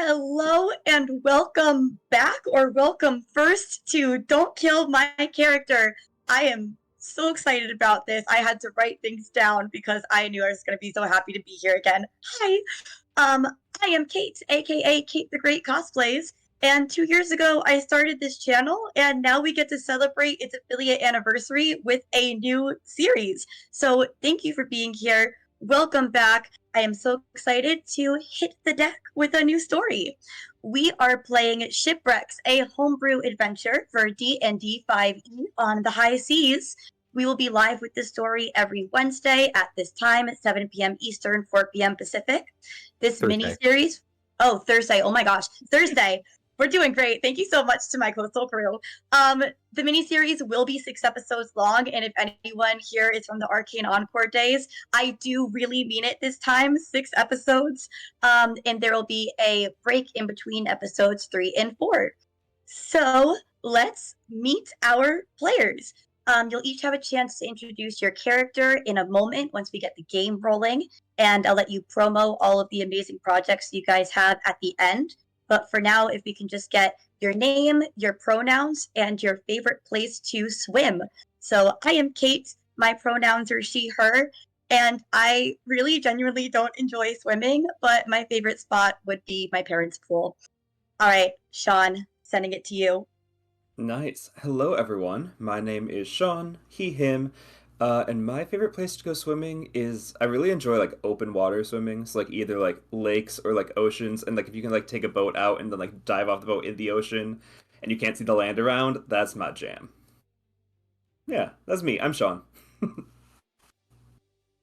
Hello and welcome back or welcome first to Don't Kill My Character. I am so excited about this. I had to write things down because I knew I was going to be so happy to be here again. Hi, um, I am Kate, aka Kate the Great Cosplays, and 2 years ago I started this channel, and now we get to celebrate its affiliate anniversary with a new series. So thank you for being here. Welcome back. I am so excited to hit the deck with a new story. We are playing Shipwrecks, a homebrew adventure for D&D 5e on the high seas. We will be live with this story every Wednesday at this time at 7 p.m. Eastern, 4 p.m. Pacific. This Thursday. mini-series, Thursday, oh my gosh, Thursday. We're doing great. Thank you so much to my coastal crew. The mini-series will be 6 episodes long, and if anyone here is from the Arcane Encore days, I do really mean it this time, 6 episodes, and there will be a break in between episodes 3 and 4. So let's meet our players. You'll each have a chance to introduce your character in a moment once we get the game rolling, and I'll let you promo all of the amazing projects you guys have at the end. But for now, if we can just get your name, your pronouns, and your favorite place to swim. So I am Kate. My pronouns are she, her, and I really genuinely don't enjoy swimming, but my favorite spot would be my parents' pool. All right, Sean, sending it to you. Nice. Hello, everyone. My name is Sean, he, him, and my favorite place to go swimming is I really enjoy like open water swimming, so like either like lakes or like oceans, and like if you can like take a boat out and then like dive off the boat in the ocean, and you can't see the land around, that's my jam. Yeah, that's me. I'm Sean.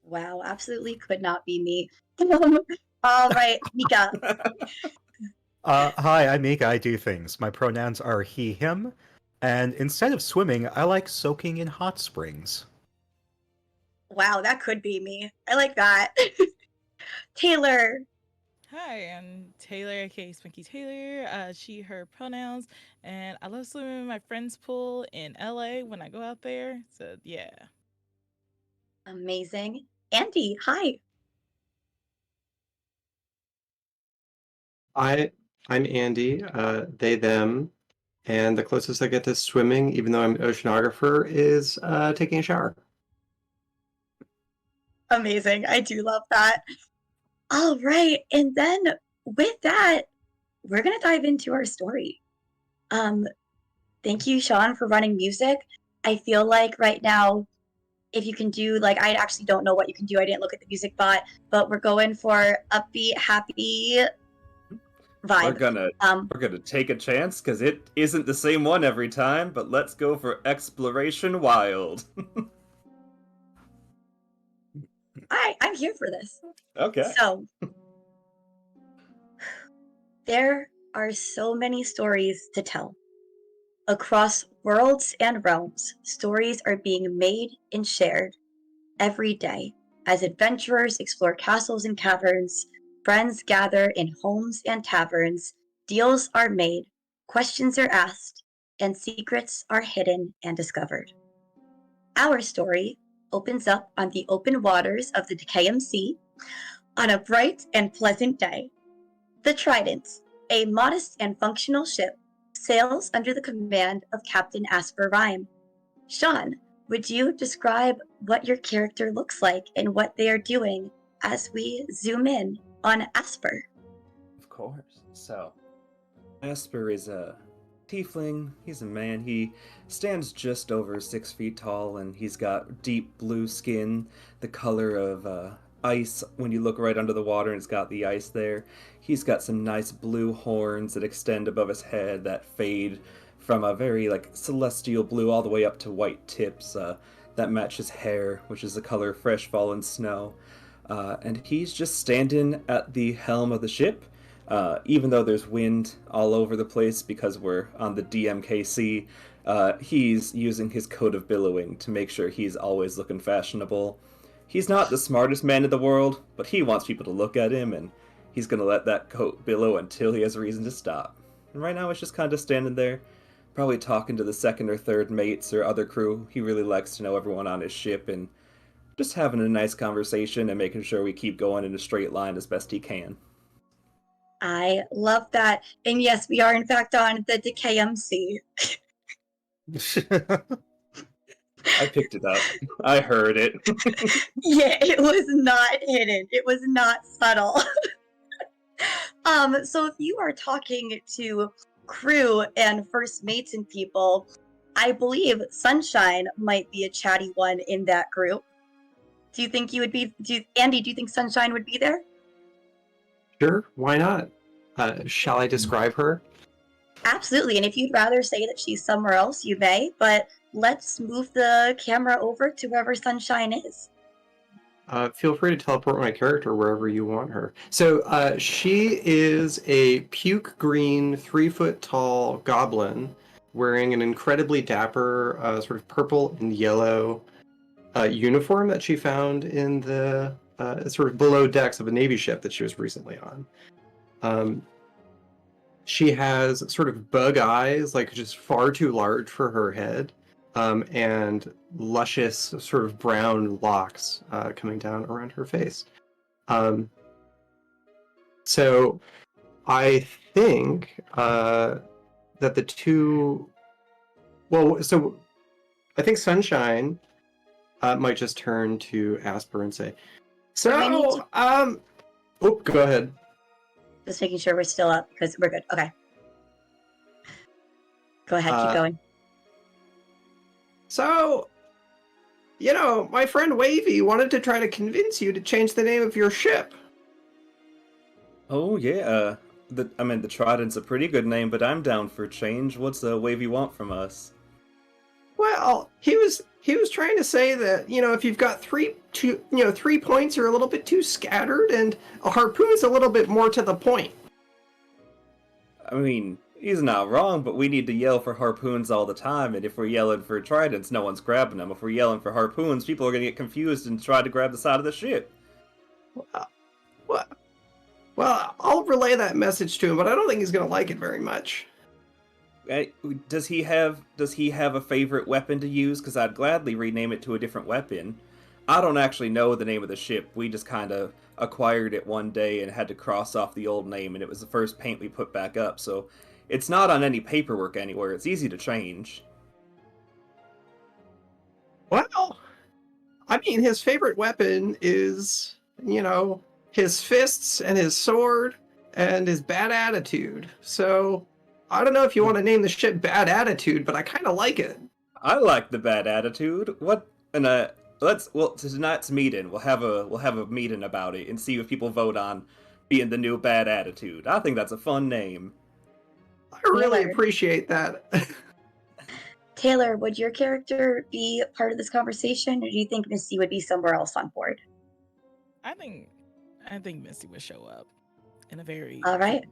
Wow, absolutely could not be me. All right, Mika. Hi, I'm Mika. I do things. My pronouns are he, him, and instead of swimming, I like soaking in hot springs. Wow, that could be me. I like that. Taylor. Hi, I'm Taylor, aka Spinky Taylor. She, her pronouns, and I love swimming in my friend's pool in LA when I go out there. So yeah. Amazing. Andy, hi. I'm Andy, they, them, and the closest I get to swimming, even though I'm an oceanographer, is taking a shower. Amazing. I do love that. All right. And then with that, we're going to dive into our story. Thank you, Sean, for running music. I feel like right now, if you can do, like, I actually don't know what you can do. I didn't look at the music bot, but we're going for upbeat, happy vibe. We're gonna take a chance because it isn't the same one every time, but let's go for Exploration Wild. I'm here for this. Okay. So, there are so many stories to tell. Across worlds and realms, stories are being made and shared every day as adventurers explore castles and caverns, friends gather in homes and taverns, deals are made, questions are asked, and secrets are hidden and discovered. Our story opens up on the open waters of the Dekayem Sea on a bright and pleasant day. The Trident, a modest and functional ship, sails under the command of Captain Asper Rhyme. Sean, would you describe what your character looks like and what they are doing as we zoom in on Asper? Of course. So, Asper is a tiefling. He's a man. He stands just over 6 feet tall, and he's got deep blue skin, the color of ice when you look right under the water and it's got the ice there. He's got some nice blue horns that extend above his head that fade from a very like celestial blue all the way up to white tips that match his hair, which is the color of fresh fallen snow. And he's just standing at the helm of the ship. Even though there's wind all over the place because we're on the DMKC, he's using his coat of billowing to make sure he's always looking fashionable. He's not the smartest man in the world, but he wants people to look at him, and he's going to let that coat billow until he has a reason to stop. And right now it's just kind of standing there, probably talking to the second or third mates or other crew. He really likes to know everyone on his ship, and just having a nice conversation and making sure we keep going in a straight line as best he can. I love that. And yes, we are in fact on the Dekayem Sea. I picked it up. I heard it. Yeah, it was not hidden. It was not subtle. So if you are talking to crew and first mates and people, I believe Sunshine might be a chatty one in that group. Do you think you would be? Andy? Do you think Sunshine would be there? Sure, why not? Shall I describe her? Absolutely. And if you'd rather say that she's somewhere else, you may. But let's move the camera over to wherever Sunshine is. Feel free to teleport my character wherever you want her. So she is a puke green, 3-foot tall goblin wearing an incredibly dapper, sort of purple and yellow uniform that she found in the sort of below decks of a Navy ship that she was recently on. She has sort of bug eyes, like just far too large for her head. And luscious sort of brown locks coming down around her face. So I think that the two... Well, so I think Sunshine might just turn to Asper and say, So, oh, go ahead. Just making sure we're still up because we're good. Okay. Go ahead, keep going. So, my friend Wavy wanted to try to convince you to change the name of your ship. Oh yeah, the Trident's a pretty good name, but I'm down for change. What's the Wavy want from us? Well, he was trying to say that, if you've got 3 points, you're a little bit too scattered, and a harpoon's a little bit more to the point. I mean, he's not wrong, but we need to yell for harpoons all the time, and if we're yelling for tridents, no one's grabbing them. If we're yelling for harpoons, people are going to get confused and try to grab the side of the ship. Well, I'll relay that message to him, but I don't think he's going to like it very much. Does he have a favorite weapon to use? Because I'd gladly rename it to a different weapon. I don't actually know the name of the ship. We just kind of acquired it one day and had to cross off the old name, and it was the first paint we put back up, so it's not on any paperwork anywhere. It's easy to change. Well, I mean, his favorite weapon is, his fists and his sword and his bad attitude. So, I don't know if you want to name the ship Bad Attitude, but I kind of like it. I like the bad attitude. What? And tonight's meeting, we'll have a meeting about it and see if people vote on being the new Bad Attitude. I think that's a fun name. I really appreciate that. Taylor, would your character be part of this conversation, or do you think Misty would be somewhere else on board? I think Misty would show up in a very all right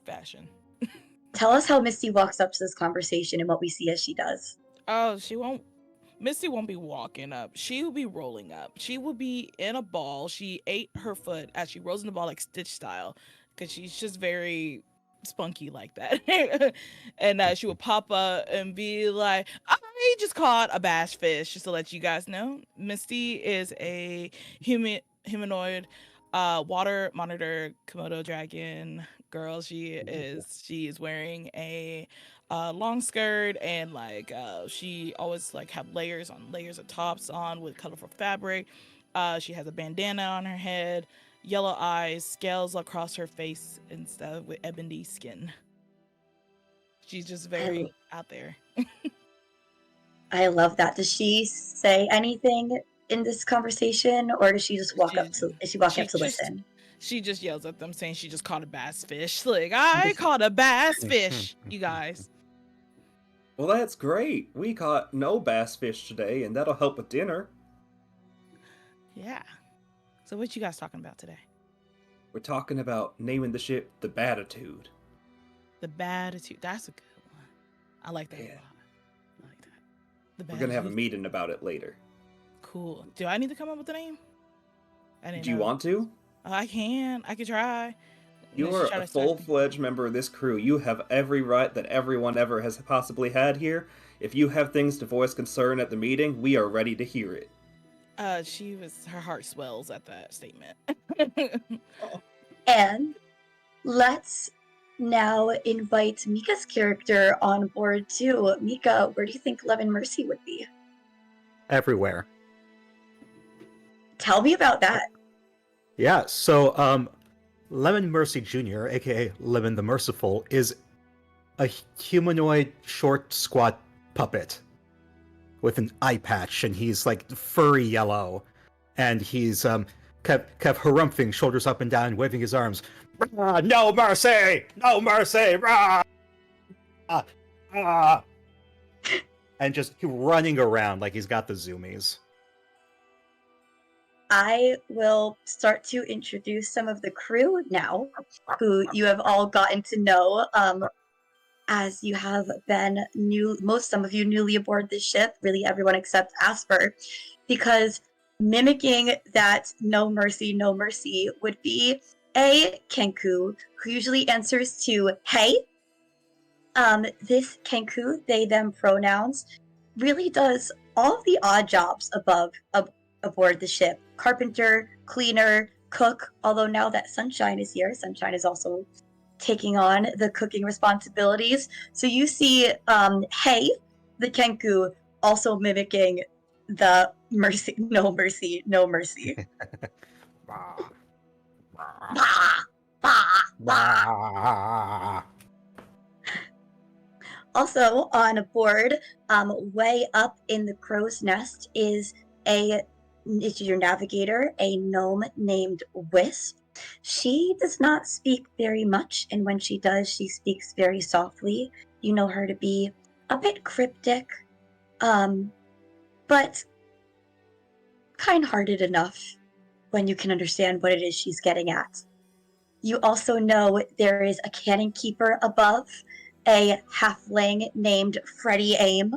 fashion. Tell us how Misty walks up to this conversation and what we see as she does. Oh, Misty won't be walking up. She will be rolling up. She will be in a ball. She ate her foot as she rolls in the ball like Stitch style, because she's just very spunky like that. And she will pop up and be like, I just caught a bass fish, just to let you guys know. Misty is a humanoid water monitor Komodo dragon girl. She is wearing a long skirt, and she always have layers of tops on with colorful fabric. She has a bandana on her head, yellow eyes, scales across her face and stuff, with ebony skin. She's just very out there. I love that. Does she say anything in this conversation, or does she just walk up to listen? She just yells at them saying she just caught a bass fish. Like, I caught a bass fish, you guys. Well, that's great. We caught no bass fish today, and that'll help with dinner. Yeah. So what you guys talking about today? We're talking about naming the ship the Baditude. The Baditude. That's a good one. I like that a lot. I like that. We're going to have a meeting about it later. Cool. Do I need to come up with a name? Do you want to? I can try. You're a full-fledged member of this crew. You have every right that everyone ever has possibly had here. If you have things to voice concern at the meeting, we are ready to hear it. Her heart swells at that statement. And let's now invite Mika's character on board too. Mika, where do you think Lemon Mercy would be? Everywhere. Tell me about that. Yeah, so Lemon Mercy Jr., aka Lemon the Merciful, is a humanoid, short, squat puppet with an eye patch, and he's like furry yellow, and he's kept harumphing, shoulders up and down, waving his arms. "Rah, no mercy! No mercy! Rah! Ah, ah." And just running around like he's got the zoomies. I will start to introduce some of the crew now, who you have all gotten to know, as you have been some of you newly aboard this ship, really everyone except Asper, because mimicking that no mercy would be a Kenku, who usually answers to hey. This Kenku, they, them pronouns, really does all of the odd jobs aboard the ship. Carpenter, cleaner, cook, although now that Sunshine is here, Sunshine is also taking on the cooking responsibilities. So you see Hey, the Kenku, also mimicking the mercy, no mercy. Rah, rah, Bah, bah, bah. rah. Also on board, way up in the crow's nest is your navigator, a gnome named Wisp. She does not speak very much, and when she does, she speaks very softly. You know her to be a bit cryptic, but kind-hearted enough when you can understand what it is she's getting at. You also know there is a cannon keeper above, a halfling named Freddie Aim.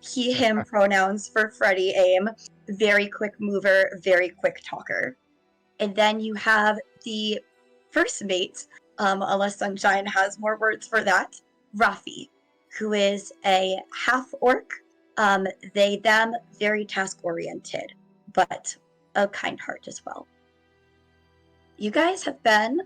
He, him pronouns for Freddie Aim. Very quick mover, very quick talker. And then you have the first mate, unless Sunshine has more words for that, Rafi, who is a half-orc. They, them, very task-oriented, but a kind heart as well. You guys have been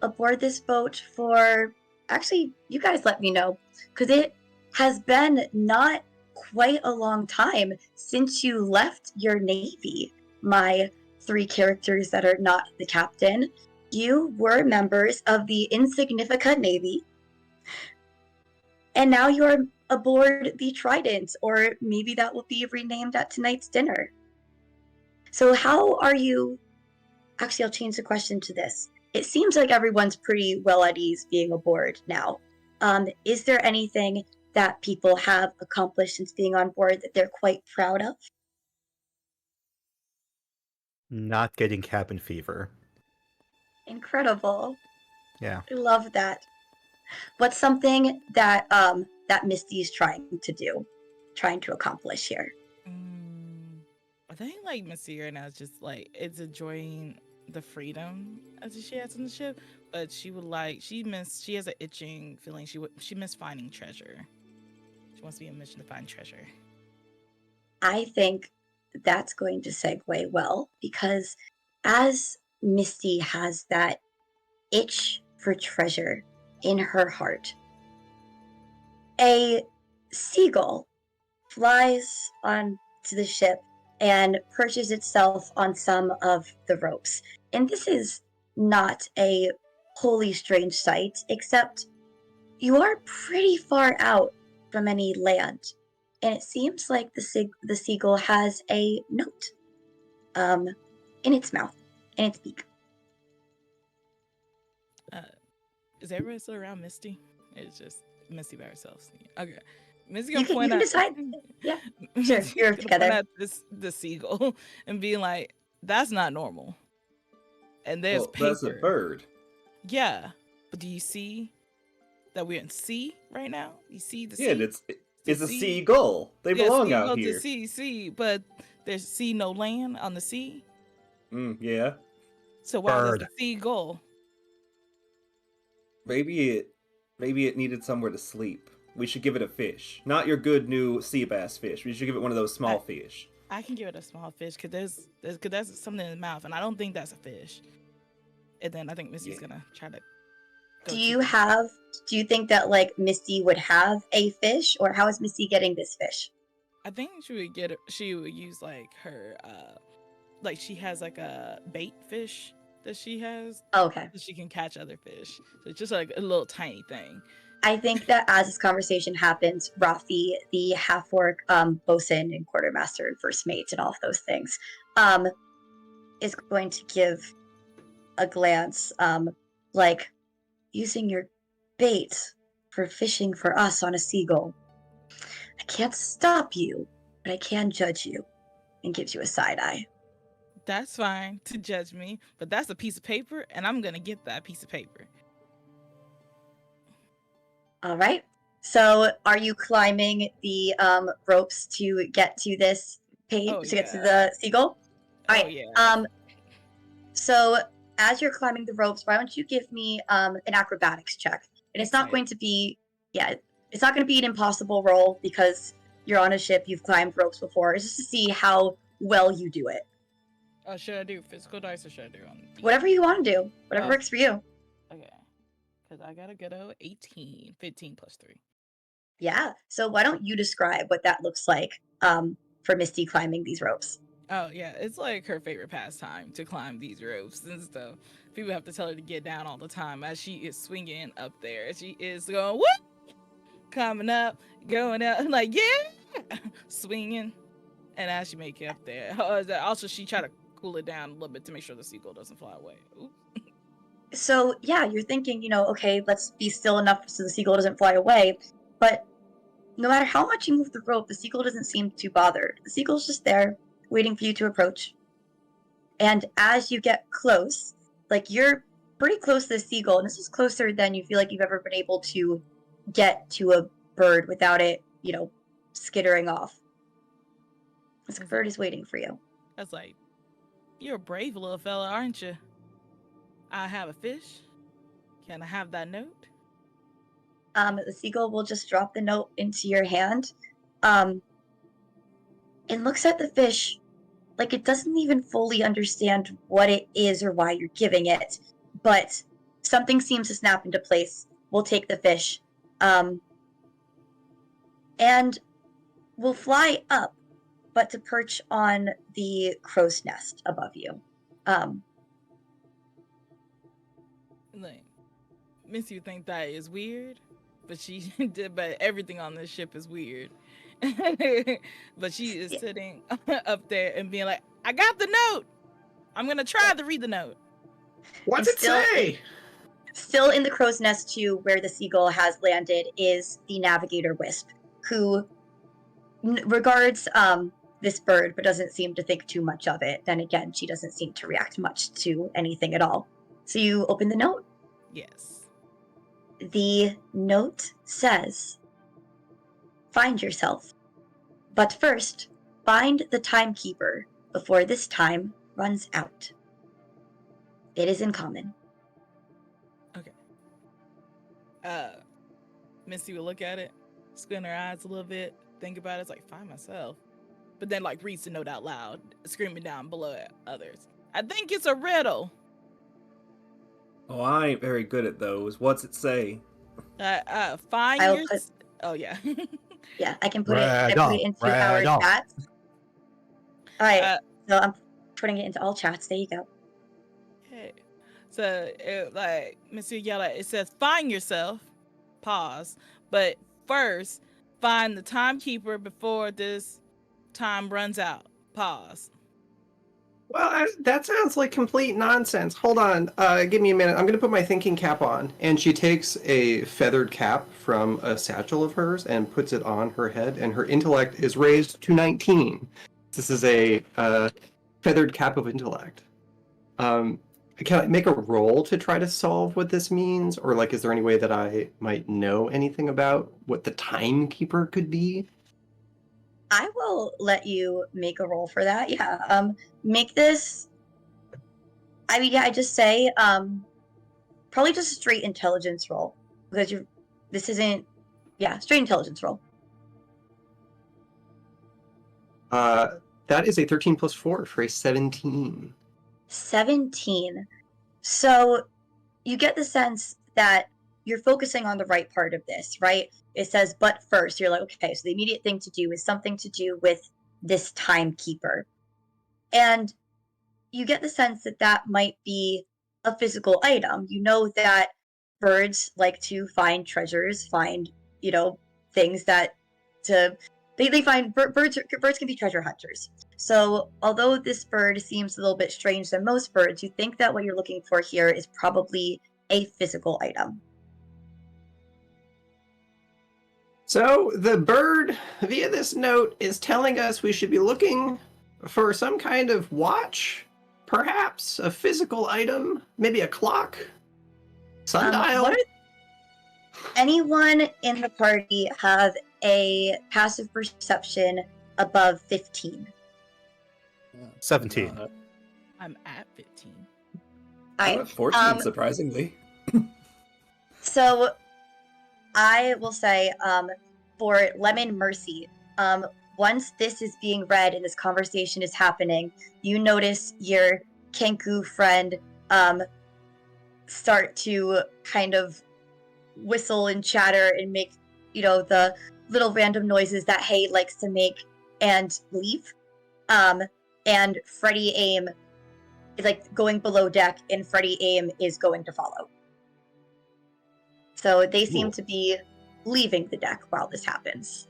aboard this boat for... Actually, you guys let me know, because it has been not quite a long time since you left your navy, my 3 characters that are not the captain. You were members of the Insignificant Navy, and now you're aboard the Trident, or maybe that will be renamed at tonight's dinner. So how are you... Actually, I'll change the question to this. It seems like everyone's pretty well at ease being aboard now. Is there anything that people have accomplished since being on board that they're quite proud of? Not getting cabin fever. Incredible. Yeah. I love that. What's something that that Misty's trying to accomplish here? I think like Missy right now is just like it's enjoying the freedom as she has on the ship, but she has an itching feeling she missed finding treasure. She wants to be on a mission to find treasure. I think that's going to segue well, because as Misty has that itch for treasure in her heart, a seagull flies onto the ship and perches itself on some of the ropes. And this is not a wholly strange sight, except you are pretty far out from any land. And it seems like the seagull has a note in its mouth, in its beak. Is everybody still around Misty? It's just Misty by herself. Okay. Misty You gonna can point out. decide. Yeah, sure, Misty's you're gonna together. Point out the seagull and being like, "That's not normal." And there's paper. That's a bird. Yeah, but do you see that we're in sea right now? You see the sea? Yeah, it's a seagull. They belong out here. Sea, but there's sea no land on the sea. Yeah. So why was Bird. the seagull? Maybe it needed somewhere to sleep. We should give it a fish. Not your good new sea bass fish. We should give it one of those small fish. I can give it a small fish because there's something in the mouth, and I don't think that's a fish. and then I think Missy's gonna try to. Do you think that like Misty would have a fish, or how is Misty getting this fish? I think she would use like her like she has like a bait fish that she has Oh, okay. that she can catch other fish. So it's just like a little tiny thing. I think that as this conversation happens, Rafi, the half-orc bosun and quartermaster and first mate and all of those things, is going to give a glance, like, using your bait for fishing for us on a seagull. I can't stop you, but I can judge you, and gives you a side eye. That's fine to judge me, but that's a piece of paper, and I'm gonna get that piece of paper. All right. So, are you climbing the ropes to get to this page, Oh, to get to yeah. the seagull? All right. Yeah. So as you're climbing the ropes, why don't you give me an acrobatics check? And it's not going to be, it's not going to be an impossible roll because you're on a ship, you've climbed ropes before. It's just to see how well you do it. Should I do physical dice or should I do on Whatever you want to do, whatever works for you. Okay. Because I got a good old 18, 15 plus 3. Yeah. So why don't you describe what that looks like for Misty climbing these ropes? Oh yeah, it's like her favorite pastime to climb these ropes and stuff. People have to tell her to get down all the time as she is swinging up there. She is going what? Coming up, going up, like yeah, swinging, and as she make it up there. Also, she try to cool it down a little bit to make sure the seagull doesn't fly away. Ooh. So yeah, you're thinking, okay, let's be still enough so the seagull doesn't fly away. But no matter how much you move the rope, the seagull doesn't seem too bothered. The seagull's just there, waiting for you to approach. And as you get close, like you're pretty close to the seagull, and this is closer than you feel like you've ever been able to get to a bird without it, skittering off. This bird is waiting for you. That's like, you're a brave little fella, aren't you? I have a fish. Can I have that note? The seagull will just drop the note into your hand, and looks at the fish like it doesn't even fully understand what it is or why you're giving it, but something seems to snap into place. We'll take the fish, and we'll fly up, but to perch on the crow's nest above you. Like, Missy would think that is weird, but she did. But everything on this ship is weird. But she is sitting up there and being like, "I got the note. I'm gonna try to read the note." What's it say? Still in the crow's nest too, where the seagull has landed, is the navigator Wisp, who regards this bird but doesn't seem to think too much of it. Then again, she doesn't seem to react much to anything at all. So you open the note. Yes. The note says, "Find yourself. But first, find the timekeeper before this time runs out. It is in common." Misty will look at it, squint her eyes a little bit, think about it. It's like, find myself. But then, like, reads the note out loud, screaming down below at others. I think it's a riddle. Oh, I ain't very good at those. What's it say? Find I'll your... put- Oh, yeah. Yeah, I can put it into our Riddle. chats. All right, so I'm putting it into all chats. There you go. Okay. So, like, Mr. Yella, it says, find yourself, pause, but first, find the timekeeper before this time runs out, pause. Well, that sounds like complete nonsense. Hold on, give me a minute. I'm going to put my thinking cap on. And she takes a feathered cap from a satchel of hers and puts it on her head, and her intellect is raised to 19. This is a feathered cap of intellect. Can I make a roll to try to solve what this means? Or, like, is there any way that I might know anything about what the timekeeper could be? I will let you make a roll for that. Yeah. Make this. I mean, yeah. I just say, probably just a straight intelligence roll because this isn't. Yeah, straight intelligence roll. That is a 13 plus 4 for a 17. 17. So you get the sense that you're focusing on the right part of this, right? It says, but first, you're like, okay, so the immediate thing to do is something to do with this timekeeper. And you get the sense that that might be a physical item. You know that birds like to find treasures, find, things that they find birds can be treasure hunters. So although this bird seems a little bit strange than most birds, you think that what you're looking for here is probably a physical item. So the bird, via this note, is telling us we should be looking for some kind of watch, perhaps a physical item, maybe a clock, sundial. Anyone in the party have a passive perception above 15? 17. I'm at 15. I'm at 14, surprisingly. So I will say, for Lemon Mercy, once this is being read and this conversation is happening, you notice your Kenku friend start to kind of whistle and chatter and make, the little random noises that Hay likes to make and leave. And Freddie Aim is like going below deck, and Freddie Aim is going to follow. So they seem to be leaving the deck while this happens.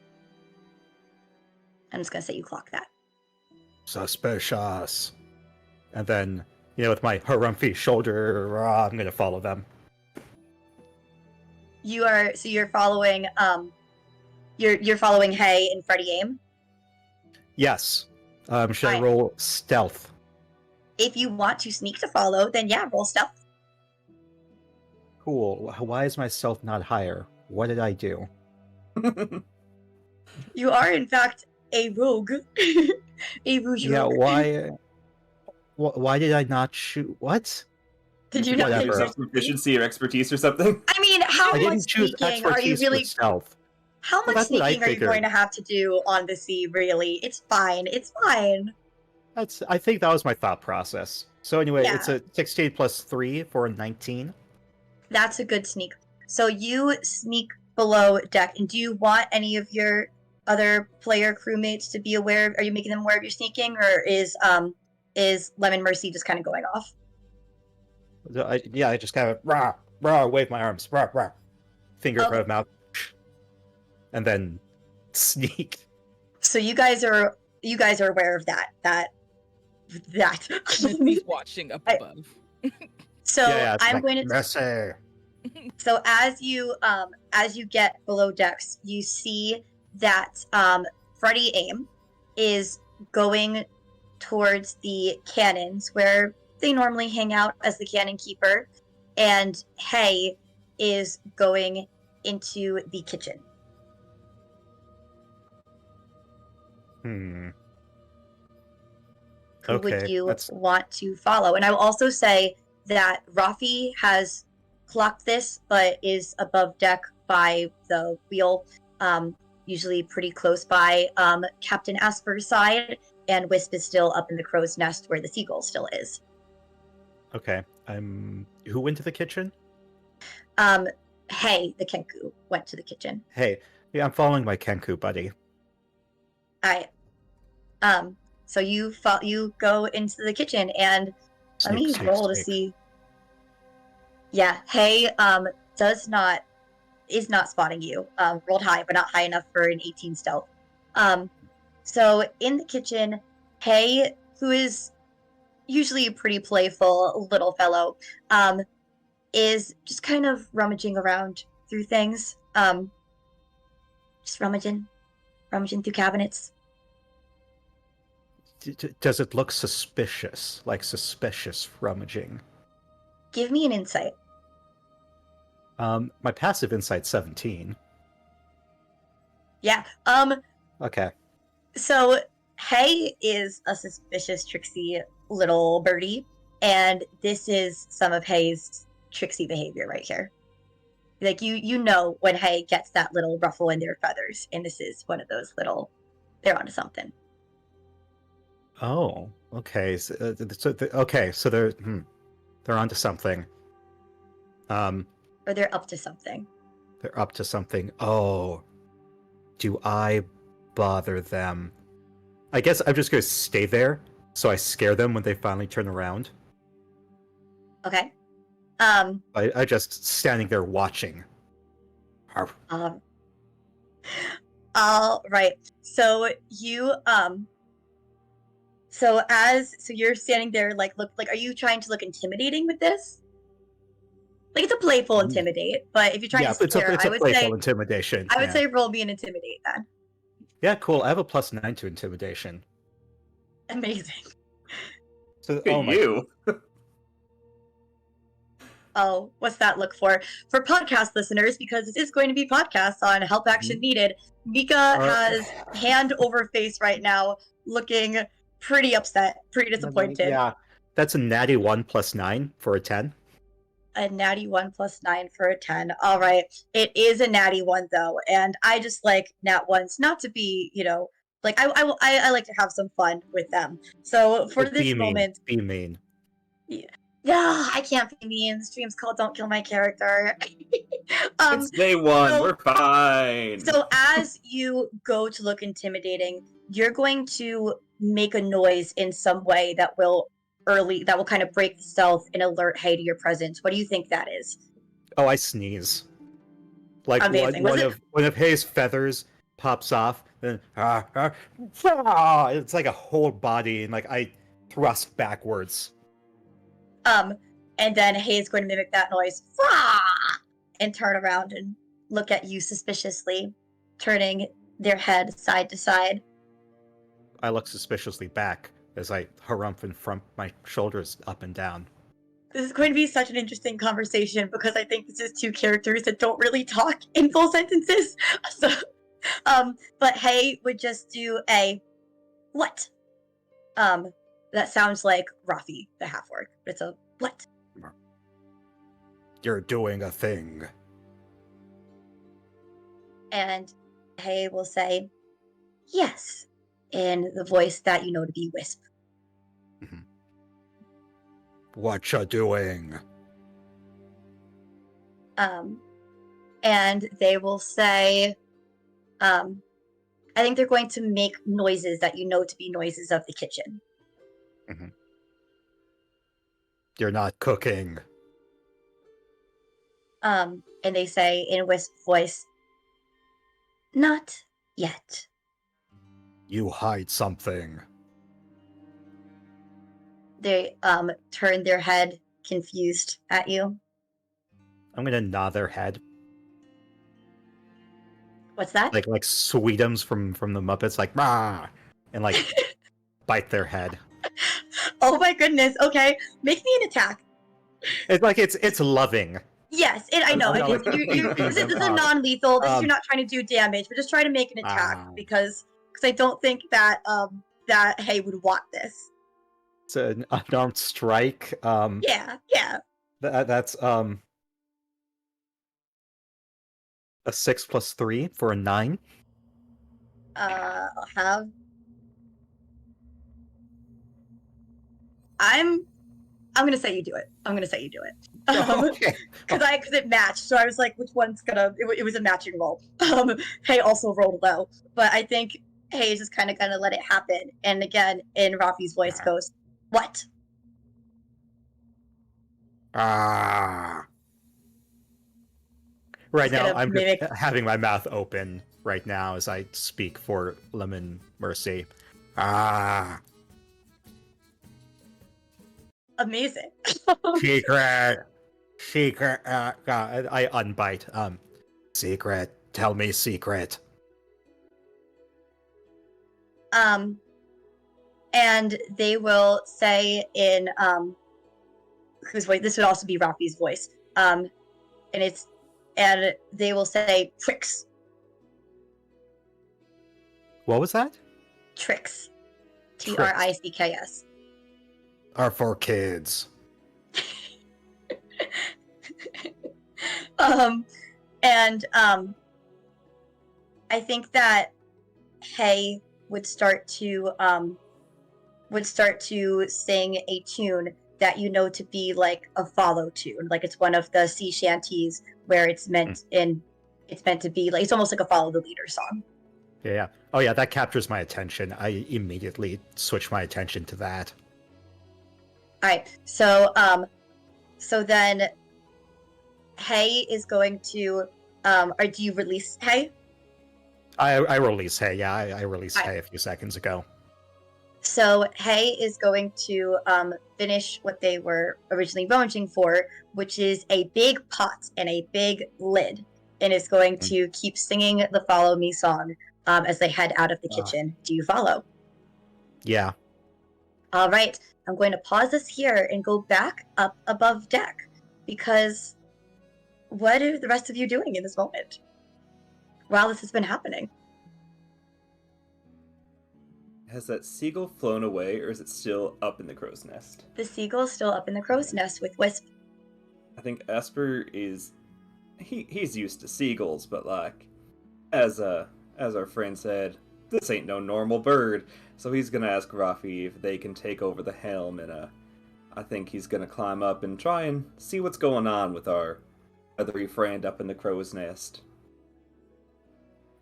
I'm just gonna say you clock that. Suspicious. And then, with my harumphy shoulder, I'm gonna follow them. You're following you're following Hay and Freddie Aim? Yes. Should I roll stealth? If you want to sneak to follow, then yeah, roll stealth. Cool. Why is my stealth not higher? What did I do? You are in fact a rogue. A rouge Yeah, rogue. why did I not shoot? What? Did you not Whatever. Use proficiency or expertise or something? I mean, how I much didn't choose sneaking are you expertise really for stealth. how Well, much that's what I sneaking are you figured. going to have to do on the sea, really? It's fine. It's fine. I think that was my thought process. So anyway, Yeah. it's a 16 plus 3 for a 19. That's a good sneak. So you sneak below deck, and do you want any of your other player crewmates to be aware? Are you making them aware of your sneaking, or is Lemon Mercy just kind of going off? I just kind of rah, wave my arms, rah, finger Okay. above mouth, and then sneak. So you guys are aware of that. Missy's watching up above. So It's I'm like, going to. Mercy. So as you get below decks, you see that Freddie Aim is going towards the cannons where they normally hang out as the cannon keeper, and Hay is going into the kitchen. Who would you want to follow? And I will also say that Rafi has clocked this, but is above deck by the wheel, usually pretty close by Captain Asper's side, and Wisp is still up in the crow's nest where the seagull still is. Okay. Who went to the kitchen? Hey, the Kenku went to the kitchen. Hey, yeah, I'm following my Kenku buddy. So you go into the kitchen, and let me roll to see. Yeah, Hay is not spotting you. Rolled high, but not high enough for an 18 stealth. So in the kitchen, Hay, who is usually a pretty playful little fellow, is just kind of rummaging around through things. Just rummaging through cabinets. Does it look suspicious? Like suspicious rummaging? Give me an insight. My passive insight's 17. Yeah. Okay. So Hay is a suspicious, tricksy little birdie, and this is some of Hay's tricksy behavior right here. Like you know when Hay gets that little ruffle in their feathers, and this is one of those little. They're onto something. Oh, okay. So they're. They're onto something. Or they're up to something. They're up to something. Oh, do I bother them? I guess I'm just gonna stay there, so I scare them when they finally turn around. Okay. I just standing there watching. Arf. All right. So you so you're standing there like look like are you trying to look intimidating with this? Like it's a playful intimidate, but if you're trying Yeah, to scare, it's I a would playful say intimidation. I would Yeah. say roll me an intimidate then. Yeah, cool. I have a +9 to intimidation. Amazing. So, Look at oh my, you. Oh, what's that look for? For podcast listeners, because this is going to be podcasts on Help Action Needed, Mika has hand over face right now, looking pretty upset, pretty disappointed. Yeah, that's a natty 1 +9 for a 10. A natty 1 + 9 for a 10. All right. It is a natty 1, though, and I just like nat 1s not to be, like I like to have some fun with them. So for this Be mean. moment, Be mean. yeah, I can't be mean. The stream's called Don't Kill My Character. It's day one. so- We're fine. So as you go to look intimidating, you're going to make a noise in some way that will kind of break the stealth and alert Hay to your presence. What do you think that is? Oh, I sneeze. Like Amazing. one of Hay's feathers pops off, then it's like a whole body, and like I thrust backwards. And then Hay is going to mimic that noise and turn around and look at you suspiciously, turning their head side to side. I look suspiciously back as I harumph and frump my shoulders up and down. This is going to be such an interesting conversation because I think this is two characters that don't really talk in full sentences. So, but Hay would just do a what? That sounds like Rafi, the half-orc. It's a what? You're doing a thing. And Hay will say, yes, in the voice that you know to be Wisp. What you doing? And they will say, I think they're going to make noises that you know to be noises of the kitchen. You're not cooking. And they say in Wisp voice, not yet. You hide something. They turn their head confused at you. I'm gonna nod their head. What's that? Like Sweetums from the Muppets, like rah, and like bite their head. Oh my goodness. Okay, make me an attack. It's loving. Yes, I know. No, like, This is a non-lethal. You're not trying to do damage, but just try to make an attack because I don't think that that Hay would want this. It's an unarmed strike. Yeah. That's a 6 + 3 for a 9. I'll have. I'm gonna say you do it. Okay. Because it matched, so I was like, which one's gonna? It was a matching roll. Hay also rolled low, but I think Hay is just kind of gonna let it happen. And again, in Rafi's voice goes, "What?" Ah. Right He's now, gonna I'm mimic- just having my mouth open right now as I speak for Lemon Mercy. Ah. Amazing. Secret. I unbite. Secret. Tell me secret. And they will say in whose voice? This would also be Rafi's voice. And they will say tricks. What was that? Tricks. Tricks. Are for kids. I think that Hay would start to sing a tune that you know to be like a follow tune. Like it's one of the sea shanties where it's meant to be like it's almost like a follow the leader song. Yeah. Oh yeah, that captures my attention. I immediately switch my attention to that. All right. So then Hay is going to or do you release Hay? I release Hay. Yeah, I released Alright. Hay a few seconds ago. So Hay is going to finish what they were originally rummaging for, which is a big pot and a big lid, and is going to keep singing the "Follow Me" song as they head out of the kitchen. Do you follow? Yeah. All right, I'm going to pause this here and go back up above deck because what are the rest of you doing in this moment while this has been happening? Has that seagull flown away, or is it still up in the crow's nest? The seagull's still up in the crow's nest with Wisp. I think Esper is he's used to seagulls, but like as our friend said, this ain't no normal bird. So he's gonna ask Rafi if they can take over the helm, and I think he's gonna climb up and try and see what's going on with our feathery friend up in the crow's nest.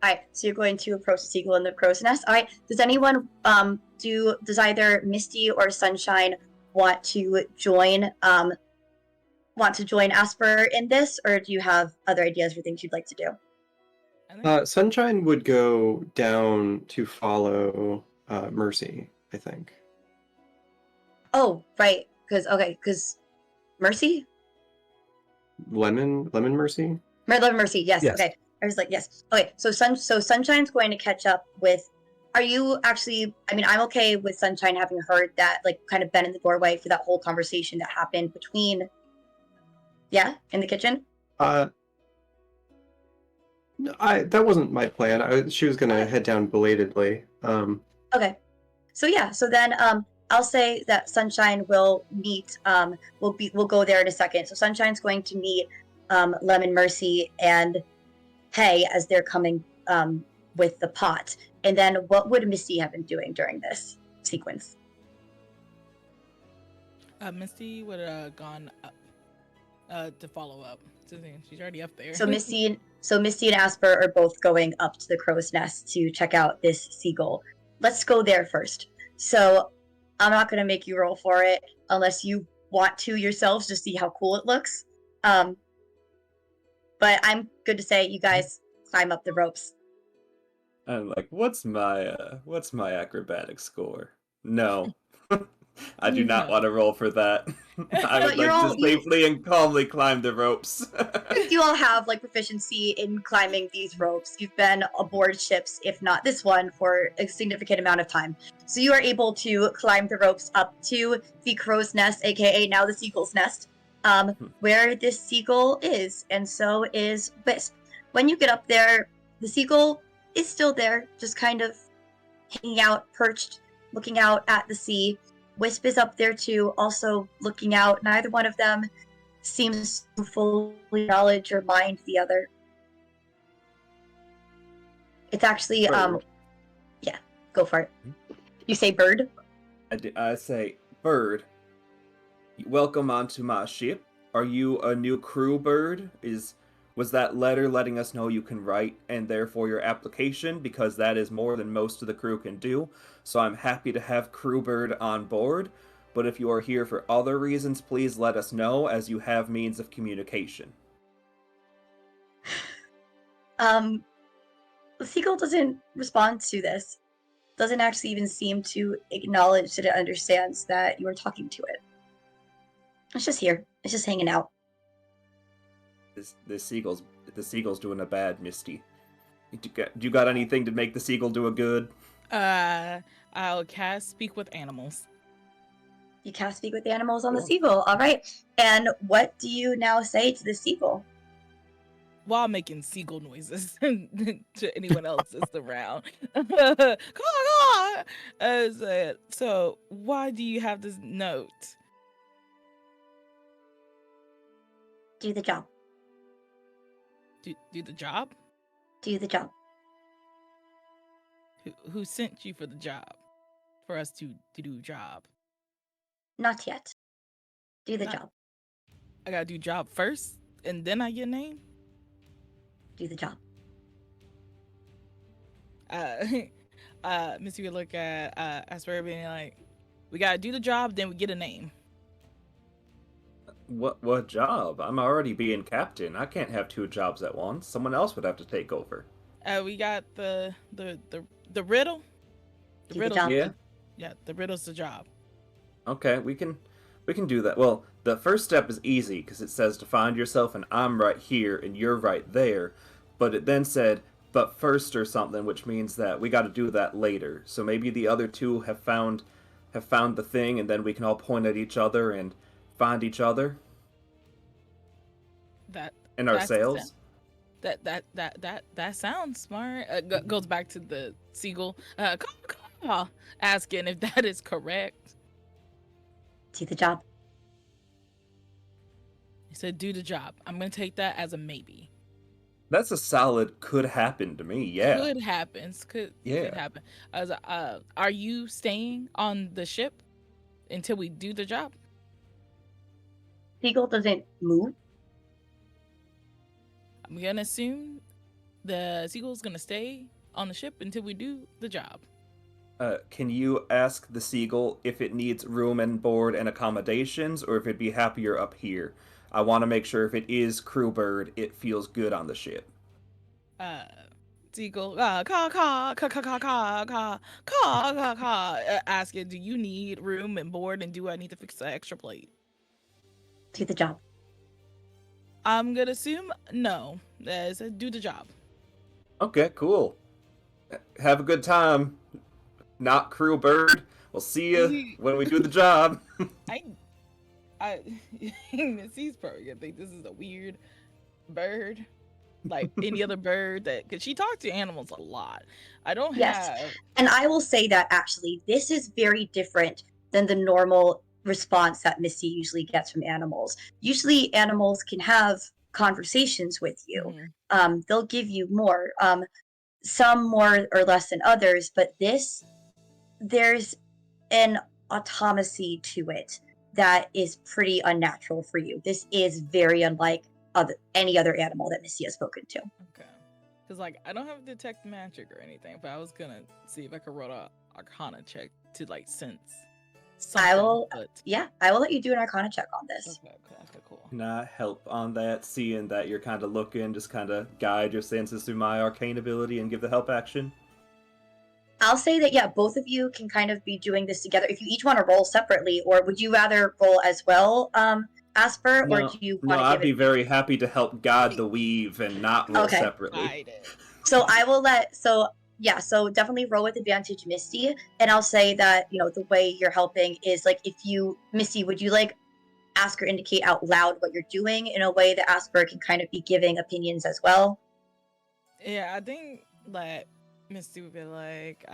All right, so you're going to approach the seagull in the crow's nest. All right, does anyone does either Misty or Sunshine want to join Asper in this, or do you have other ideas or things you'd like to do? Sunshine would go down to follow Mercy, I think. Oh, right, because Mercy, Lemon Mercy? Mercy, yes. Yes. Okay, I was like yes. Okay, so Sunshine's going to catch up with. Are you actually? I mean, I'm okay with Sunshine having heard that, like, kind of been in the doorway for that whole conversation that happened between. Yeah, in the kitchen. No, that wasn't my plan. She was gonna head down belatedly. Okay. So yeah, so then I'll say that Sunshine will meet we'll go there in a second. So Sunshine's going to meet Lemon, Mercy, and Hay as they're coming with the pot. And then what would Misty have been doing during this sequence? Misty would have gone up to follow up. So she's already up there. So Misty and Asper are both going up to the crow's nest to check out this seagull. Let's go there first. So I'm not going to make you roll for it unless you want to yourselves to see how cool it looks. But I'm good to say you guys climb up the ropes. I'm like, what's my acrobatic score? No. I do not No. want to roll for that. I But would like to safely and calmly climb the ropes. You all have like proficiency in climbing these ropes. You've been aboard ships, if not this one, for a significant amount of time. So you are able to climb the ropes up to the crow's nest, aka now the seagull's nest, where this seagull is, and so is Wisp. When you get up there, the seagull is still there, just kind of hanging out, perched, looking out at the sea. Wisp is up there too, also looking out. Neither one of them seems to fully acknowledge or mind the other. It's actually, yeah, go for it. You say bird? I say, bird, welcome onto my ship. Are you a new crew, bird? Was that letter letting us know you can write and therefore your application? Because that is more than most of the crew can do. So I'm happy to have Crewbird on board. But if you are here for other reasons, please let us know, as you have means of communication. The seagull doesn't respond to this. Doesn't actually even seem to acknowledge that it understands that you are talking to it. It's just here. It's just hanging out. The seagull's doing a bad, Misty. Do you got anything to make the seagull do a good? I'll cast Speak with Animals. You cast speak with the animals on the Cool. seagull. All right. And what do you now say to the seagull? While making seagull noises to anyone else that's around. Caw, caw. So why do you have this note? Do the job. Do the job? Do the job. Who sent you for the job? For us to do job? Not yet. Do the Nah. job. I gotta do job first, and then I get name. Do the job. Missy would look at Asper being like, "We gotta do the job, then we get a name." What job? I'm already being captain. I can't have two jobs at once. Someone else would have to take over. We got the riddle. The Do the riddle's job. Yeah. Yeah, the riddle's the job. Okay, we can do that. Well, the first step is easy because it says to find yourself, and I'm right here, and you're right there. But it then said, but first or something, which means that we got to do that later. So maybe the other two have found the thing, and then we can all point at each other and find each other That and that's- ourselves. That sounds smart. Goes back to the seagull. Call, asking if that is correct. Do the job. He said, "Do the job." I'm gonna take that as a maybe. That's a solid could happen to me. Yeah. Could happens. Could Yeah. happen. As are you staying on the ship until we do the job? Seagull doesn't move. I'm gonna assume the seagull's gonna stay on the ship until we do the job. Can you ask the seagull if it needs room and board and accommodations, or if it'd be happier up here? I want to make sure if it is crew bird, it feels good on the ship. Seagull, asking, do you need room and board, and do I need to fix the extra plate? Do the job. I'm gonna assume no. Do the job. Okay, cool. Have a good time. Not crew bird. We'll see you when we do the job. Missy's probably gonna think this is a weird bird, like any other bird because she talks to animals a lot. I don't Yes. have. And I will say that actually, this is very different than the normal response that Missy usually gets from animals. Usually, animals can have conversations with you. Mhm. They'll give you more, some more or less than others, but there's an automacy to it that is pretty unnatural for you. This is very unlike any other animal that Missy has spoken to. Okay. Because like I don't have detect magic or anything, but I was gonna see if I could roll a Arcana check to like sense. I will. But... Yeah, I will let you do an Arcana check on this. Okay, cool. Can I help on that, seeing that you're kind of looking, just kind of guide your senses through my arcane ability and give the help action? I'll say that, yeah, both of you can kind of be doing this together. If you each want to roll separately, or would you rather roll as well, Asper, or do you want to I'd give be it? very happy to help guide the weave and not roll Okay. separately. So I will so definitely roll with advantage, Misty, and I'll say that, the way you're helping is, like, Misty, would you, like, ask or indicate out loud what you're doing in a way that Asper can kind of be giving opinions as well? Yeah, I think that Misty would be like,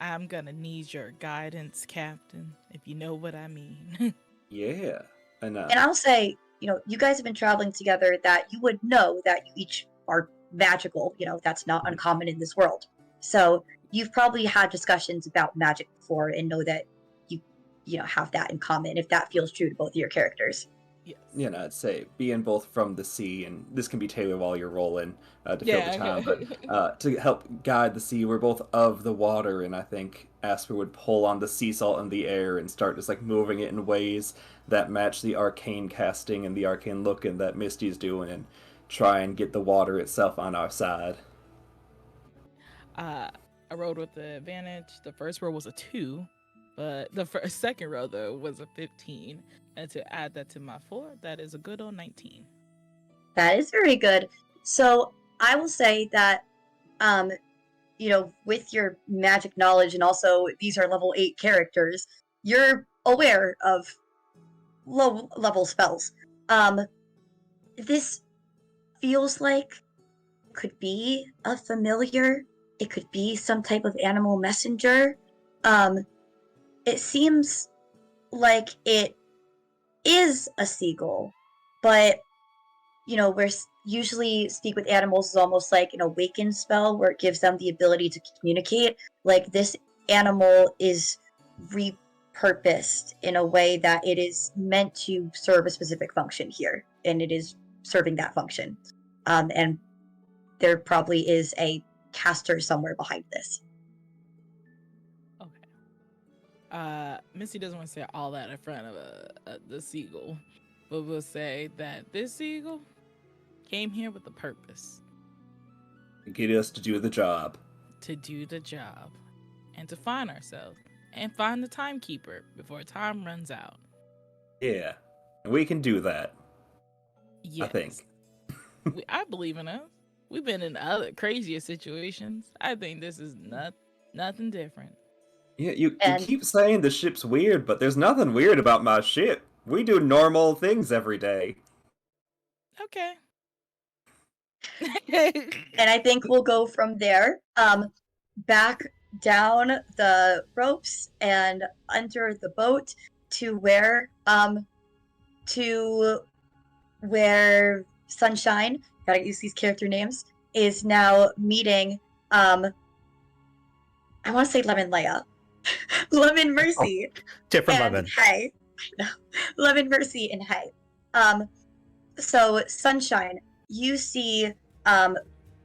I'm gonna need your guidance, Captain, if you know what I mean. Yeah. And I'll say, you guys have been traveling together, that you would know that you each are magical. That's not uncommon in this world. So you've probably had discussions about magic before and know that you have that in common, if that feels true to both of your characters. Yes. I'd say being both from the sea, and this can be tailored while you're rolling to fill the time, but to help guide the sea, we're both of the water, and I think Asper would pull on the sea salt in the air and start just like moving it in ways that match the arcane casting and the arcane looking that Misty's doing, and try and get the water itself on our side. I rolled with the advantage. The first roll was a 2, but the second roll though was a 15. And to add that to my 4, that is a good old 19. That is very good. So I will say that, with your magic knowledge, and also these are level 8 characters, you're aware of low level spells. This feels like could be a familiar. It could be some type of animal messenger. It seems like it is a seagull, but where usually speak with animals is almost like an awaken spell where it gives them the ability to communicate. Like, this animal is purposed in a way that it is meant to serve a specific function here, and it is serving that function. And there probably is a caster somewhere behind this. Okay. Missy doesn't want to say all that in front of the seagull, but we'll say that this seagull came here with a purpose. Get us to do the job. To do the job. And to find ourselves. And find the timekeeper before time runs out. Yeah. We can do that. Yes. I think. I believe in us. We've been in other crazier situations. I think this is nothing different. Yeah, you keep saying the ship's weird, but there's nothing weird about my ship. We do normal things every day. Okay. And I think we'll go from there, back down the ropes and under the boat to where Sunshine, gotta use these character names, is now meeting, I want to say Lemon Leia. Lemon Mercy. Oh, different and Lemon. Hay. No. Lemon Mercy and Hay. So Sunshine, you see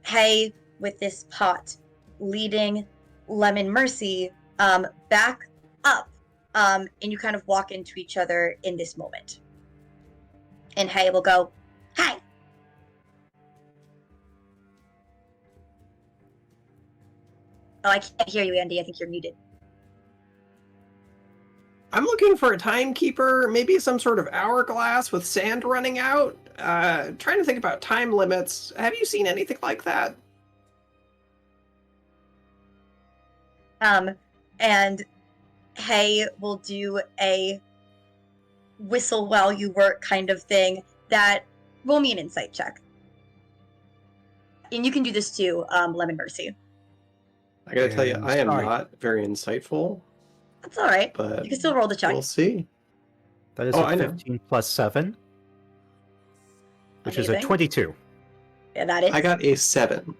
Hay with this pot leading Lemon Mercy back up, and you kind of walk into each other in this moment. And Hay will go, "Hi." Oh, I can't hear you, Andy. I think you're muted. I'm looking for a timekeeper, maybe some sort of hourglass with sand running out. Trying to think about time limits. Have you seen anything like that? And Hay will do a whistle while you work kind of thing. That roll me an insight check. And you can do this too, Lemon Mercy. I gotta tell you, I am Sorry. not very insightful. That's all right. But You can still roll the check. we'll see. That is Oh, a I know. 15 plus 7, which is a Amazing. 22. Yeah, that is. I got a 7.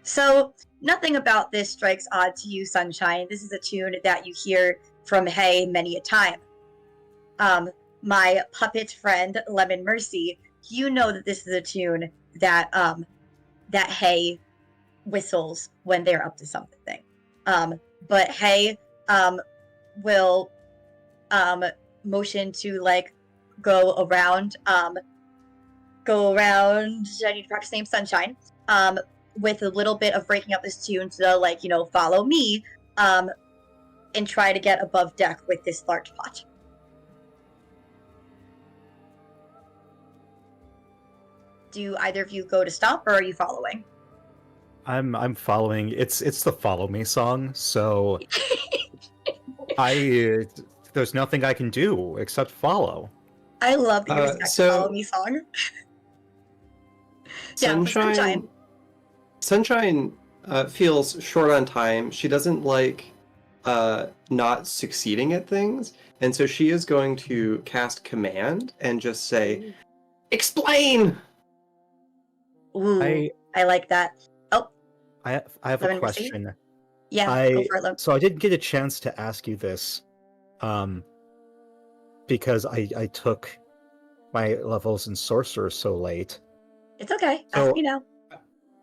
So nothing about this strikes odd to you, Sunshine. This is a tune that you hear from Hay many a time. My puppet friend, Lemon Mercy, you know that this is a tune that that Hay whistles when they're up to something. But Hay will motion to like go around. I need to practice name Sunshine. With a little bit of breaking up this tune to like, follow me, and try to get above deck with this large pot. Do either of you go to stop, or are you following? I'm following. It's the Follow Me song, so there's nothing I can do except follow. I love that you respect the Follow Me song. Yeah, Sunshine feels short on time. She doesn't like not succeeding at things, and so she is going to cast command and just say, "Explain!" Ooh, I like that. Oh, I have a Lemon Mercy? question. Yeah, go for it, Lemon. So I didn't get a chance to ask you this, because I took my levels in Sorcerer so late. It's okay. So- Ask me now.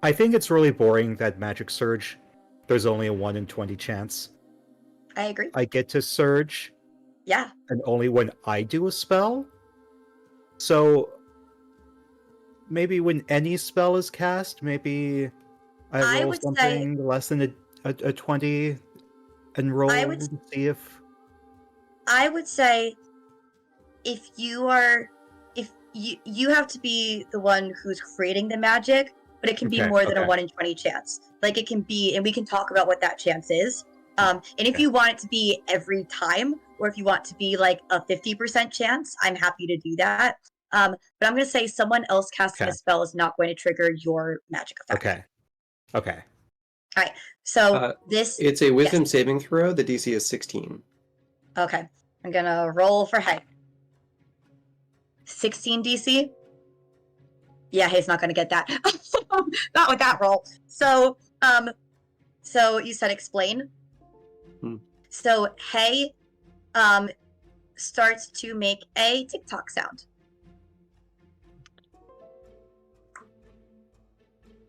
I think it's really boring that Magic Surge, there's only a 1 in 20 chance I agree. I get to Surge, Yeah. and only when I do a spell. So maybe when any spell is cast, maybe I I roll would say- something less than a 20 and roll I would- to see if... I would say if you have to be the one who's creating the magic, but it can be Okay, more than a okay. 1 in 20 chance. Like it can be, and we can talk about what that chance is. And if Okay. you want it to be every time, or if you want to be like a 50% chance, I'm happy to do that. But I'm going to say someone else casting Okay. a spell is not going to trigger your magic effect. Okay. So this, It's a Wisdom saving throw. The DC is 16. okay, I'm going to roll for Hay. 16 DC? Yeah, Hay's not going to get that. Not with that roll. So you said explain. Hmm. So Hay starts to make a TikTok sound.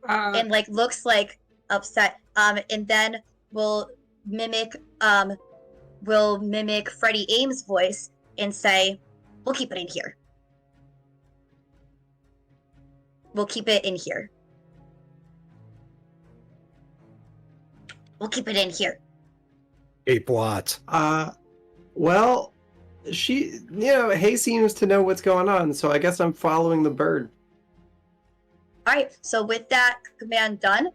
And like looks like upset. And then we'll mimic Freddie Ames' voice and say, "We'll keep it in here. We'll keep it in here. We'll keep it in here." Ape what? Well, Hay seems to know what's going on, so I guess I'm following the bird. All right. So with that command done,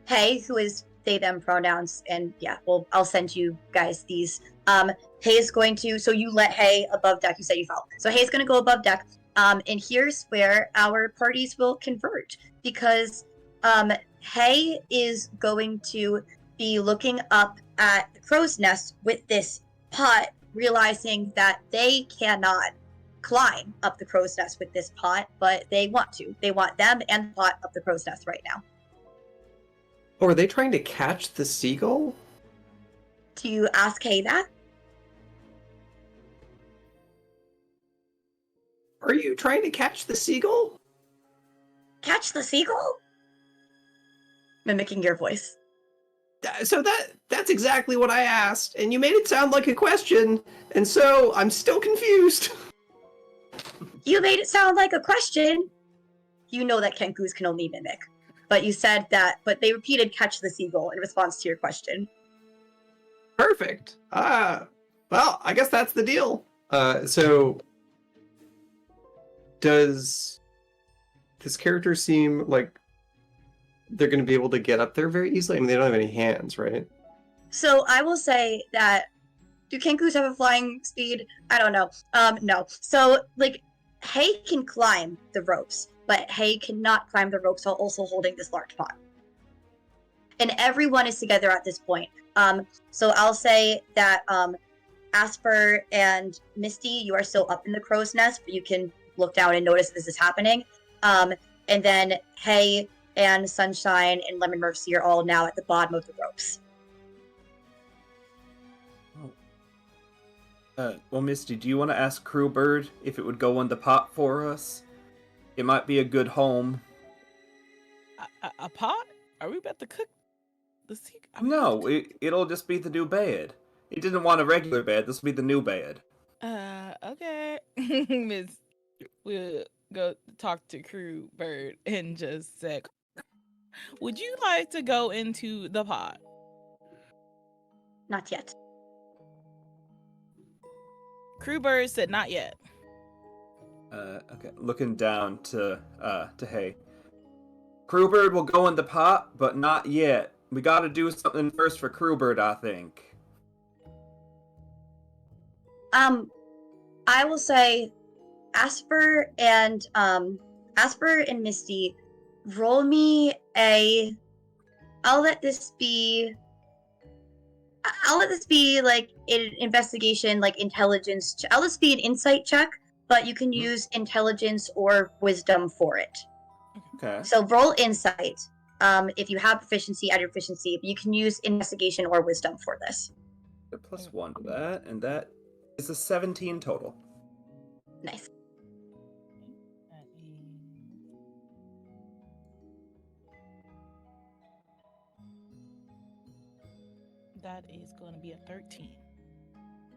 Hay, who is they them pronouns, and yeah, well, I'll send you guys these. Hay is going to. So you let Hay above deck. You said you follow. So Hay's going to go above deck. And here's where our parties will converge, because Hay is going to be looking up at the crow's nest with this pot, realizing that they cannot climb up the crow's nest with this pot, but they want to. They want them and the pot up the crow's nest right now. Oh, are they trying to catch the seagull? Do you ask Hay that? Are you trying to catch the seagull? Catch the seagull? Mimicking your voice. So that's exactly what I asked, and you made it sound like a question, and so I'm still confused. You made it sound like a question. You know that Kenkus can only mimic. But you said that, but they repeated catch the seagull in response to your question. Perfect. Well, I guess that's the deal. So does this character seem like they're going to be able to get up there very easily? I mean, they don't have any hands, right? So I will say that, do Kenkus have a flying speed? I don't know. No. So, like, Hay can climb the ropes, but Hay cannot climb the ropes while also holding this large pot. And everyone is together at this point. So I'll say that Asper and Misty, you are still up in the crow's nest, but you can look down and notice this is happening. And then Hay and Sunshine and Lemon Mercy are all now at the bottom of the ropes. Well, Misty, do you want to ask Crewbird if it would go in the pot for us? It might be a good home. A pot? Are we about to cook the sea? No, it'll just be the new bed. He didn't want a regular bed. This will be the new bed. Okay. Miss, we'll go talk to Crewbird in just a sec. Would you like to go into the pot? Not yet. Crewbird said not yet. Okay. Looking down to Hay. Crewbird will go in the pot, but not yet. We gotta do something first for Crewbird, I think. I will say Asper and Misty, roll me a. I'll let this be like an investigation, like intelligence. I'll just be an insight check, but you can use intelligence or wisdom for it. Okay. So roll insight. If you have proficiency, add your proficiency, but you can use investigation or wisdom for this. +1 to that, and that is a 17 total. Nice. That is going to be a 13.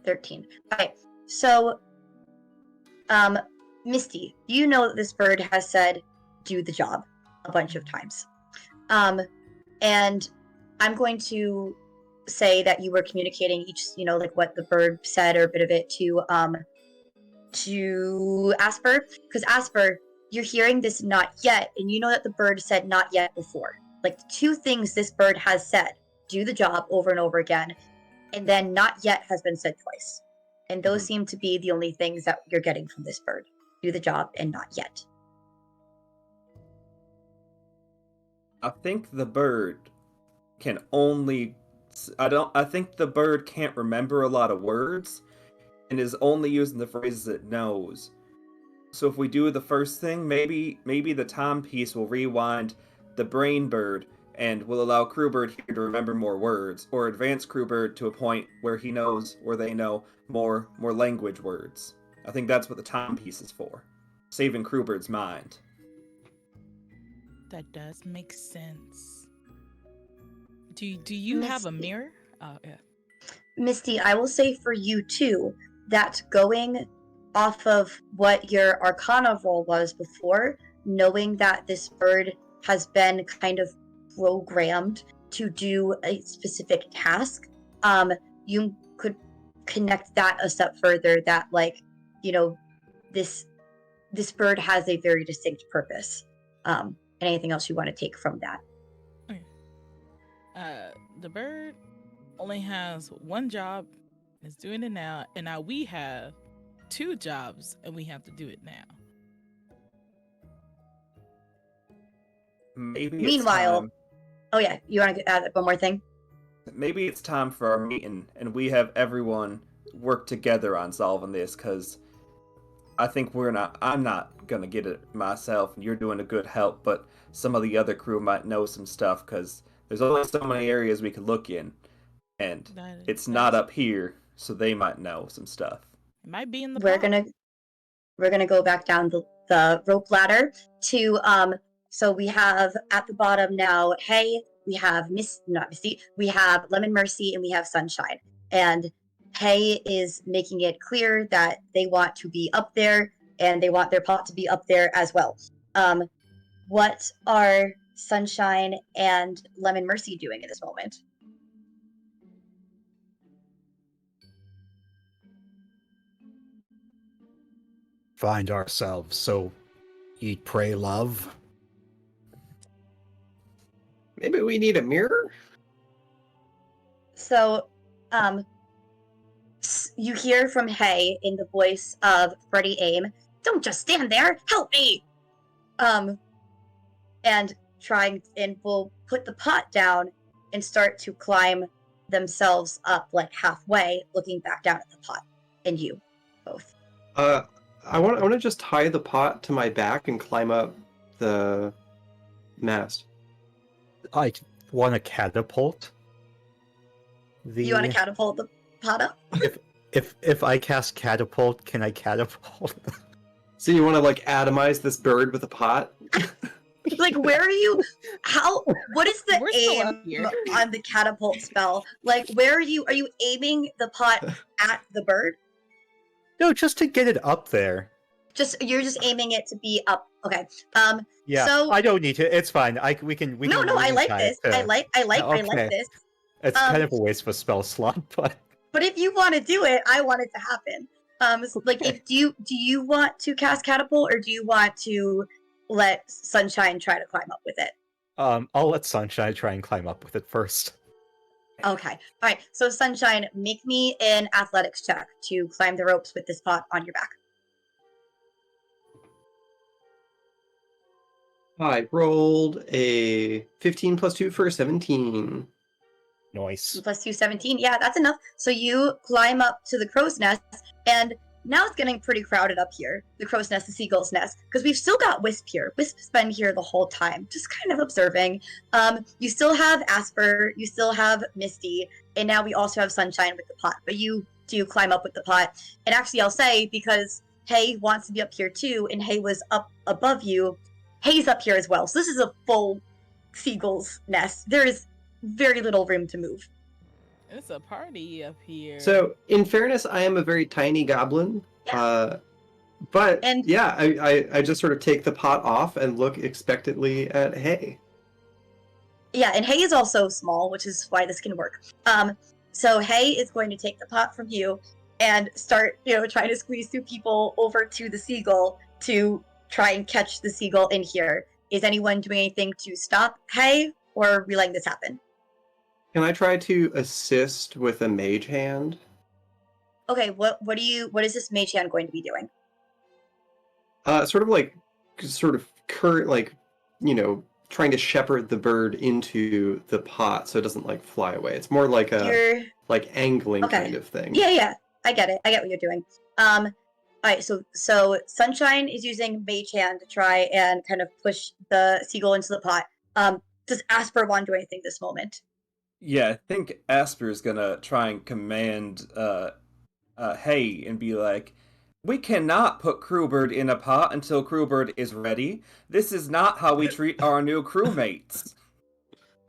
13. Okay. So, Misty, you know that this bird has said, "Do the job," a bunch of times. And I'm going to say that you were communicating each, like what the bird said or a bit of it to Asper, because Asper, you're hearing this "not yet," and you know that the bird said "not yet" before. Like the two things this bird has said, "do the job" over and over again, and then "not yet" has been said twice. And those seem to be the only things that you're getting from this bird. Do the job and "not yet." I think the bird can only... I think the bird can't remember a lot of words and is only using the phrases it knows. So if we do the first thing, maybe the timepiece will rewind the brain bird and will allow Crewbird here to remember more words, or advance Crewbird to a point where he knows, or they know, more language words. I think that's what the timepiece is for. Saving Crewbird's mind. That does make sense. Do you have a Misty. mirror? Oh yeah. Misty, I will say for you too, that going off of what your Arcana roll was before, knowing that this bird has been kind of programmed to do a specific task, you could connect that a step further, that like, you know, this bird has a very distinct purpose. And anything else you want to take from that? The bird only has one job, is doing it now, and now we have two jobs and we have to do it now. Maybe Meanwhile, it's time, oh yeah, you want to add one more thing? maybe it's time for our meeting, and we have everyone work together on solving this, because I think I'm not gonna get it myself, and you're doing a good help, but some of the other crew might know some stuff, because there's only so many areas we could look in, and it's not up here, so they might know some stuff. It might be in the We're pot. gonna go back down the rope ladder to so we have at the bottom now, hey, we have not Misty, we have Lemon Mercy, and we have Sunshine. And Hey is making it clear that they want to be up there, and they want their pot to be up there as well. What are Sunshine and Lemon Mercy doing at this moment? Find ourselves, so eat, pray, love. Maybe we need a mirror? So, you hear from Hay in the voice of Freddie Aim, "Don't just stand there, help me!" And will put the pot down and start to climb themselves up like halfway, looking back down at the pot. And you, both. I want to just tie the pot to my back and climb up the mast. I want to catapult. You want to catapult the pot up? If I cast catapult, can I catapult? So you want to like atomize this bird with a pot? Like, where are you? What is the We're still up aim here. on the catapult spell? Like, where are you? Are you aiming the pot at the bird? No, just to get it up there. You're just aiming it to be up. Okay. Yeah, So I don't need to. It's fine. We can. no, I like this. I like Okay. this. It's kind of a waste of a spell slot, but But if you want to do it, I want it to happen. Like, if do you want to cast catapult, or do you want to let Sunshine try to climb up with it? I'll let Sunshine try and climb up with it first. Okay. All right. So Sunshine, make me an athletics check to climb the ropes with this pot on your back. I rolled a 15 plus 2 for a 17. Nice. Plus 2, 17. Yeah, that's enough. So you climb up to the crow's nest, and now it's getting pretty crowded up here. The crow's nest, the seagull's nest, because we've still got Wisp here. Wisp's been here the whole time, just kind of observing. You still have Asper, you still have Misty, and now we also have Sunshine with the pot. But you do climb up with the pot. And actually, I'll say, because Hay wants to be up here too, and Hay was up above you, Hay's up here as well. So this is a full seagull's nest. There is very little room to move. It's a party up here. So, in fairness, I am a very tiny goblin. Yeah. But And- yeah, I just sort of take the pot off and look expectantly at Hay. Yeah, and Hay is also small, which is why this can work. So Hay is going to take the pot from you and start, trying to squeeze two people over to the seagull to try and catch the seagull in here. Is anyone doing anything to stop Hay, or are we letting this happen? Can I try to assist with a mage hand? Okay, what is this mage hand going to be doing? Trying to shepherd the bird into the pot so it doesn't like fly away. It's more like a angling Okay. kind of thing. Yeah, I get it. I get what you're doing. All right, so Sunshine is using Mage Hand to try and kind of push the seagull into the pot. does Asper want to do anything this moment? Yeah, I think Asper's gonna try and command Hay and be like, "We cannot put Crewbird in a pot until Crewbird is ready. This is not how we treat our new crewmates."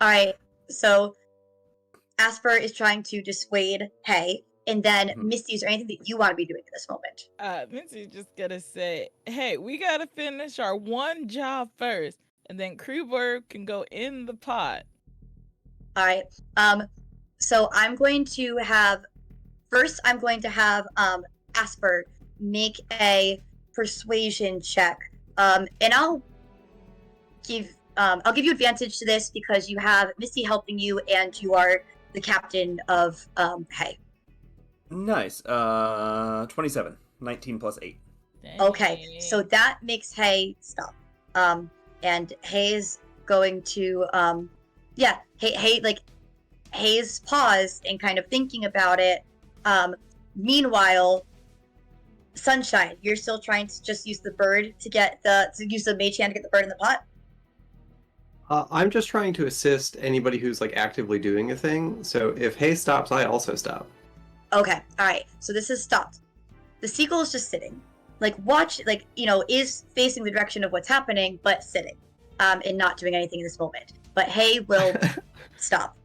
All right, so Asper is trying to dissuade Hay, and then Misty, is there anything that you want to be doing at this moment? Missy's just gonna say, "Hey, we gotta finish our one job first, and then Crewbird can go in the pot." All right. So I'm going to have Asper make a persuasion check. And I'll give you advantage to this because you have Misty helping you and you are the captain of Hay. Nice. 27. 19 plus 8. Okay. So that makes Hay stop. And Hay's going to Hay's paused and kind of thinking about it. Meanwhile, Sunshine, you're still trying to just use the bird to use the mage hand to get the bird in the pot? I'm just trying to assist anybody who's like actively doing a thing. So if Hay stops, I also stop. Okay, alright. So this is stopped. The seagull is just sitting. Is facing the direction of what's happening, but sitting. And not doing anything in this moment. But Hay will stop.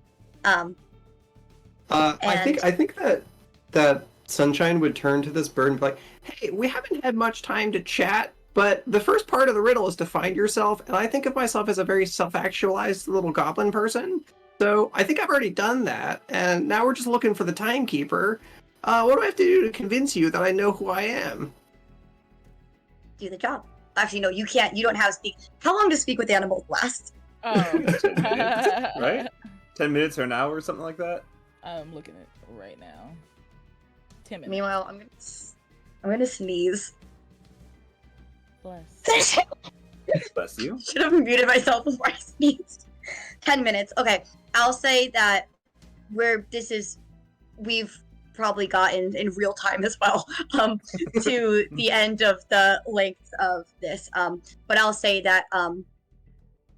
I think that Sunshine would turn to this bird and be like, "Hey, we haven't had much time to chat, but the first part of the riddle is to find yourself, and I think of myself as a very self-actualized little goblin person. So I think I've already done that, and now we're just looking for the timekeeper. What do I have to do to convince you that I know who I am?" Do the job. Actually, no, you can't. You don't have speak. How long does speak with animals last? 10 minutes, right? 10 minutes or an hour or something like that? I'm looking at it right now. 10 minutes. Meanwhile, I'm gonna sneeze. Bless. Bless you. Should have muted myself before I sneezed. 10 minutes. Okay, I'll say that we've probably gotten in real time as well to the end of the length of this. But I'll say that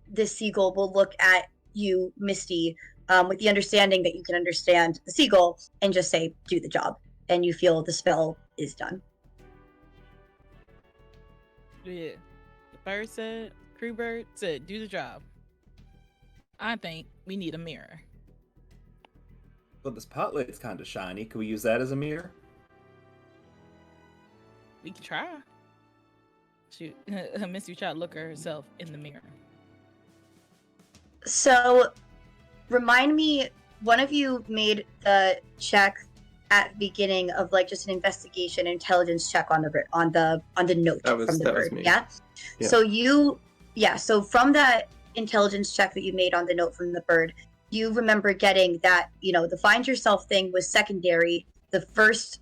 this seagull will look at you, Misty, with the understanding that you can understand the seagull and just say, "Do the job," and you feel the spell is done. Yeah. The bird said, Crewbird said, "Do the job." I think we need a mirror. Well, this pot lid's kind of shiny. Can we use that as a mirror? We can try. Shoot, Misty tried to look at herself in the mirror. So, remind me, one of you made the check at the beginning of just an investigation intelligence check on the note from the that bird. was me. Yeah? So from that intelligence check that you made on the note from the bird, you remember getting that, the find yourself thing was secondary. The first,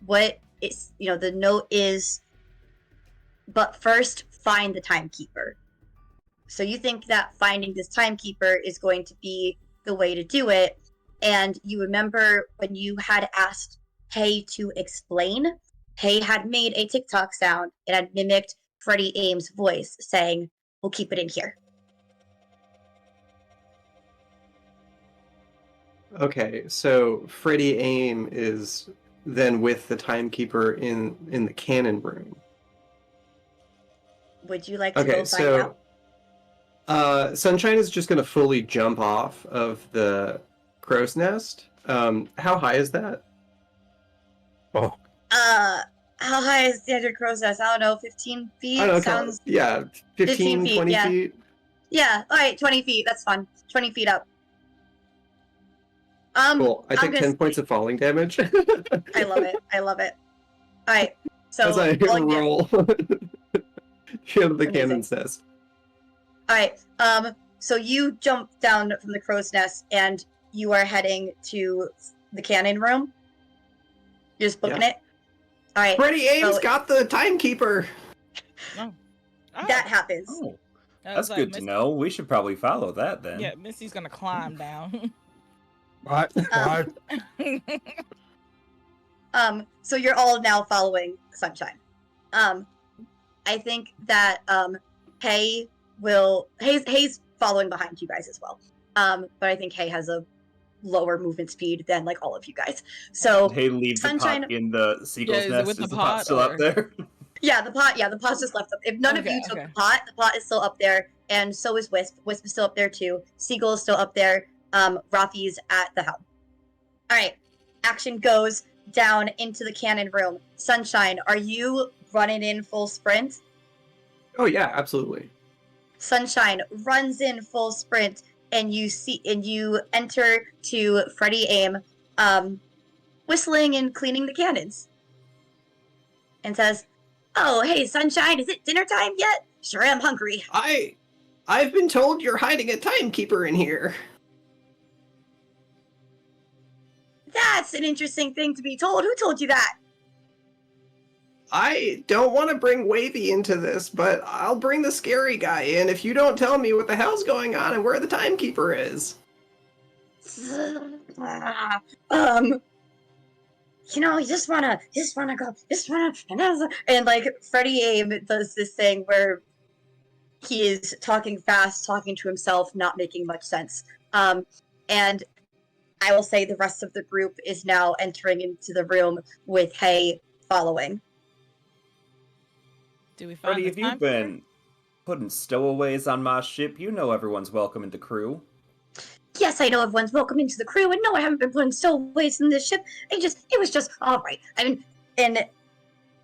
what is, the note is, but first find the timekeeper. So you think that finding this timekeeper is going to be the way to do it. And you remember when you had asked Hay to explain, Hay had made a TikTok sound and had mimicked Freddie Ames' voice saying, "We'll keep it in here." Okay, so Freddie Aim is then with the timekeeper in the cannon room. Would you like to go find out? Sunshine is just going to fully jump off of the crow's nest. How high is that? Oh, How high is standard crow's nest? I don't know, 15 feet? I don't know, Sounds... 15 feet, 20 yeah. feet. Yeah, alright, 20 feet, that's fun. 20 feet up. Cool, I take 10 points of falling damage. I love it, Alright, so... As I roll out of the cannon's nest. Alright, so you jump down from the crow's nest and you are heading to the cannon room? You're just booking it? Alright. Freddie Ames got the timekeeper! Oh. That happens. Oh, that's good to know. We should probably follow that then. Yeah, Misty's gonna climb down. what? So you're all now following Sunshine. I think that Hay's following behind you guys as well. But I think Hay has a lower movement speed than like all of you guys. So Hey, leave Sunshine- the pot in the seagull's is it nest. with Is the the pot pot, still up or- there? yeah, the pot's just left up. If none of Okay, you took okay. the pot is still up there, and so is Wisp. Wisp is still up there too. Seagull is still up there. Rafi's at the helm. All right, action goes down into the cannon room. Sunshine, are you running in full sprint? Oh yeah, absolutely. Sunshine runs in full sprint, and you enter to Freddie Aim, whistling and cleaning the cannons, and says, "Oh, hey, Sunshine, is it dinner time yet? Sure am hungry." I've been told you're hiding a timekeeper in here. That's an interesting thing to be told. Who told you that? I don't want to bring Wavy into this, but I'll bring the scary guy in if you don't tell me what the hell's going on and where the timekeeper is. You just wanna go, and like Freddie Aim does this thing where he is talking fast, talking to himself, not making much sense. And I will say the rest of the group is now entering into the room with Hay following. Do we find Freddie, the if you've timekeeper? been putting stowaways on my ship, you know everyone's welcome in the crew. Yes, I know everyone's welcome into the crew, and no, I haven't been putting stowaways in this ship. It was just all right. I mean, and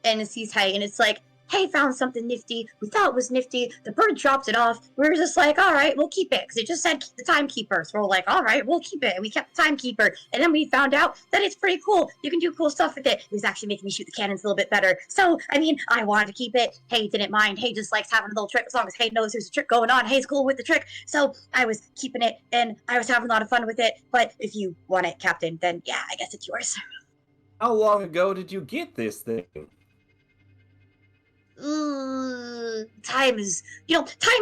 it sees Hay, and it's like, Hay found something nifty. We thought it was nifty. The bird dropped it off. We were just like, all right, we'll keep it, because it just said the timekeeper. So we're like, all right, we'll keep it, and we kept the timekeeper. And then we found out that it's pretty cool. You can do cool stuff with it. It was actually making me shoot the cannons a little bit better. So, I mean, I wanted to keep it. Hay didn't mind. Hay just likes having a little trick. As long as Hay knows there's a trick going on, Hay's cool with the trick. So I was keeping it, and I was having a lot of fun with it. But if you want it, Captain, then yeah, I guess it's yours. How long ago did you get this thing? Time is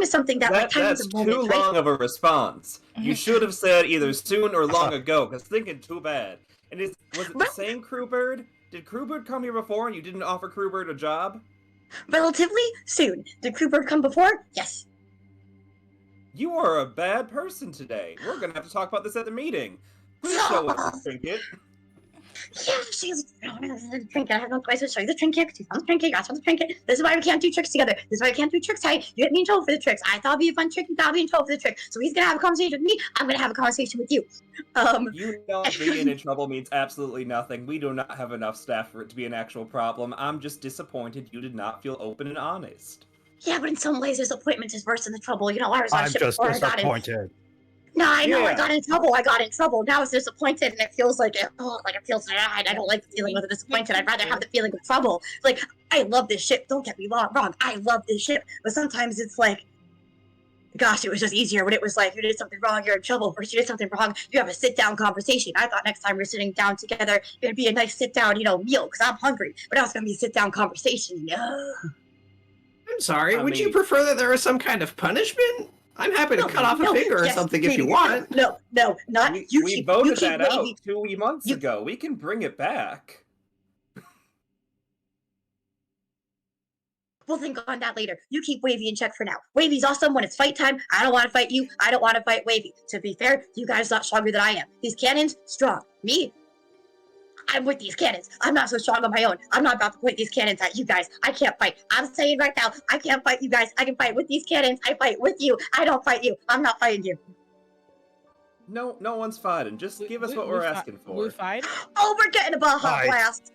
something that time That's is a moment, too right? long of a response. You should have said either soon or long ago, because thinking too bad. And was it the same Crewbird? Did Crewbird come here before and you didn't offer Crewbird a job? Relatively soon. Did Crewbird come before? Yes. You are a bad person today. We're gonna have to talk about this at the meeting. Please show us the trinket. Yeah, she's the trinket. I have no place to show you the trinket. You found the trinket. You got the trinket. This is why we can't do tricks together. This is why we can't do tricks. Hey, you get me in trouble for the tricks. I thought it'd be a fun trick. You thought it'd be in trouble for the trick. So he's gonna have a conversation with me. I'm gonna have a conversation with you. You not being in trouble means absolutely nothing. We do not have enough staff for it to be an actual problem. I'm just disappointed you did not feel open and honest. Yeah, but in some ways, disappointment is worse than the trouble. You know, I was on I'm ship just before I got in. disappointed. No, I know. I Yeah. got in trouble. Now it's disappointed, and it feels like it feels bad. I don't like the feeling of the disappointed. I'd rather have the feeling of trouble. Like, I love this ship. Don't get me wrong. I love this ship. But sometimes it's like, gosh, it was just easier when it was like, you did something wrong, you're in trouble. Or you did something wrong, you have a sit-down conversation. I thought next time we're sitting down together, it'd be a nice sit-down, meal, because I'm hungry. But now it's going to be a sit-down conversation. I'm sorry, I would you mean- prefer that there was some kind of punishment? I'm happy to cut off a finger or yes, something if you maybe. want. No, not you. We keep, voted you keep that out Wavy. 2 months You- ago. We can bring it back. We'll think on that later. You keep Wavy in check for now. Wavy's awesome when it's fight time. I don't want to fight you. I don't want to fight Wavy. To be fair, you guys are not stronger than I am. These cannons, strong. Me, I'm with these cannons. I'm not so strong on my own. I'm not about to point these cannons at you guys. I can't fight. I'm saying right now, I can't fight you guys. I can fight with these cannons. I fight with you. I don't fight you. I'm not fighting you. No one's fighting. Just give us what we're asking for. We fight? Oh, we're getting a Baja Hi. Blast.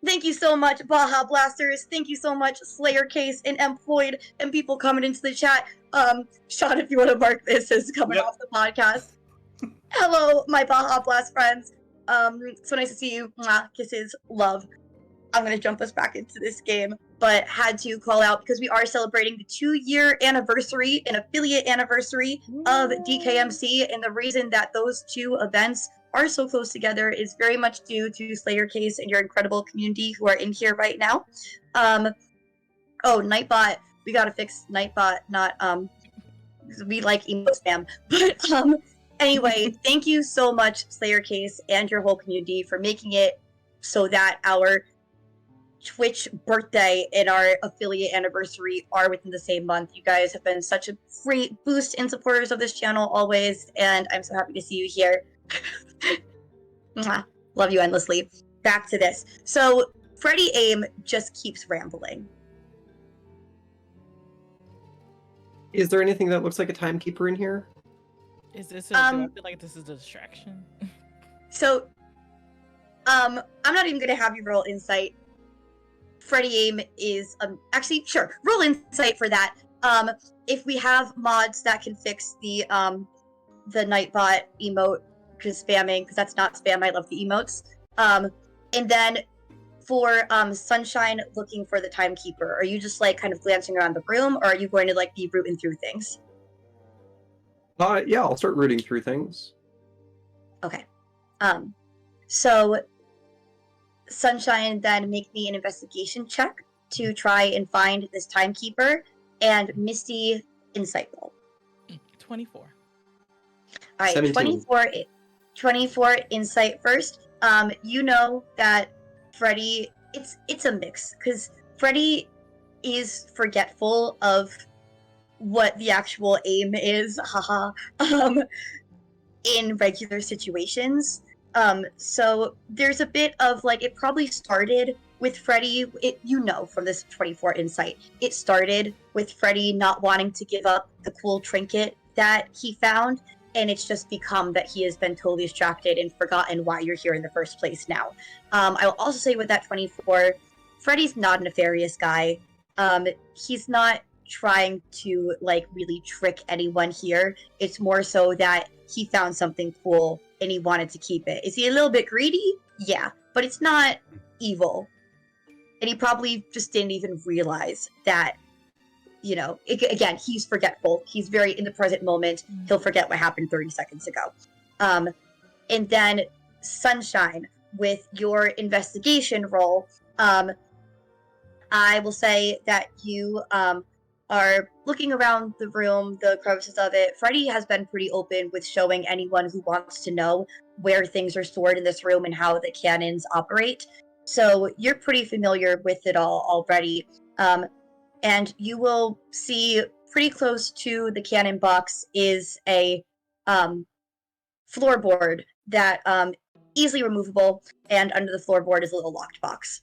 Thank you so much, Baja Blasters. Thank you so much, Slayer Case and Employed and people coming into the chat. Sean, if you want to mark this as coming Yep. off the podcast. Hello, my Baja Blast friends. So nice to see you. Mwah, kisses, love. I'm gonna jump us back into this game, but had to call out because we are celebrating the 2-year anniversary and affiliate anniversary of DKMC, and the reason that those two events are so close together is very much due to Slayer Case and your incredible community who are in here right now. Nightbot, we gotta fix Nightbot, not we like emo spam, but anyway, thank you so much, Slayer Case and your whole community, for making it so that our Twitch birthday and our affiliate anniversary are within the same month. You guys have been such a great boost in supporters of this channel always, and I'm so happy to see you here. Mwah. Love you endlessly. Back to this. So Freddie Aim just keeps rambling. Is there anything that looks like a timekeeper in here? Is this? Do I feel like this is a distraction? So, I'm not even gonna have you roll insight. Freddie Aim is actually sure. Roll insight for that. If we have mods that can fix the Nightbot emote because spamming, because that's not spam. I love the emotes. And then for Sunshine looking for the timekeeper, are you just like kind of glancing around the room, or are you going to like be rooting through things? Yeah, I'll start rooting through things. Okay. So Sunshine, then make me an investigation check to try and find this timekeeper, and Misty insight roll. 24. All right, 17. 24 insight first. You know that Freddy, it's a mix, because Freddy is forgetful of what the actual aim is, haha, in regular situations. So there's a bit of like, it probably started with Freddy, from this 24 insight, it started with Freddy not wanting to give up the cool trinket that he found, and it's just become that he has been totally distracted and forgotten why you're here in the first place now. I will also say with that 24, Freddy's not a nefarious guy. He's not trying to like really trick anyone here. It's more so that he found something cool and he wanted to keep it. Is he a little bit greedy? Yeah, but it's not evil. And he probably just didn't even realize that, again, he's forgetful. He's very in the present moment. He'll forget what happened 30 seconds ago. And then Sunshine, with your investigation roll, I will say that you are looking around the room, the crevices of it. Freddy has been pretty open with showing anyone who wants to know where things are stored in this room and how the cannons operate. So you're pretty familiar with it all already. And you will see pretty close to the cannon box is a floorboard that easily removable, and under the floorboard is a little locked box.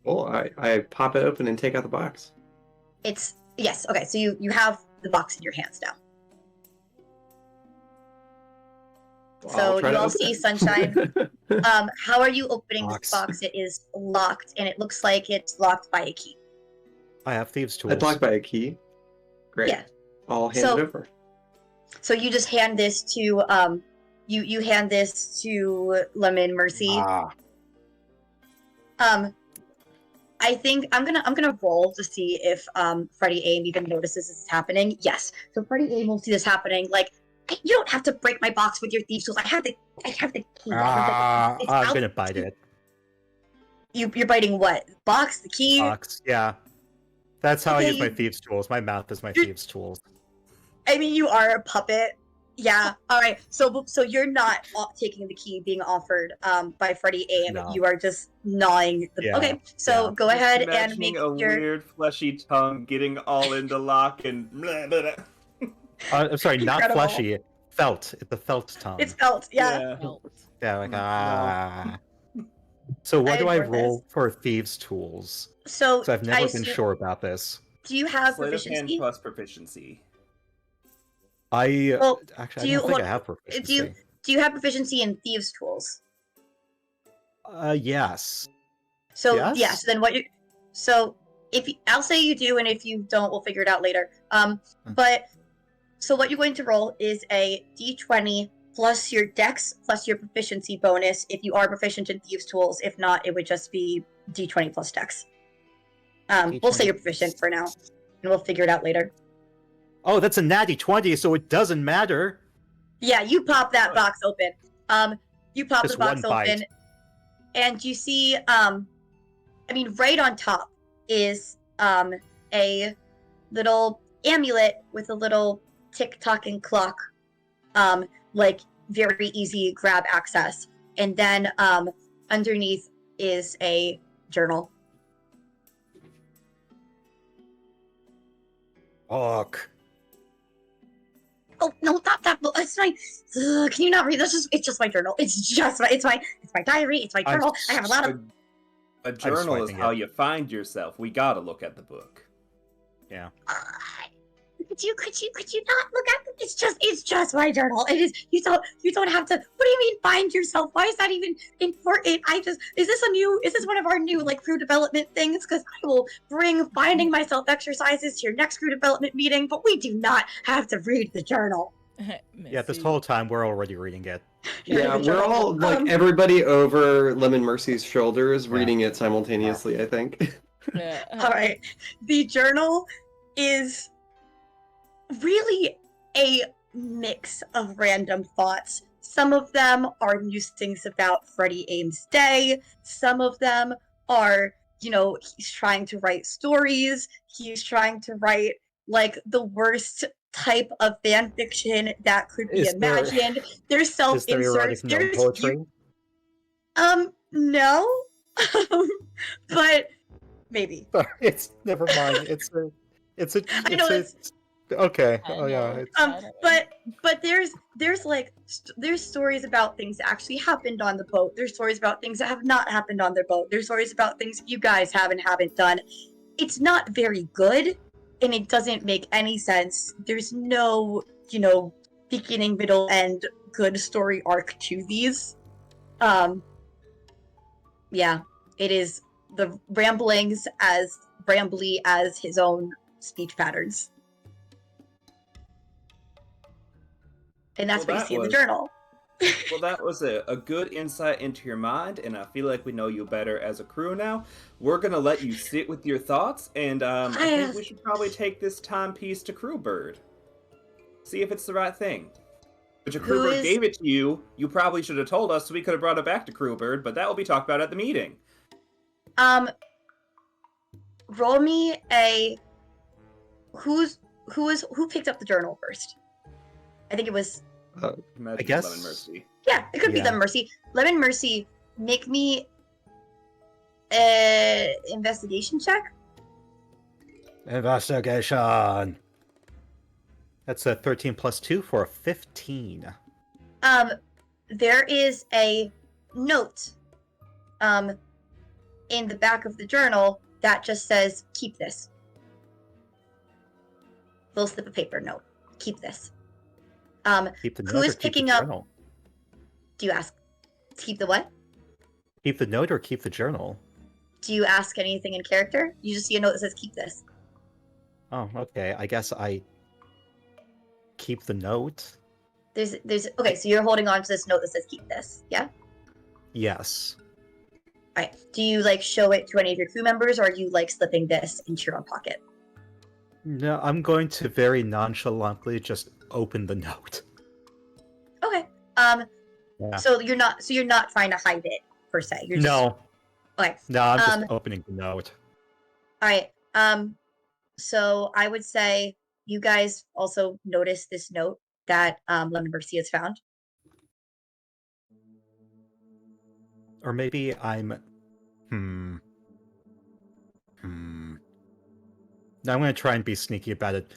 Well, I pop it open and take out the box. Yes, okay, so you have the box in your hands now. So you all see Sunshine. How are you opening this box? It is locked, and it looks like it's locked by a key. I have thieves' tools. It's locked by a key. Great. Yeah. I'll hand it over. So you just hand this to you hand this to Lemon Mercy. I think I'm gonna roll to see if Freddie Aim even notices this is happening. Yes. So Freddie Aim will see this happening. Like, you don't have to break my box with your thieves tools. I have the key. I'm gonna bite it. You're biting what? Box? The key? Box, yeah. That's how I use my thieves' tools. My mouth is my thieves' tools. I mean, you are a puppet. Yeah. All right. So you're not taking the key being offered by Freddie Aim. No. You are just gnawing the. Yeah. Okay. So go ahead and make a weird fleshy tongue getting all into lock and. Blah, blah, blah. I'm sorry, not fleshy. Felt. It's the felt tongue. It's felt. Yeah. Yeah. Like So what do I roll for thieves' tools? So I've never been sure about this. Do you have Sleight proficiency? Of hand plus proficiency. Actually, I don't think I have proficiency. Do you have proficiency in thieves' tools? Yes. So yes. Then what you? So I'll say you do, and if you don't, we'll figure it out later. But so what you're going to roll is a d20 plus your dex plus your proficiency bonus if you are proficient in thieves' tools. If not, it would just be d20 plus dex. We'll say you're proficient for now, and we'll figure it out later. Oh, that's a natty 20, so it doesn't matter. Yeah, you pop that box open. You pop the box open, and you see, right on top is a little amulet with a little tick-tocking clock, like very easy grab access. And then underneath is a journal. Fuck. Oh no, not that book. It's my. Can you not read? It's just my journal. It's my diary. It's my I'm journal. I have a lot of. A journal is swiping how it. you find yourself. We gotta look at the book. Yeah. Could you not look at it? It's just my journal. It is. You don't have to. What do you mean find yourself? Why is that even important? Is this one of our new like crew development things? Because I will bring finding myself exercises to your next crew development meeting, but we do not have to read the journal. Yeah, this whole time we're already reading it. Yeah, The we're journal. all like everybody over Lemon Mercy's shoulders reading it simultaneously, I think. All right. The journal is really a mix of random thoughts. Some of them are musings about Freddie Ames' day. Some of them are, he's trying to write stories. He's trying to write like the worst type of fan fiction that could be imagined. There's Is there erotic self-inserts. gnome poetry? No. But maybe. Sorry, it's never mind. I know it's okay. Oh yeah. but there's stories about things that actually happened on the boat. There's stories about things that have not happened on their boat. There's stories about things you guys haven't done. It's not very good, and it doesn't make any sense. There's no, beginning, middle, end good story arc to these. Yeah, it is the ramblings as rambly as his own speech patterns. And that's what you see in the journal. Well, that was a good insight into your mind, and I feel like we know you better as a crew now. We're gonna let you sit with your thoughts, and I think we should probably take this timepiece to Crewbird. See if it's the right thing. But your Crewbird gave it to you. You probably should have told us so we could have brought it back to Crewbird, but that will be talked about at the meeting. Roll me a who picked up the journal first? I think it was I guess Lemon Mercy. Yeah, it could be Lemon Mercy. Lemon Mercy, make me an investigation check. Investigation. That's a 13 plus 2 for a 15. There is a note in the back of the journal that just says, keep this. Little slip of paper note. Keep this. Keep the note who is or keep picking the up? journal? Do you ask? Keep the what? Keep the note or keep the journal? Do you ask anything in character? You just see a note that says, keep this. Oh, okay. I guess I keep the note. There's okay, so you're holding on to this note that says keep this, yeah? Yes. Alright. Do you show it to any of your crew members, or are you slipping this into your own pocket? No, I'm going to very nonchalantly just open the note. Okay. Yeah. So you're not trying to hide it per se. You're just... No. Okay. No, I'm just opening the note. Alright. So I would say you guys also notice this note that Lemon Mercy has found. Or maybe I'm... Now I'm going to try and be sneaky about it,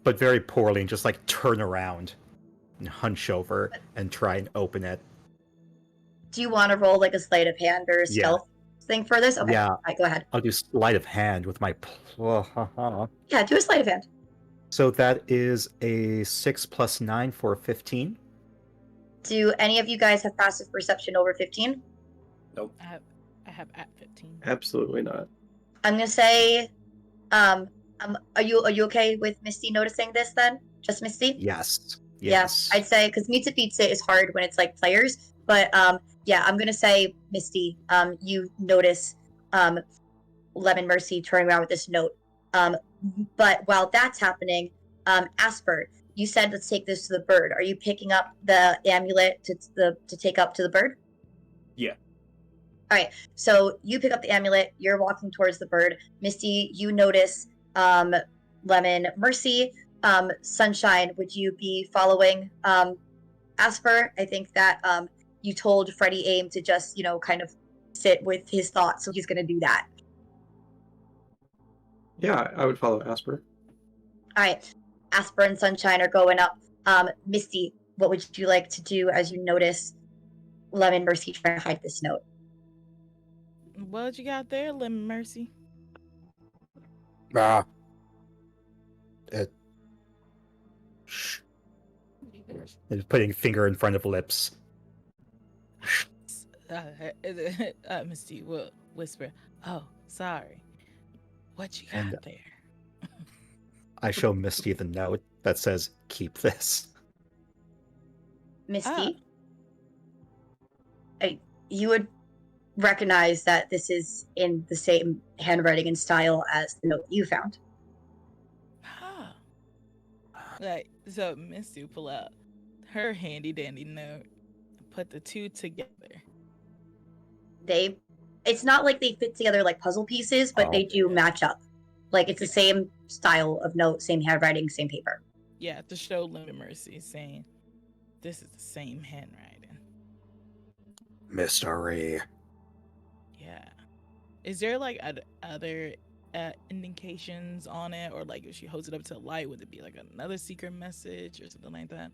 but very poorly, and just turn around and hunch over and try and open it. Do you want to roll a sleight of hand or stealth thing for this? Okay. Yeah. All right, go ahead. I'll do sleight of hand with my... Yeah, do a sleight of hand. So that is a 6 plus 9 for 15. Do any of you guys have passive perception over 15? Nope. I have at 15. Absolutely not. I'm gonna say, are you okay with Misty noticing this then? Just Misty? Yes. Yeah, I'd say because Meets It Beats It is hard when it's players, but yeah, I'm gonna say Misty. You notice Lemon Mercy turning around with this note. But while that's happening, Asper, you said let's take this to the bird. Are you picking up the amulet to take up to the bird? Yeah. All right. So you pick up the amulet. You're walking towards the bird. Misty, you notice Lemon Mercy. Sunshine, would you be following Asper? I think that you told Freddie Aim to just kind of sit with his thoughts, so he's going to do that. Yeah, I would follow Asper. All right. Asper and Sunshine are going up. Misty, what would you like to do as you notice Lemon Mercy trying to hide this note? What you got there, Lemon Mercy? Ah. And putting finger in front of lips. Misty will whisper, "Oh, sorry. What you got And there?" I show Misty the note that says, "Keep this." Misty, you would recognize that this is in the same handwriting and style as the note you found. Ah. Like, so Misty pull out her handy dandy note, put the two together. It's not like they fit together like puzzle pieces, but they do match up. Like, it's the same style of note, same handwriting, same paper. Yeah, to show Lemon Mercy, saying, "This is the same handwriting." Mystery. Yeah. Is there like other indications on it, or like if she holds it up to the light, would it be like another secret message or something like that?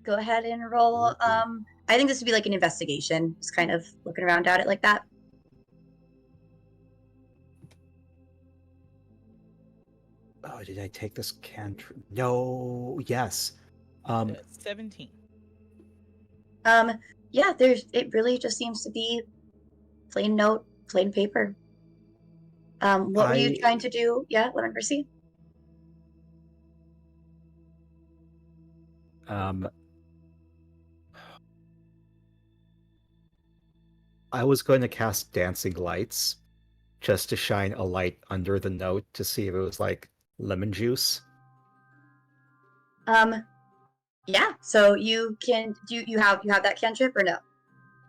Go ahead and roll. I think this would be like an investigation, just kind of looking around at it like that. Oh, did I take this cantrip? No. Yes. 17. Yeah, it really just seems to be plain note, plain paper. What were you trying to do? Yeah, Lemon Mercy? I was going to cast Dancing Lights just to shine a light under the note to see if it was like lemon juice. Yeah, so you can you have that cantrip or no?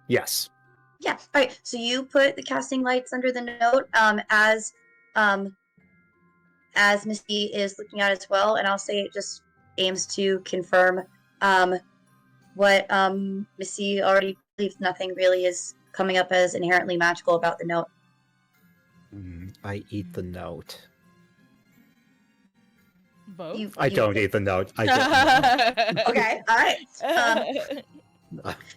Yes. Yeah. All right. So you put the casting lights under the note as Misty is looking at it as well, and I'll say it just aims to confirm what Misty already believes. Nothing really is coming up as inherently magical about the note. I eat the note. Both? I don't eat the note. I don't. Okay. All right.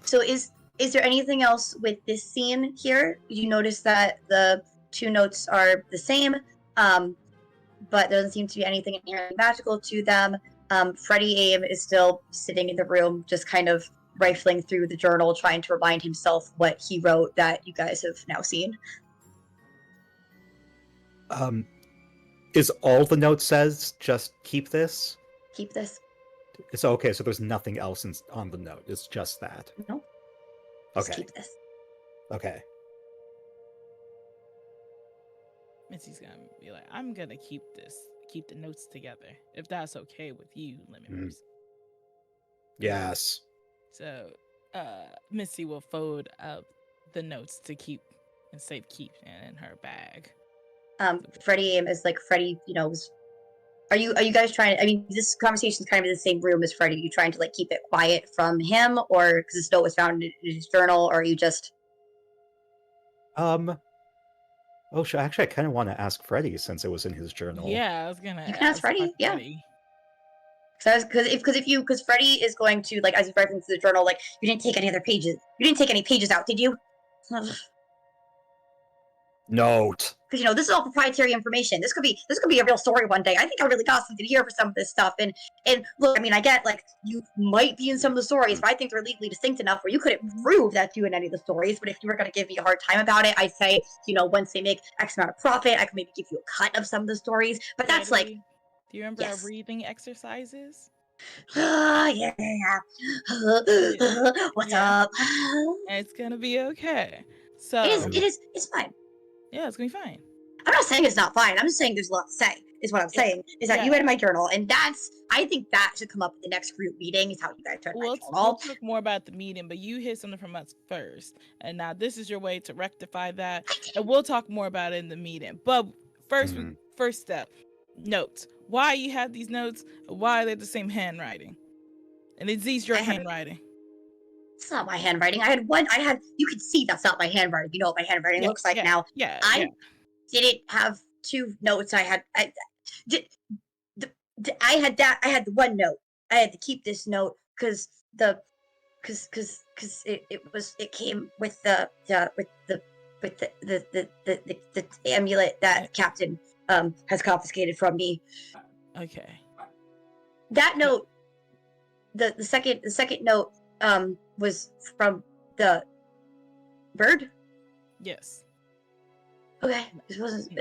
So is there anything else with this scene here? You notice that the two notes are the same, but there doesn't seem to be anything inherently magical to them. Freddie Aim is still sitting in the room, just kind of rifling through the journal, trying to remind himself what he wrote that you guys have now seen. Is all the note says just keep this? Keep this. It's okay, so there's nothing else on the note. It's just that. No. Just Okay. keep this. Okay. Missy's gonna be like, "I'm gonna keep the notes together, if that's okay with you, Lemon Mercy." Yes. So, Missy will fold up the notes to keep and save keep in her bag. Freddie Aim is like Freddie, are you guys trying to, I mean, this conversation is kind of in the same room as Freddie. Are you trying to like keep it quiet from him, or because this note was found in his journal, or are you just Oh, actually, I kind of want to ask Freddie since it was in his journal. Yeah, I was gonna. You can ask Freddie, yeah. Freddie. Because Freddie is going to, like, as he's writing through the journal, like, you didn't take any other pages. You didn't take any pages out, did you? Note. Because this is all proprietary information. This could be a real story one day. I think I really got something here for some of this stuff. And look, I mean, I get like you might be in some of the stories, but I think they're legally distinct enough where you couldn't prove that you in any of the stories. But if you were going to give me a hard time about it, I'd say, once they make X amount of profit, I could maybe give you a cut of some of the stories. But that's like, Do you remember our breathing exercises? yeah. What's up? It's gonna be okay. So it's fine. Yeah, it's gonna be fine. I'm not saying it's not fine. I'm just saying there's a lot to say, is what I'm saying. Is that you read my journal, and I think that should come up at the next group meeting, is how you guys read my journal. We'll talk more about the meeting, but you hear something from us first. And now this is your way to rectify that. And we'll talk more about it in the meeting. But first step, notes. Why you have these notes, why are they the same handwriting? And is these your handwriting? It's not my handwriting. You can see that's not my handwriting. You know what my handwriting looks like now. Yeah. I didn't have 2 notes. I had I had the 1 note. I had to keep this note because it came with the amulet that Captain has confiscated from me. Okay. That note, the second note was from the bird. Yes. Okay, this wasn't.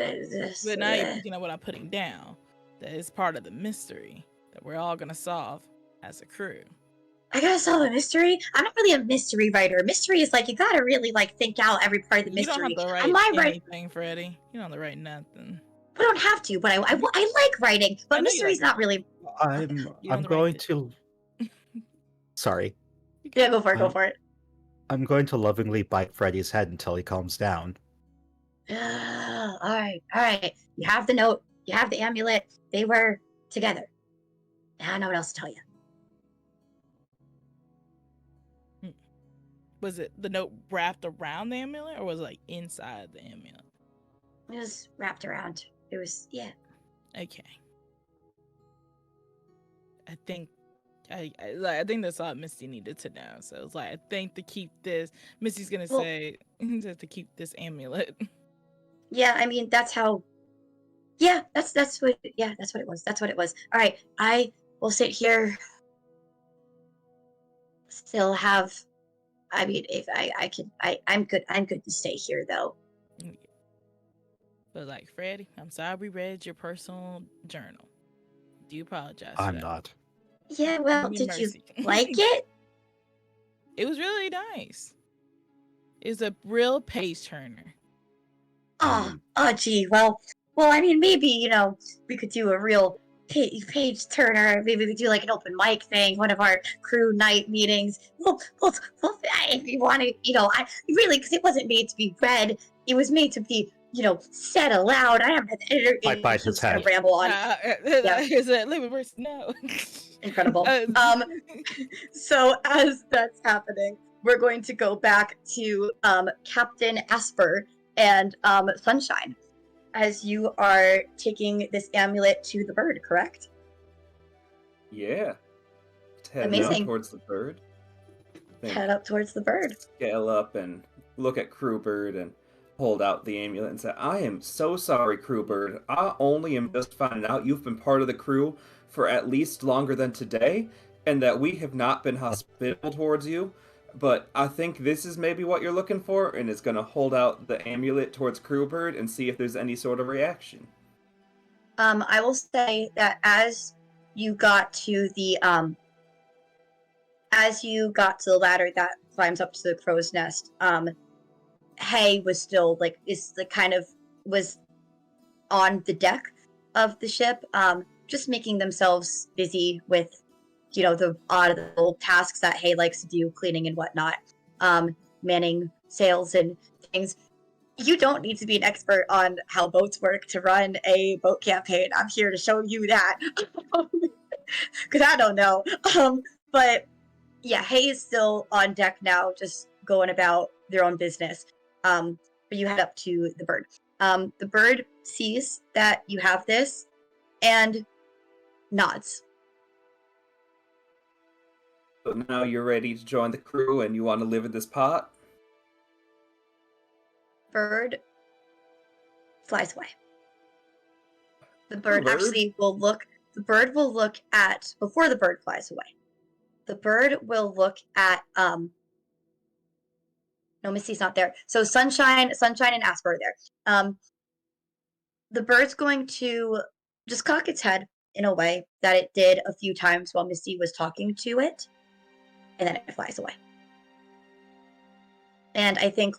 But now you're picking up what I'm putting down. That is part of the mystery that we're all gonna solve as a crew. I gotta solve a mystery. I'm not really a mystery writer. Mystery is like you gotta really like think out every part of the mystery. You don't have to write Am I right? anything, Freddie. You don't have to write nothing. I don't have to, but I like writing. I But know you mystery's like not really. I'm You don't have to going write to. Sorry, Yeah, go for it. Go for it. I'm going to lovingly bite Freddy's head until he calms down. All right, all right. You have the note. You have the amulet. They were together. I don't know what else to tell you. Was it the note wrapped around the amulet, or was it like inside the amulet? It was wrapped around. It was Okay. I think that's all Misty needed to know. So it's like I think to keep this, Misty's gonna say to keep this amulet. Yeah, I mean that's how. Yeah, that's what. Yeah, that's what it was. That's what it was. All right, I will sit here. Still have. I mean, if I could, I'm good. I'm good to stay here though. But like Freddie, I'm sorry we read your personal journal. Do you apologize? I'm for that? not. Yeah, well, Be did mercy. you like it? It was really nice. It's a real page turner. Oh, gee. Well, I mean, maybe we could do a real page turner. Maybe we could do like an open mic thing, one of our crew night meetings. Well, if you want to, I really because it wasn't made to be read. It was made to be, said aloud. I have I bite his gonna head. ramble on. Is it living verse? No. Incredible. So as that's happening, we're going to go back to Captain Asper and Sunshine, as you are taking this amulet to the bird, correct? Yeah. Head Amazing. out towards the bird. Head up towards the bird. Scale up and look at Crewbird and hold out the amulet and say, I am so sorry, Crewbird. I only am just finding out you've been part of the crew for at least longer than today, and that we have not been hospitable towards you. But I think this is maybe what you're looking for, and is going to hold out the amulet towards Crewbird and see if there's any sort of reaction. I will say that as you got to the ladder that climbs up to the crow's nest, Hay was still was on the deck of the ship, just making themselves busy with the odd little tasks that Hay likes to do, cleaning and whatnot, manning sails and things. You don't need to be an expert on how boats work to run a boat campaign. I'm here to show you that, because I don't know. But yeah, Hay is still on deck now, just going about their own business. But you head up to the bird. The bird sees that you have this and nods. So now you're ready to join the crew and you want to live in this pot? Bird flies away. The bird actually will look. The bird will look at before the bird flies away. The bird will look at no, Misty's not there. So Sunshine and Asper are there. The bird's going to just cock its head in a way that it did a few times while Misty was talking to it, and then it flies away. And I think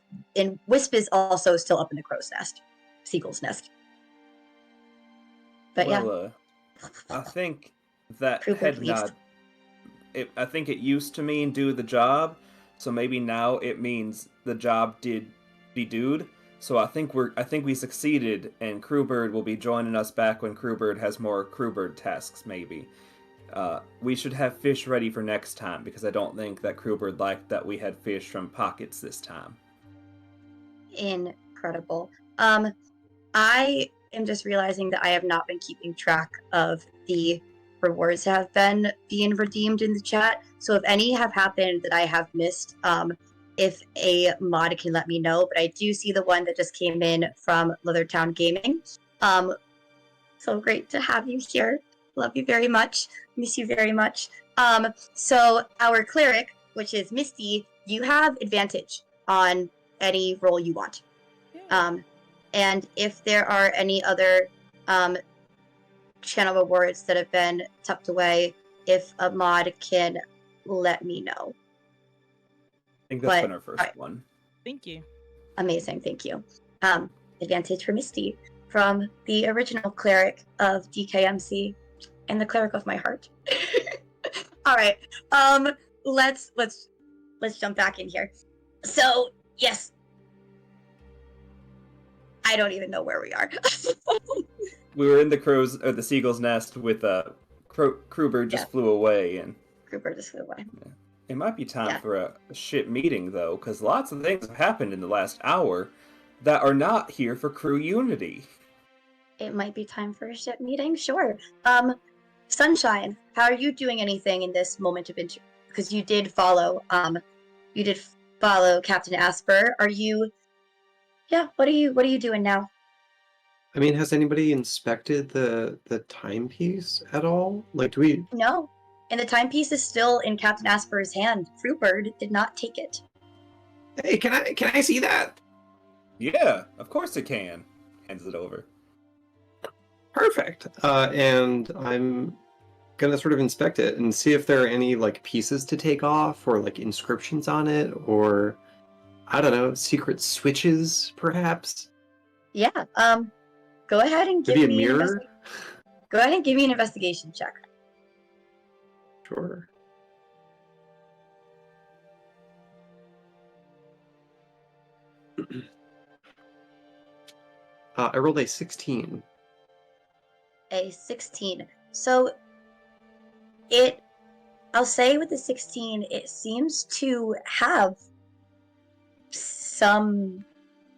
Wisp is also still up in the crow's nest, seagull's nest. But I think that Crewbird head leaves. nod, I think it used to mean do the job, so maybe now it means the job did be doed. So I think we succeeded, and Crewbird will be joining us back when Crewbird has more Crewbird tasks, maybe. We should have fish ready for next time, because I don't think that Crewbird liked that we had fish from pockets this time. Incredible. I am just realizing that I have not been keeping track of the rewards that have been being redeemed in the chat. So if any have happened that I have missed, if a mod can let me know. But I do see the one that just came in from Leathertown Gaming. So great to have you here. Love you very much. Miss you very much. So our cleric, which is Misty, you have advantage on any roll you want. And if there are any other channel rewards that have been tucked away, if a mod can let me know. I think that's been our first one. Thank you. Amazing, thank you. Advantage for Misty from the original cleric of Dekayem Sea and the cleric of my heart. All right, let's jump back in here. So yes, I don't even know where we are. We were in the seagull's nest with Crewbird just flew away, and Crewbird just flew away. Yeah. It might be time for a ship meeting, though, because lots of things have happened in the last hour that are not here for crew unity. It might be time for a ship meeting, sure. Sunshine, how are you doing anything in this moment of interest? Because you did follow Captain Asper. Are you? Yeah. What are you doing now? I mean, has anybody inspected the timepiece at all? Like, do we? No. And the timepiece is still in Captain Asper's hand. Crewbird did not take it. Hey, can I see that? Yeah, of course it can. Hands it over. Perfect. And I'm gonna sort of inspect it and see if there are any like pieces to take off, or like inscriptions on it, or I don't know, secret switches, perhaps. Yeah. Go ahead and give Maybe me a mirror. Go ahead and give me an investigation check. Sure. I rolled a 16. A 16. So I'll say with the 16, it seems to have some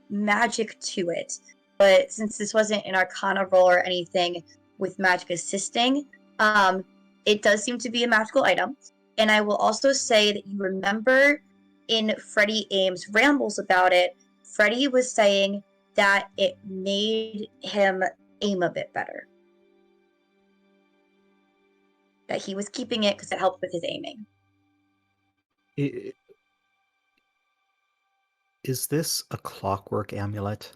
magic to it. But since this wasn't an Arcana roll or anything with magic assisting, it does seem to be a magical item. And I will also say that you remember in Freddie Ames' rambles about it, Freddie was saying that it made him aim a bit better. That he was keeping it because it helped with his aiming. Is this a clockwork amulet?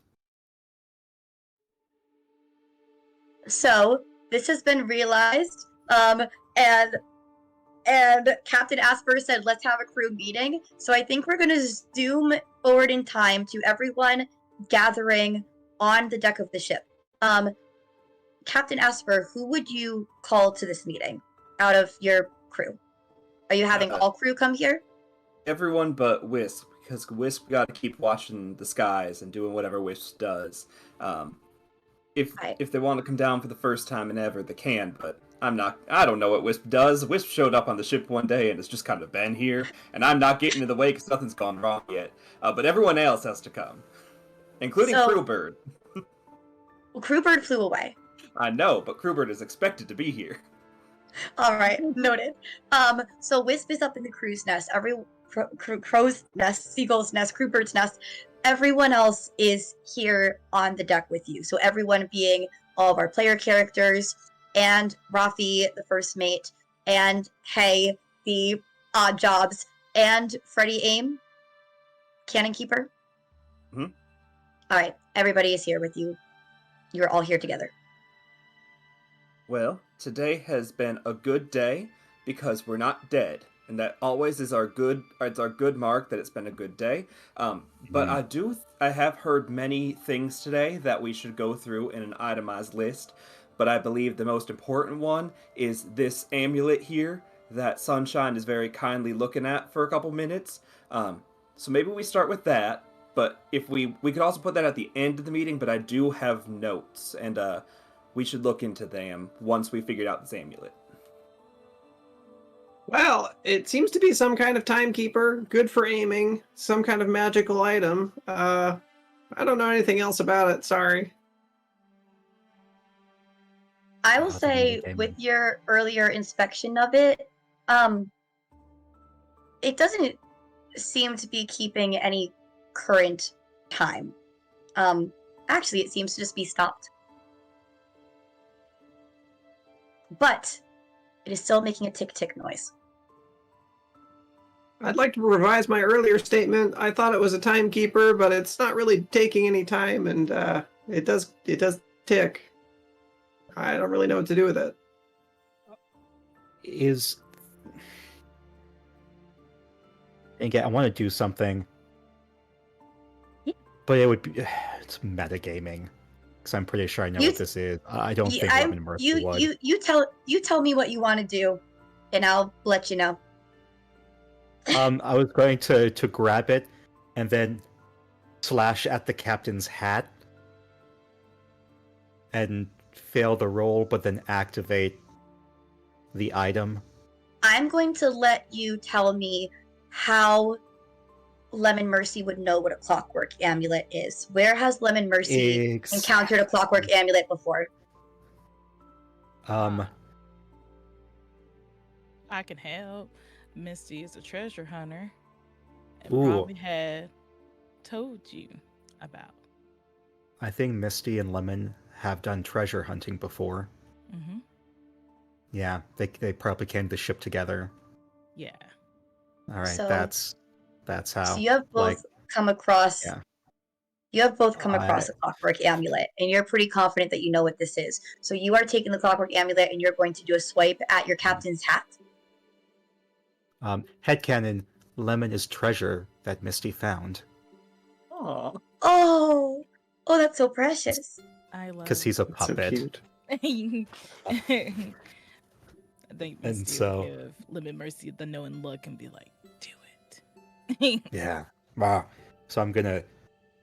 So this has been realized, and Captain Asper said, let's have a crew meeting. So I think we're going to zoom forward in time to everyone gathering on the deck of the ship. Captain Asper, who would you call to this meeting out of your crew? Are you having all crew come here? Everyone but Wisp, because Wisp got to keep watching the skies and doing whatever Wisp does. If they want to come down for the first time and ever, they can, but I don't know what Wisp does. Wisp showed up on the ship one day and has just kind of been here, and I'm not getting in the way because nothing's gone wrong yet. But everyone else has to come, including Crewbird. Well, Crewbird flew away. I know, but Crewbird is expected to be here. All right, noted. So Wisp is up in the crow's nest. Crow's nest, seagull's nest, Crewbird's nest. Everyone else is here on the deck with you. So everyone being all of our player characters, and Rafi, the first mate, and Hay, the odd jobs, and Freddie Aim, Cannon Keeper. Mm-hmm. All right, everybody is here with you. You're all here together. Well, today has been a good day because we're not dead, and that always is our good mark that it's been a good day. But I have heard many things today that we should go through in an itemized list, but I believe the most important one is this amulet here that Sunshine is very kindly looking at for a couple minutes. So maybe we start with that, but if we could also put that at the end of the meeting, but I do have notes, and we should look into them once we figured out this amulet. Well, it seems to be some kind of timekeeper, good for aiming, some kind of magical item. I don't know anything else about it, sorry. I will Oh, the say, minigame. with your earlier inspection of it, um, it doesn't seem to be keeping any current time. Actually, it seems to just be stopped. But it is still making a tick-tick noise. I'd like to revise my earlier statement. I thought it was a timekeeper, but it's not really taking any time, and it does tick. I don't really know what to do with it. Is again, I want to do something, but it would be it's metagaming because I'm pretty sure I know You- what this is. I don't think I'm, Lemon Mercy would. you tell me what you want to do, and I'll let you know. I was going to grab it and then slash at the captain's hat and fail the roll, but then activate the item. I'm going to let you tell me how Lemon Mercy would know what a clockwork amulet is. Where has Lemon Mercy encountered a clockwork amulet before? Um, I can help. Misty is a treasure hunter and Ooh. probably had told you about. I think Misty and Lemon have done treasure hunting before. Mm-hmm. Yeah, they probably came to ship together. Yeah. All right, So- that's how. So you have both like, come across. Yeah. You have both come I- across a clockwork amulet, and you're pretty confident that you know what this is. So you are taking the clockwork amulet, and you're going to do a swipe at your captain's hat. Headcanon, Lemon is treasure that Misty found Aw. Oh, that's so precious. I love because he's a It's so puppet. cute. I think And Misty so- would give Lemon Mercy the knowing look and be like, do it. Yeah. Wow. So I'm gonna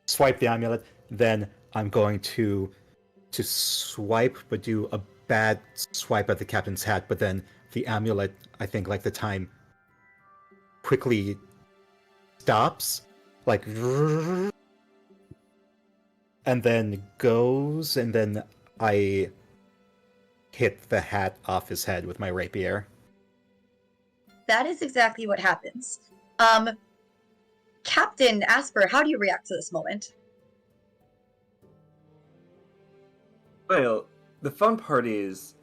swipe the amulet, then I'm going to swipe, but do a bad swipe at the captain's hat. But then the amulet, I think, like the time, quickly stops, like, and then goes, and then I hit the hat off his head with my rapier. That is exactly what happens. Captain Asper, how do you react to this moment? Well, the fun part is,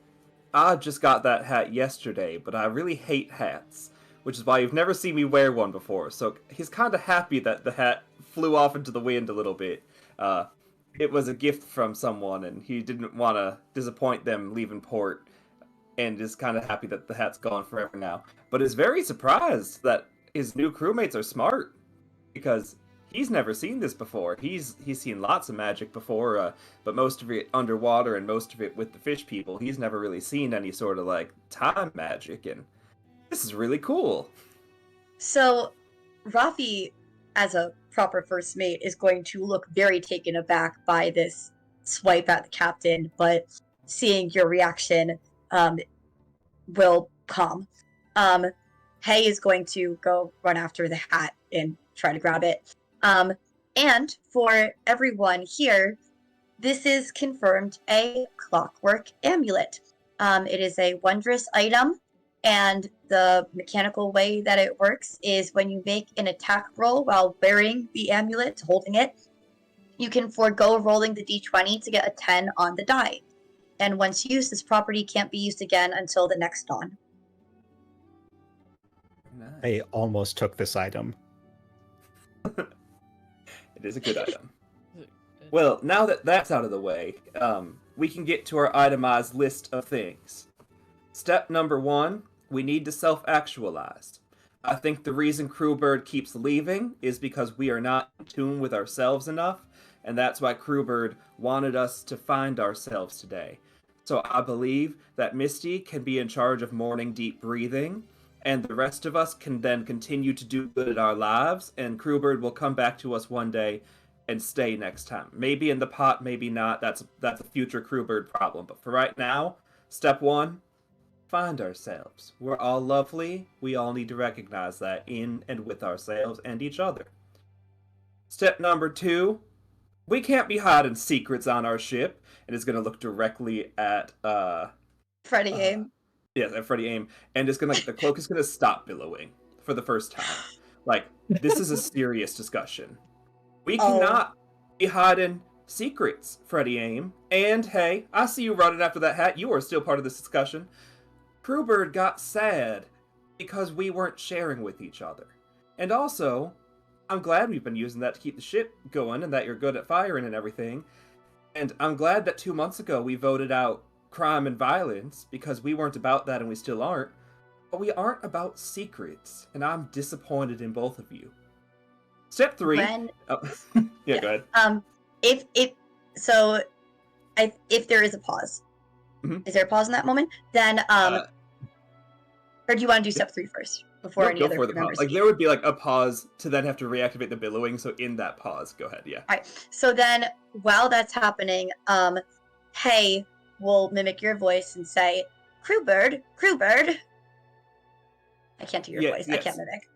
I just got that hat yesterday, but I really hate hats, which is why you've never seen me wear one before. So he's kind of happy that the hat flew off into the wind a little bit. It was a gift from someone, and he didn't want to disappoint them leaving port, and is kind of happy that the hat's gone forever now. But is very surprised that his new crewmates are smart, because he's never seen this before. He's seen lots of magic before, but most of it underwater and most of it with the fish people. He's never really seen any sort of like time magic, and this is really cool. So, Rafi, as a proper first mate, is going to look very taken aback by this swipe at the captain, but seeing your reaction, will calm. Hay is going to go run after the hat and try to grab it. And for everyone here, this is confirmed a clockwork amulet. It is a wondrous item, and the mechanical way that it works is when you make an attack roll while wearing the amulet, holding it, you can forego rolling the d20 to get a 10 on the die. And once used, this property can't be used again until the next dawn. I almost took this item. It is a good item. Well, now that that's out of the way, we can get to our itemized list of things. Step number 1, we need to self-actualize. I think the reason Crewbird keeps leaving is because we are not in tune with ourselves enough, and that's why Crewbird wanted us to find ourselves today. So I believe that Misty can be in charge of morning deep breathing, and the rest of us can then continue to do good in our lives, and Crewbird will come back to us one day and stay next time. Maybe in the pot, maybe not. That's a future Crewbird problem. But for right now, step 1, find ourselves. We're all lovely. We all need to recognize that in and with ourselves and each other. Step number 2, we can't be hiding secrets on our ship. And it's going to look directly at Freddie Aim. yes, at Freddie Aim, and it's gonna the cloak is gonna stop billowing for the first time. Like, this is a serious discussion. We cannot be hiding secrets, Freddie Aim. And hey, I see you running after that hat. You are still part of this discussion. Crewbird got sad because we weren't sharing with each other. And also, I'm glad we've been using that to keep the ship going and that you're good at firing and everything. And I'm glad that 2 months ago we voted out crime and violence because we weren't about that and we still aren't. But we aren't about secrets, and I'm disappointed in both of you. Step 3. Go ahead. If there is a pause, Mhm. is there a pause in that moment? Then or do you want to do step 3 first before any Go other for the pause. members Like, speak? there would be like a pause to then have to reactivate the billowing. So in that pause, go ahead. Yeah. All right. So then, while that's happening, Hey will mimic your voice and say, "Crewbird, Crewbird." I can't do your voice. I can't mimic.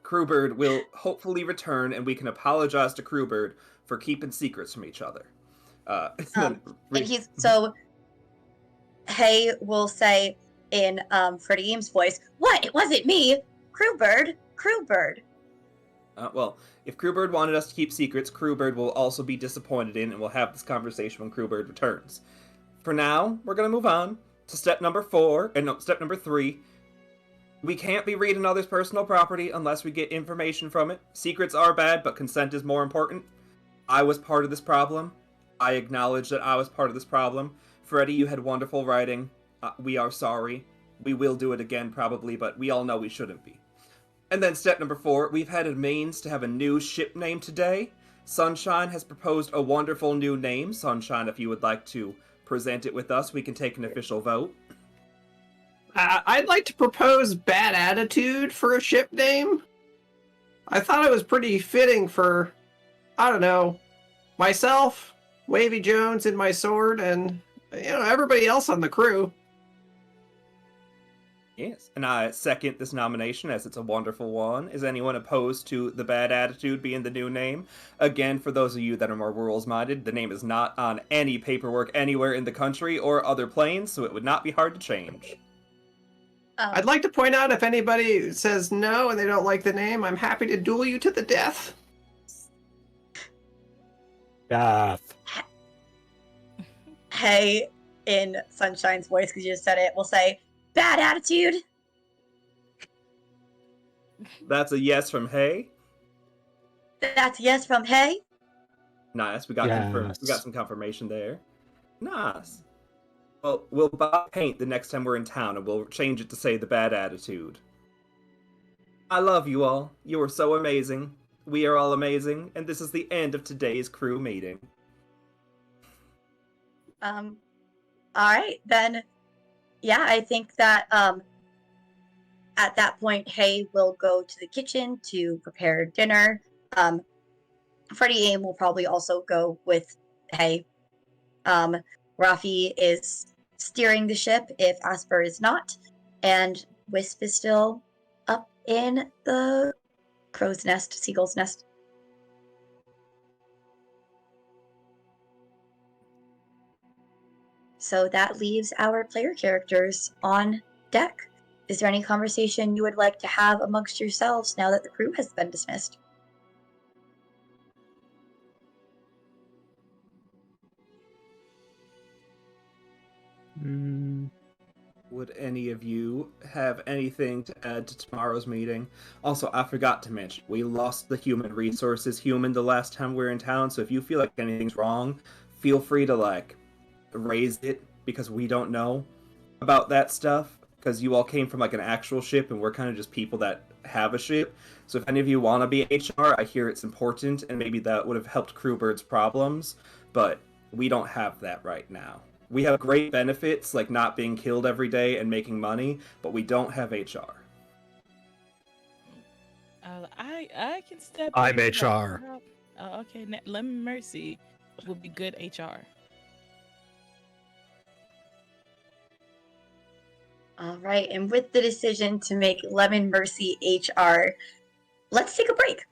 Crewbird will hopefully return, and we can apologize to Crewbird for keeping secrets from each other. And Hey will say in Freddie Aim's voice, "What? It wasn't me, Crewbird, Crewbird." Well, if Crewbird wanted us to keep secrets, Crewbird will also be disappointed in, and we'll have this conversation when Crewbird returns. For now, we're gonna move on to step number 3. We can't be reading others' personal property unless we get information from it. Secrets are bad, but consent is more important. I was part of this problem. I acknowledge that I was part of this problem. Freddie, you had wonderful writing. We are sorry. We will do it again probably, but we all know we shouldn't be. And then step number 4, we've had a means to have a new ship name today. Sunshine has proposed a wonderful new name. Sunshine, if you would like to present it with us, we can take an official vote. I'd like to propose Bad Attitude for a ship name. I thought it was pretty fitting for, I don't know, myself, Wavy Jones and my sword, and everybody else on the crew. Yes, and I second this nomination as it's a wonderful one. Is anyone opposed to the Bad Attitude being the new name? Again, for those of you that are more rules-minded, the name is not on any paperwork anywhere in the country or other planes, so it would not be hard to change. I'd like to point out if anybody says no and they don't like the name, I'm happy to duel you to the death. Hey, in Sunshine's voice, because you just said it, will say, "Bad Attitude." That's a yes from Hey. That's a yes from Hey. Nice, we got some confirmation there. Nice. Well, we'll buy paint the next time we're in town, and we'll change it to say the Bad Attitude. I love you all. You are so amazing. We are all amazing, and this is the end of today's crew meeting. All right, then. Yeah, I think that at that point, Hay will go to the kitchen to prepare dinner. Freddie Aim will probably also go with Hay. Rafi is steering the ship if Asper is not, and Wisp is still up in the seagull's nest. So that leaves our player characters on deck. Is there any conversation you would like to have amongst yourselves now that the crew has been dismissed? Would any of you have anything to add to tomorrow's meeting? Also, I forgot to mention, we lost the human resources human the last time we were in town, so if you feel like anything's wrong, feel free to, raise it, because we don't know about that stuff, because you all came from, an actual ship, and we're kind of just people that have a ship. So if any of you want to be HR, I hear it's important, and maybe that would have helped Crewbird's problems, but we don't have that right now. We have great benefits, like not being killed every day and making money, but we don't have HR. I can step I'm in. HR. Okay, Lemon Mercy would be good HR. All right, and with the decision to make Lemon Mercy HR, let's take a break.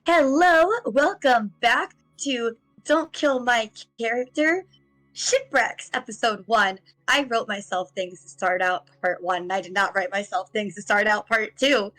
Hello, welcome back to Don't Kill My Character Shipwrecks Episode 1. I wrote myself things to start out Part 1, and I did not write myself things to start out Part 2.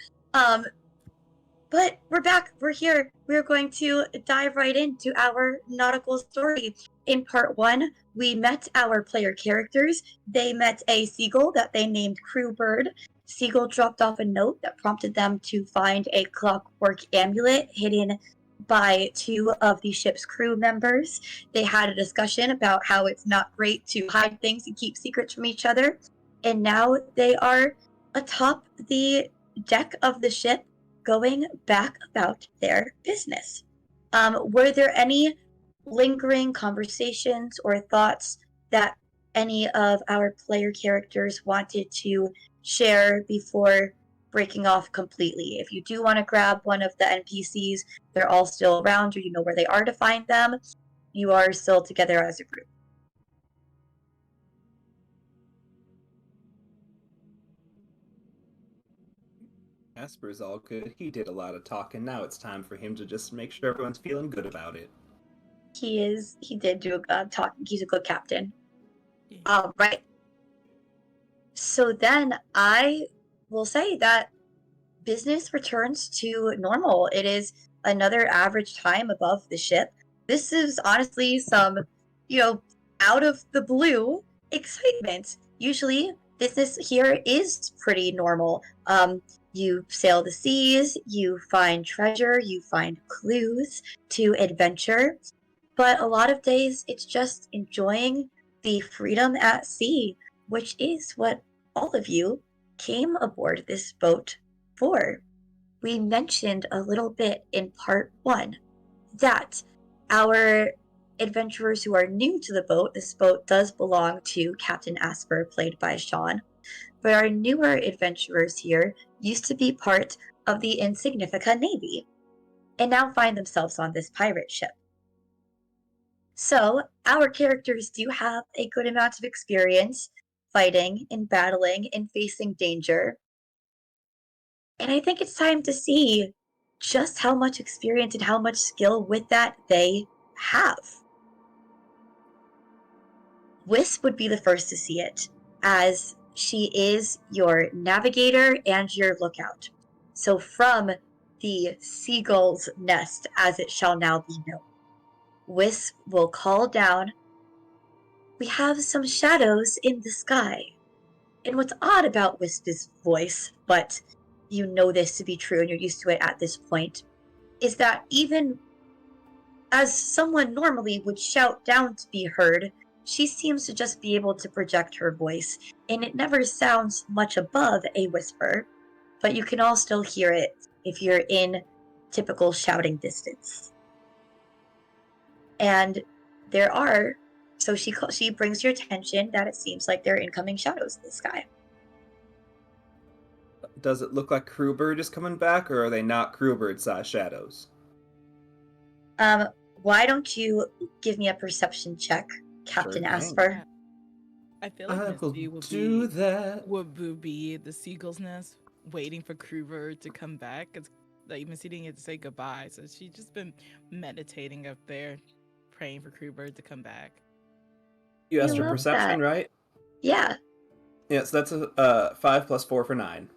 But we're back, we're here. We're going to dive right into our nautical story. In Part 1, we met our player characters. They met a seagull that they named Crewbird. Seagull dropped off a note that prompted them to find a clockwork amulet hidden by two of the ship's crew members. They had a discussion about how it's not great to hide things and keep secrets from each other. And now they are atop the deck of the ship going back about their business. Were there any lingering conversations or thoughts that any of our player characters wanted to share before breaking off completely? If you do want to grab one of the NPCs, they're all still around, or you know where they are to find them, you are still together as a group. Asper's all good. He did a lot of talking. Now it's time for him to just make sure everyone's feeling good about it. He did do a good talking. He's a good captain. Yeah. All right. So then I will say that business returns to normal. It is another average time above the ship. This is honestly some, out of the blue excitement. Usually, business here is pretty normal. You sail the seas, you find treasure, you find clues to adventure. But a lot of days, it's just enjoying the freedom at sea, which is what all of you came aboard this boat for. We mentioned a little bit in Part 1 that our adventurers who are new to the boat, this boat does belong to Captain Asper, played by Sean, but our newer adventurers here used to be part of the Insignifica Navy and now find themselves on this pirate ship. So, our characters do have a good amount of experience fighting and battling and facing danger. And I think it's time to see just how much experience and how much skill with that they have. Wisp would be the first to see it, as she is your navigator and your lookout. So from the seagull's nest, as it shall now be known, Wisp will call down, "We have some shadows in the sky." And what's odd about Wisp's voice, but you know this to be true and you're used to it at this point, is that even as someone normally would shout down to be heard, she seems to just be able to project her voice, and it never sounds much above a whisper, but you can all still hear it if you're in typical shouting distance. And there are, so she brings your attention that it seems like there are incoming shadows in the sky. Does it look like Crewbird is coming back, or are they not Crewbird-sized shadows? Why don't you give me a perception check, Captain Sure thing. Asper? I feel like I Misty will do that. would be the seagull's nest, waiting for Crewbird to come back. It's like Misty didn't get to say goodbye, so she's just been meditating up there, praying for Crewbird to come back. You asked I for love perception, that. right? Yeah. Yeah, so that's a 5 plus 4 for 9.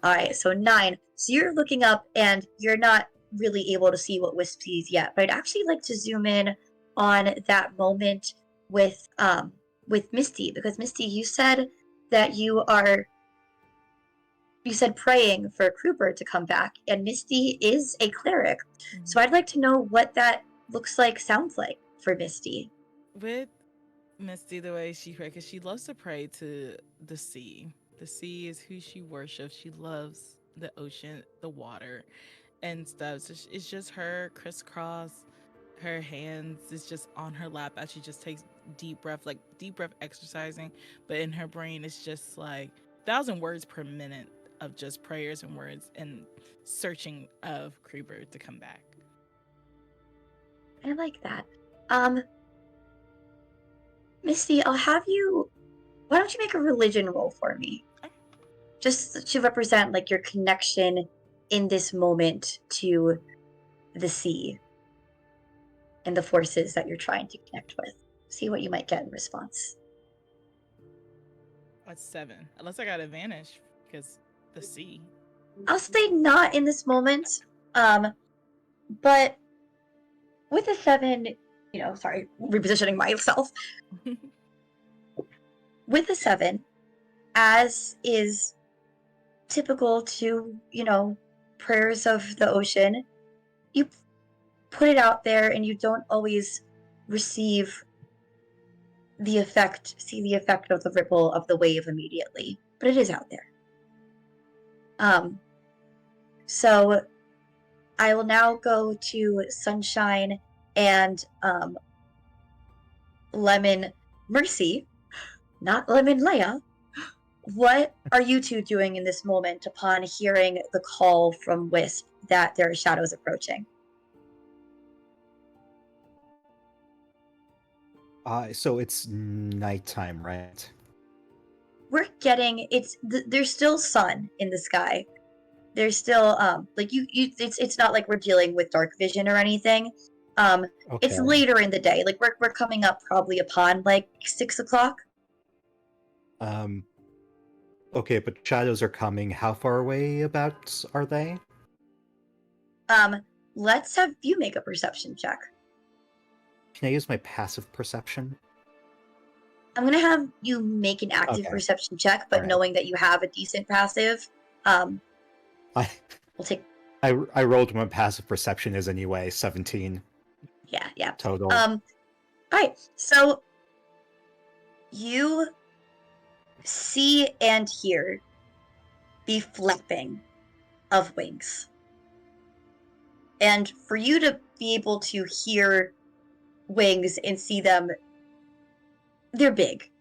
All right, so 9. So you're looking up and you're not really able to see what Wisp sees yet, but I'd actually like to zoom in on that moment with Misty, because Misty, you said that you said praying for Crewbird to come back, and Misty is a cleric. Mm-hmm. So I'd like to know what that looks like, sounds like for Misty. With Misty, the way she prays, because she loves to pray to the sea. The sea is who she worships. She loves the ocean, the water, and stuff. So it's just her crisscross. Her hands is just on her lap as she just takes deep breath exercising. But in her brain, it's just like 1,000 words per minute of just prayers and words and searching of Crewbird to come back. I like that. Misty, I'll have you why don't you make a religion roll for me? Just to represent like your connection in this moment to the sea and the forces that you're trying to connect with. See what you might get in response. That's 7. Unless I got advantage because the sea. I'll say not in this moment. But with a 7, sorry, repositioning myself. With a 7, as is typical to, prayers of the ocean, you put it out there and you don't always see the effect of the ripple of the wave immediately, but it is out there. So I will now go to Sunshine and Lemon Mercy, not Lemon Leia. What are you two doing in this moment upon hearing the call from Wisp that there are shadows approaching? So it's nighttime, right? We're getting there's still sun in the sky. There's still it's not like we're dealing with dark vision or anything. It's Okay. later in the day. Like we're coming up probably upon like 6 o'clock. Okay, but shadows are coming. How far away about are they? Let's have you make a perception check. Can I use my passive perception? I'm gonna have you make an active Okay. perception check, but Alright. knowing that you have a decent passive, I we'll take. I rolled my passive perception is anyway 17 Yeah. total. Alright, so you see and hear the flapping of wings. And for you to be able to hear wings and see them, they're big.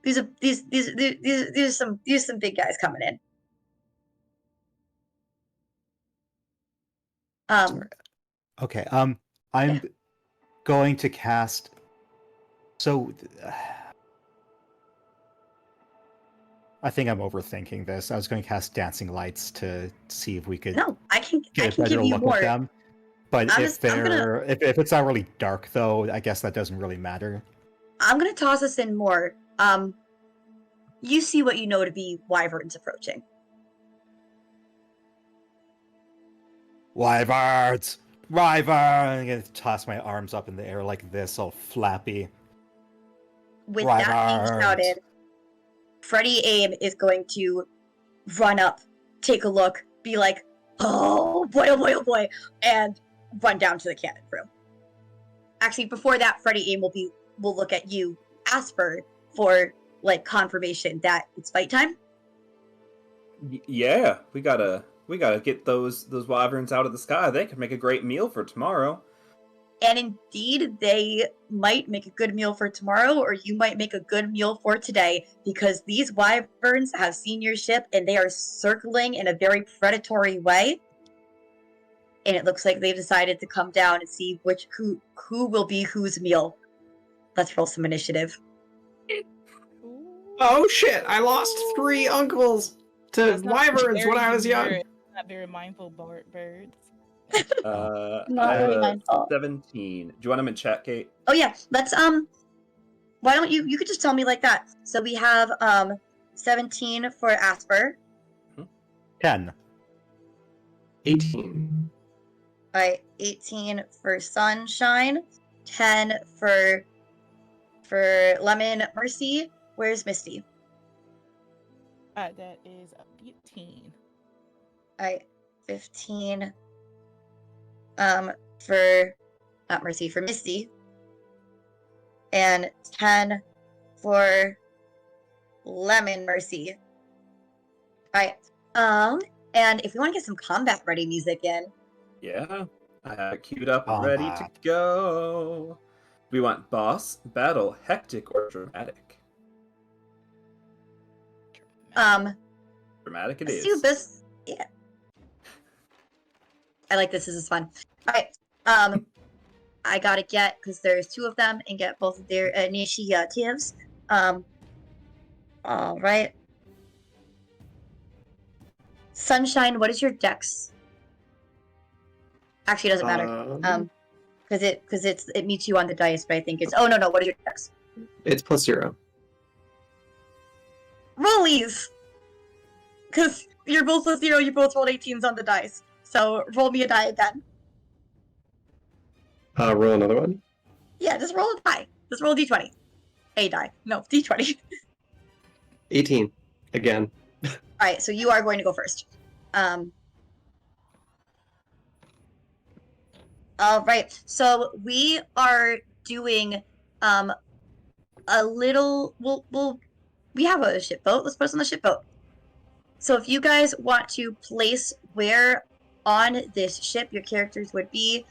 These are some big guys coming in. Sorry. Okay. I'm Yeah. going to cast. So I think I'm overthinking this. I was going to cast dancing lights to see if we could No, I can get a better give you look more. at them. But I'm if gonna it's not really dark though, I guess that doesn't really matter. I'm gonna toss us in more. You see what you know to be wyverns approaching. Wyverns! Wyvern! I'm gonna toss my arms up in the air like this, all flappy. With that being Wyverns! shouted, Freddie Aim is going to run up, take a look, be like, oh boy, and run down to the cannon room. Actually, before that, Freddie Aim will look at you, Asper, for like confirmation that it's fight time. Yeah, we gotta get those wyverns out of the sky. They could make a great meal for tomorrow. And indeed, they might make a good meal for tomorrow, or you might make a good meal for today, because these wyverns have seen your ship and they are circling in a very predatory way. And it looks like they've decided to come down and see who will be whose meal. Let's roll some initiative. Oh shit! I lost 3 uncles to That's not wyverns very when I was young. considerate. Not very mindful birds. Not I have very a mindful. 17. Do you want them in chat, Kate? Oh yeah, let's why don't you could just tell me like that. So we have 17 for Asper. 10. 18. Alright, 18 for Sunshine, 10 for Lemon Mercy. Where's Misty? That is a 15. Alright, 15 for not Mercy, for Misty. And 10 for Lemon Mercy. Alright. And if we want to get some combat ready music in. Yeah, I have it queued up and ready to Combat. go. We want boss, battle, hectic, or dramatic. Dramatic it Let's is. do this. Yeah. I like this is fun. Alright. I gotta get, because there's 2 of them, and get both of their initiatives. All right. Sunshine, what is your dex? Actually, it doesn't matter. Because it meets you on the dice, but I think it's. Oh no, what is your dex? It's +0. Rollies! Because you're both +0, you both rolled 18s on the dice. So roll me a die again. Roll another one. Yeah, just roll a die. Just roll a d20. A die. No, d20. 18. Again. Alright, so you are going to go first. Alright, so we are doing a little we have a ship boat. Let's put us on the ship boat. So if you guys want to place where on this ship your characters would be,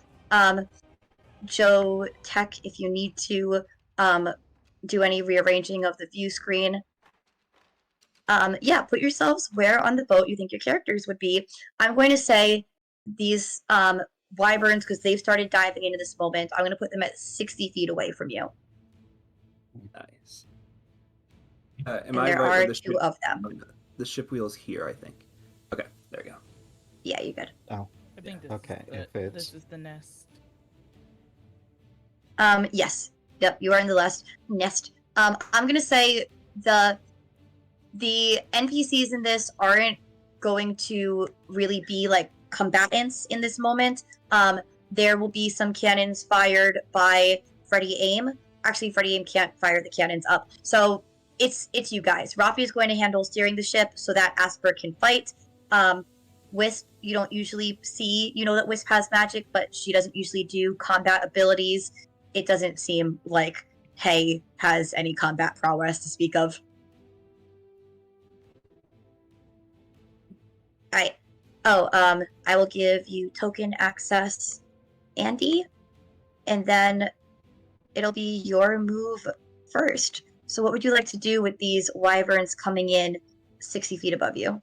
Joe Tech, if you need to do any rearranging of the view screen, yeah, put yourselves where on the boat you think your characters would be. I'm going to say these wyverns, because they've started diving into this moment, I'm going to put them at 60 feet away from you. Nice. Am And I there right are where the two ship, of them. the ship wheel's here, I think. Okay, there you go. Yeah, you good. I think this Okay, is if the, it's- this is the nest. Yes. Yep, you are in the nest. I'm gonna say the NPCs in this aren't going to really be like combatants in this moment. There will be some cannons fired by Freddy Aim. Actually, Freddy Aim can't fire the cannons up. So it's you guys. Rafi is going to handle steering the ship so that Asper can fight. Wisp, you don't usually see, you know that Wisp has magic, but she doesn't usually do combat abilities. It doesn't seem like Hay has any combat prowess to speak of. Alright. Oh, I will give you token access, Andy, and then it'll be your move first. So what would you like to do with these wyverns coming in 60 feet above you?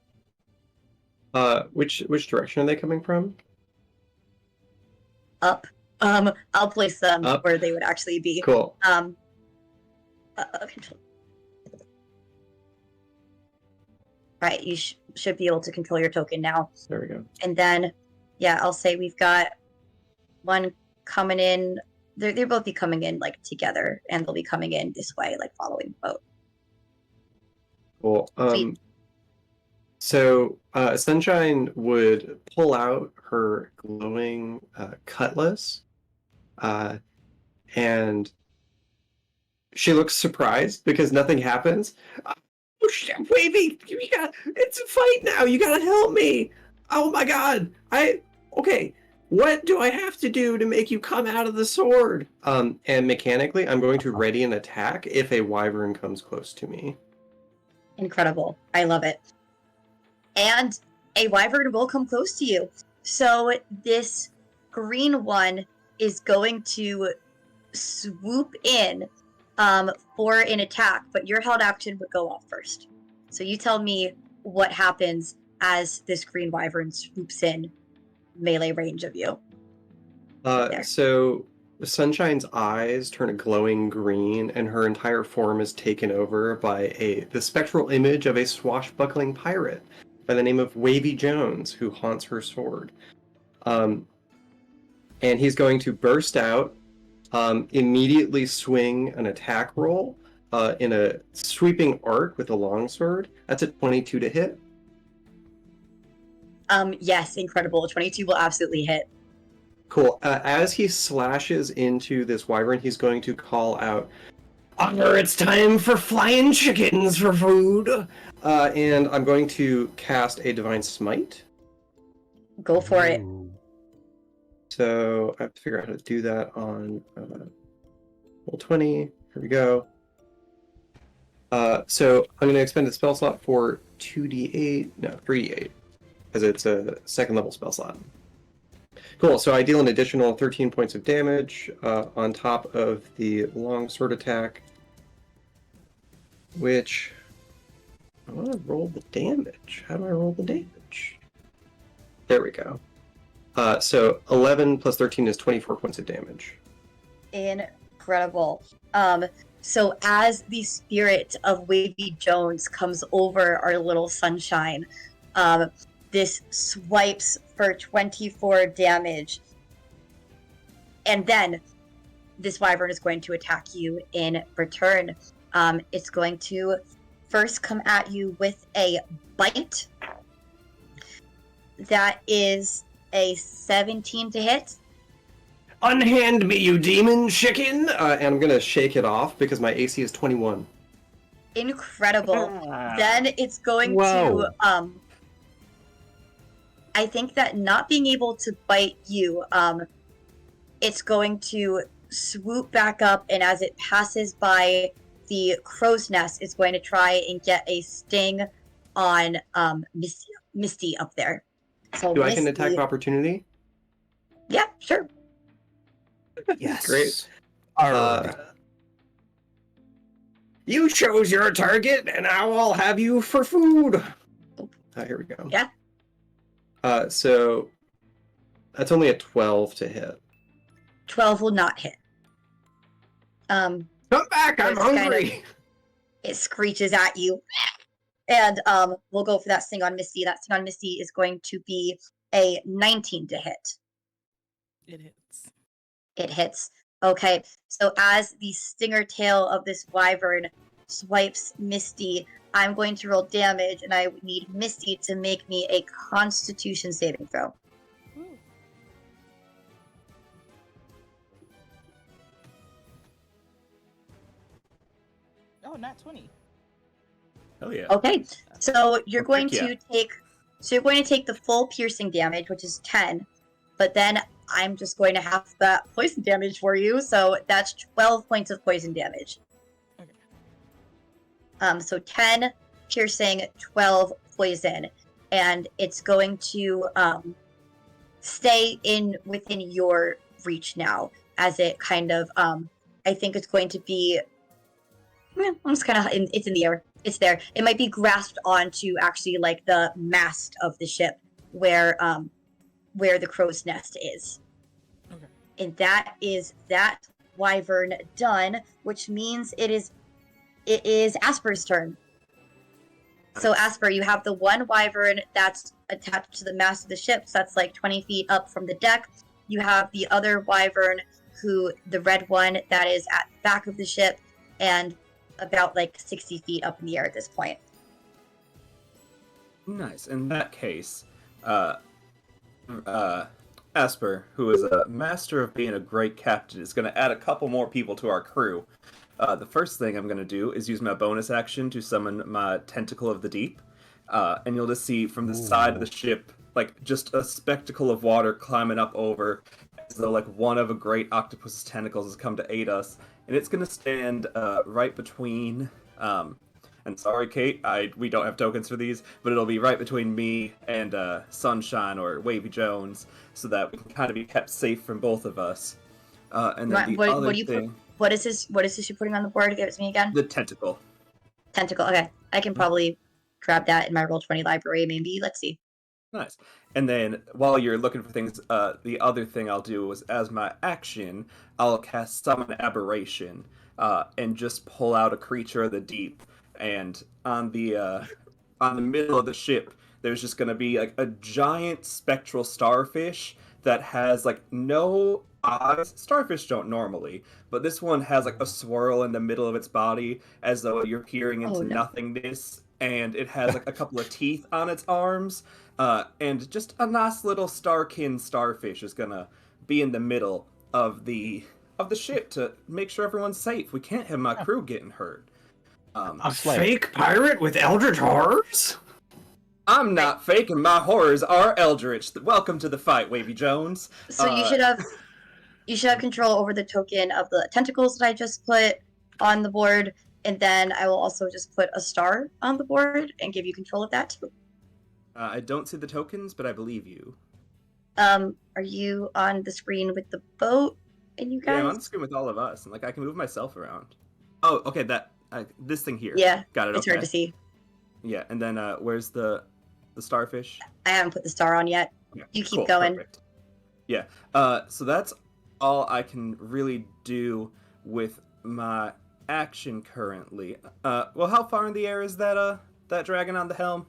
Which direction are they coming from? Up. I'll place them Up. where they would actually be. Cool. Control. Right, you should be able to control your token now. There we go. And then, yeah, I'll say we've got one coming in. They'll both be coming in like together, and they'll be coming in this way, like following the boat. Cool. Sweet. So Sunshine would pull out her glowing cutlass, and she looks surprised because nothing happens. Oh shit, Wavy! It's a fight now. You gotta help me. Oh my god! Okay. What do I have to do to make you come out of the sword? And mechanically, I'm going to ready an attack if a wyvern comes close to me. Incredible. I love it. And a wyvern will come close to you. So this green one is going to swoop in for an attack, but your held action would go off first. So you tell me what happens as this green wyvern swoops in melee range of you. So Sunshine's eyes turn a glowing green, and her entire form is taken over by the spectral image of a swashbuckling pirate by the name of Wavy Jones, who haunts her sword. And he's going to burst out, immediately swing an attack roll in a sweeping arc with a longsword. That's a 22 to hit. Yes, incredible. 22 will absolutely hit. Cool. As he slashes into this wyvern, he's going to call out, it's time for flying chickens for food! And I'm going to cast a Divine Smite. Go for it. Ooh. So I have to figure out how to do that on roll 20. Here we go. So I'm going to expend a spell slot for 3d8, because it's a second level spell slot. Cool, so I deal an additional 13 points of damage on top of the longsword attack, which I want to roll the damage. How do I roll the damage? There we go. So 11 plus 13 is 24 points of damage. Incredible. So as the spirit of Wavy Jones comes over our little sunshine, this swipes for 24 damage. And then this wyvern is going to attack you in return. It's going to first come at you with a bite. That is a 17 to hit. Unhand me, you demon chicken! And I'm gonna shake it off because my AC is 21. Incredible. Then it's going Whoa. to I think that not being able to bite you, it's going to swoop back up, and as it passes by the crow's nest, it's going to try and get a sting on Misty up there. So Do I get an attack of opportunity? Yeah, sure. Yes. Great. Arrgh. You chose your target, and now I'll have you for food. Here we go. Yeah. So that's only a 12 to hit. 12 will not hit. Come back, I'm It's kind hungry. It screeches at you. And we'll go for that sting on Misty. That sting on Misty is going to be a 19 to hit. It hits. It hits. Okay, so as the stinger tail of this wyvern swipes Misty, I'm going to roll damage, and I need Misty to make me a Constitution saving throw. Ooh. Oh, not 20. Hell yeah. Okay, so you're Oh, going heck yeah. to take the full piercing damage, which is 10, but then I'm just going to have that poison damage for you, so that's 12 points of poison damage. Okay. So 10 piercing, 12 poison, and it's going to stay within your reach now, as it kind of I think it's going to be almost kind of it's in the air. It's there. It might be grasped onto actually like the mast of the ship where the crow's nest is. Okay. And that is that wyvern done, which means it is Asper's turn. So Asper, you have the one wyvern that's attached to the mast of the ship, so that's like 20 feet up from the deck. You have the other wyvern, the red one, that is at the back of the ship, and about like 60 feet up in the air at this point. Nice. In that case, Asper, who is a master of being a great captain, is going to add a couple more people to our crew. The first thing I'm going to do is use my bonus action to summon my Tentacle of the Deep. And you'll just see from the side of the ship, like, just a spectacle of water climbing up over, as though, like, one of a great octopus's tentacles has come to aid us. And it's going to stand right between... and sorry, Kate, we don't have tokens for these, but it'll be right between me and Sunshine or Wavy Jones, so that we can kind of be kept safe from both of us. And then What is this you're putting on the board? Give it to me again. The tentacle. Tentacle. Okay, I can probably grab that in my Roll20 library. Maybe. Let's see. Nice. And then while you're looking for things, the other thing I'll do is, as my action, I'll cast Summon Aberration and just pull out a creature of the deep. And on the middle of the ship, there's just going to be like a giant spectral starfish that has like no eyes. Starfish don't normally, but this one has like a swirl in the middle of its body, as though you're peering into nothingness. And it has like a couple of teeth on its arms, and just a nice little starkin starfish is gonna be in the middle of the ship to make sure everyone's safe. We can't have my crew getting hurt. A fake pirate with eldritch horrors? I'm not fake, and my horrors are eldritch. Welcome to the fight, Wavy Jones. So you should have control over the token of the tentacles that I just put on the board. And then I will also just put a star on the board and give you control of that too. I don't see the tokens, but I believe you. Are you on the screen with the boat and you guys? Yeah, I'm on the screen with all of us, and like I can move myself around. Oh, okay, this thing here. Yeah, got it. It's hard to see. Yeah, and then where's the starfish? I haven't put the star on yet. Yeah, You keep cool, going. Perfect. Yeah. So that's all I can really do with my action currently. Well, how far in the air is that dragon on the helm?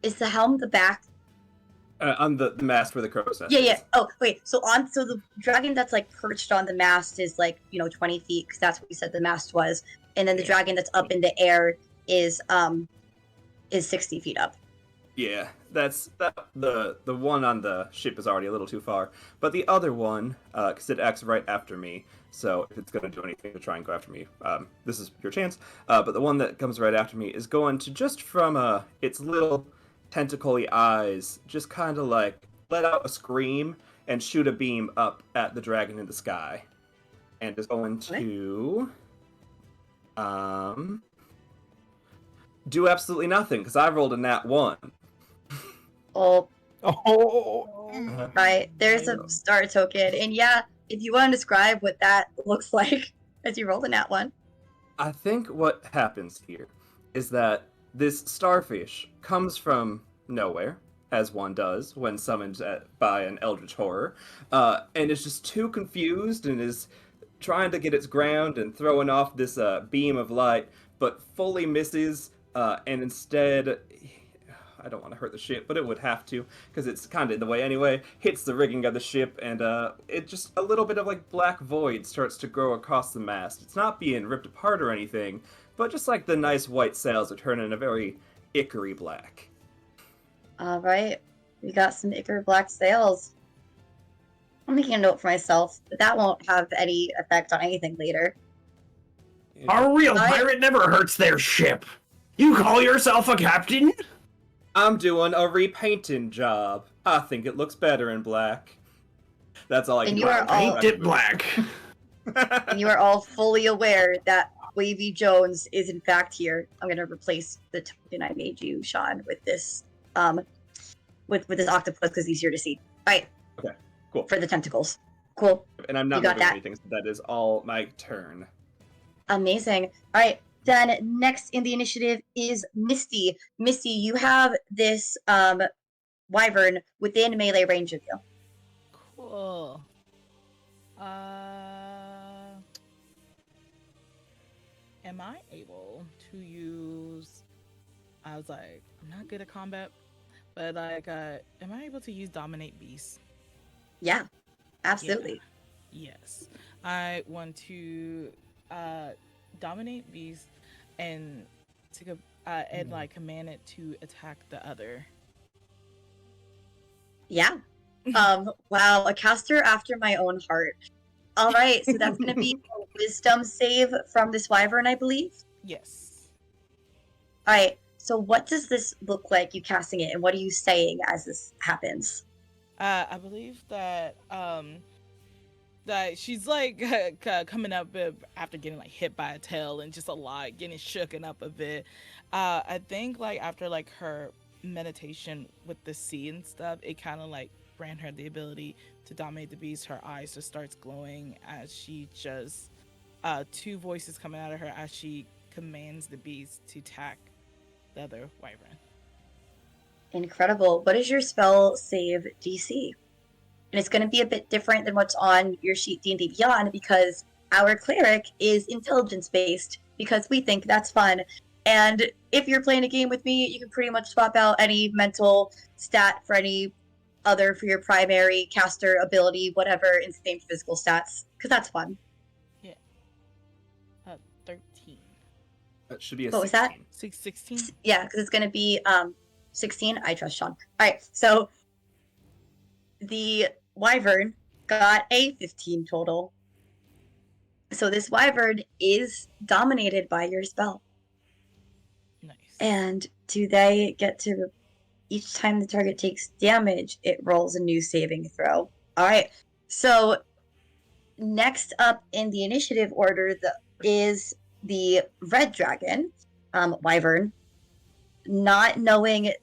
Is the helm the back? On the mast where the crow's nest Yeah, is. yeah. Oh, wait. So the dragon that's like perched on the mast is like 20 feet because that's what we said the mast was, and then the dragon that's up in the air is 60 feet up. Yeah, the one on the ship is already a little too far, but the other one, because it acts right after me, so if it's gonna do anything to try and go after me, this is your chance. But the one that comes right after me is going to just from its little tentacle-y eyes, just kind of like let out a scream and shoot a beam up at the dragon in the sky, and is going to do absolutely nothing because I rolled a nat 1. Oh, Oh, right. There's a star token, and yeah, if you want to describe what that looks like as you roll in that one. I think what happens here is that this starfish comes from nowhere, as one does when summoned by an eldritch horror, and is just too confused and is trying to get its ground and throwing off this beam of light, but fully misses, and instead, I don't want to hurt the ship, but it would have to, because it's kind of in the way anyway, hits the rigging of the ship, and it just, a little bit of like black void starts to grow across the mast. It's not being ripped apart or anything, but just like the nice white sails are turning a very ichory black. All right, we got some ichor black sails. I'm making a note for myself, but that won't have any effect on anything later. A real pirate never hurts their ship. You call yourself a captain? I'm doing a repainting job. I think it looks better in black. That's all I can And do. you are all- Paint it black. And you are all fully aware that Wavy Jones is in fact here. I'm gonna replace the token I made you, Sean, with this with this octopus because he's easier to see. All right. Okay, cool. For the tentacles. Cool. And I'm not You got moving that. anything, so that is all my turn. Amazing. All right. Then next in the initiative is Misty. Misty, you have this wyvern within melee range of you. Cool. Am I able to use? I was like, I'm not good at combat, but like, am I able to use Dominate Beast? Yeah, absolutely. Yes. I want to Dominate Beast and to and like command it to attack the other. Yeah. Wow, a caster after my own heart. All right, so that's gonna be a wisdom save from this wyvern, I believe. Yes. All right. So what does this look like? You casting it, and what are you saying as this happens? I believe that that she's like coming up after getting like hit by a tail and just a lot getting shooken up a bit. I think like after like her meditation with the sea and stuff, it kind of like grant her the ability to dominate the beast. Her eyes just starts glowing as she just two voices coming out of her as she commands the beast to attack the other wyvern. Incredible. What is your spell save DC? And it's going to be a bit different than what's on your sheet D&D Beyond because our cleric is intelligence based because we think that's fun. And if you're playing a game with me, you can pretty much swap out any mental stat for any other for your primary caster ability, whatever, in the same physical stats, because that's fun. Yeah. 13. That should be a What was that? 16? Yeah, because it's going to be 16. I trust Sean. All right, so the wyvern got a 15 total. So this wyvern is dominated by your spell. Nice. And do they get to, each time the target takes damage, it rolls a new saving throw. All right, so next up in the initiative order is the red dragon, wyvern. Not knowing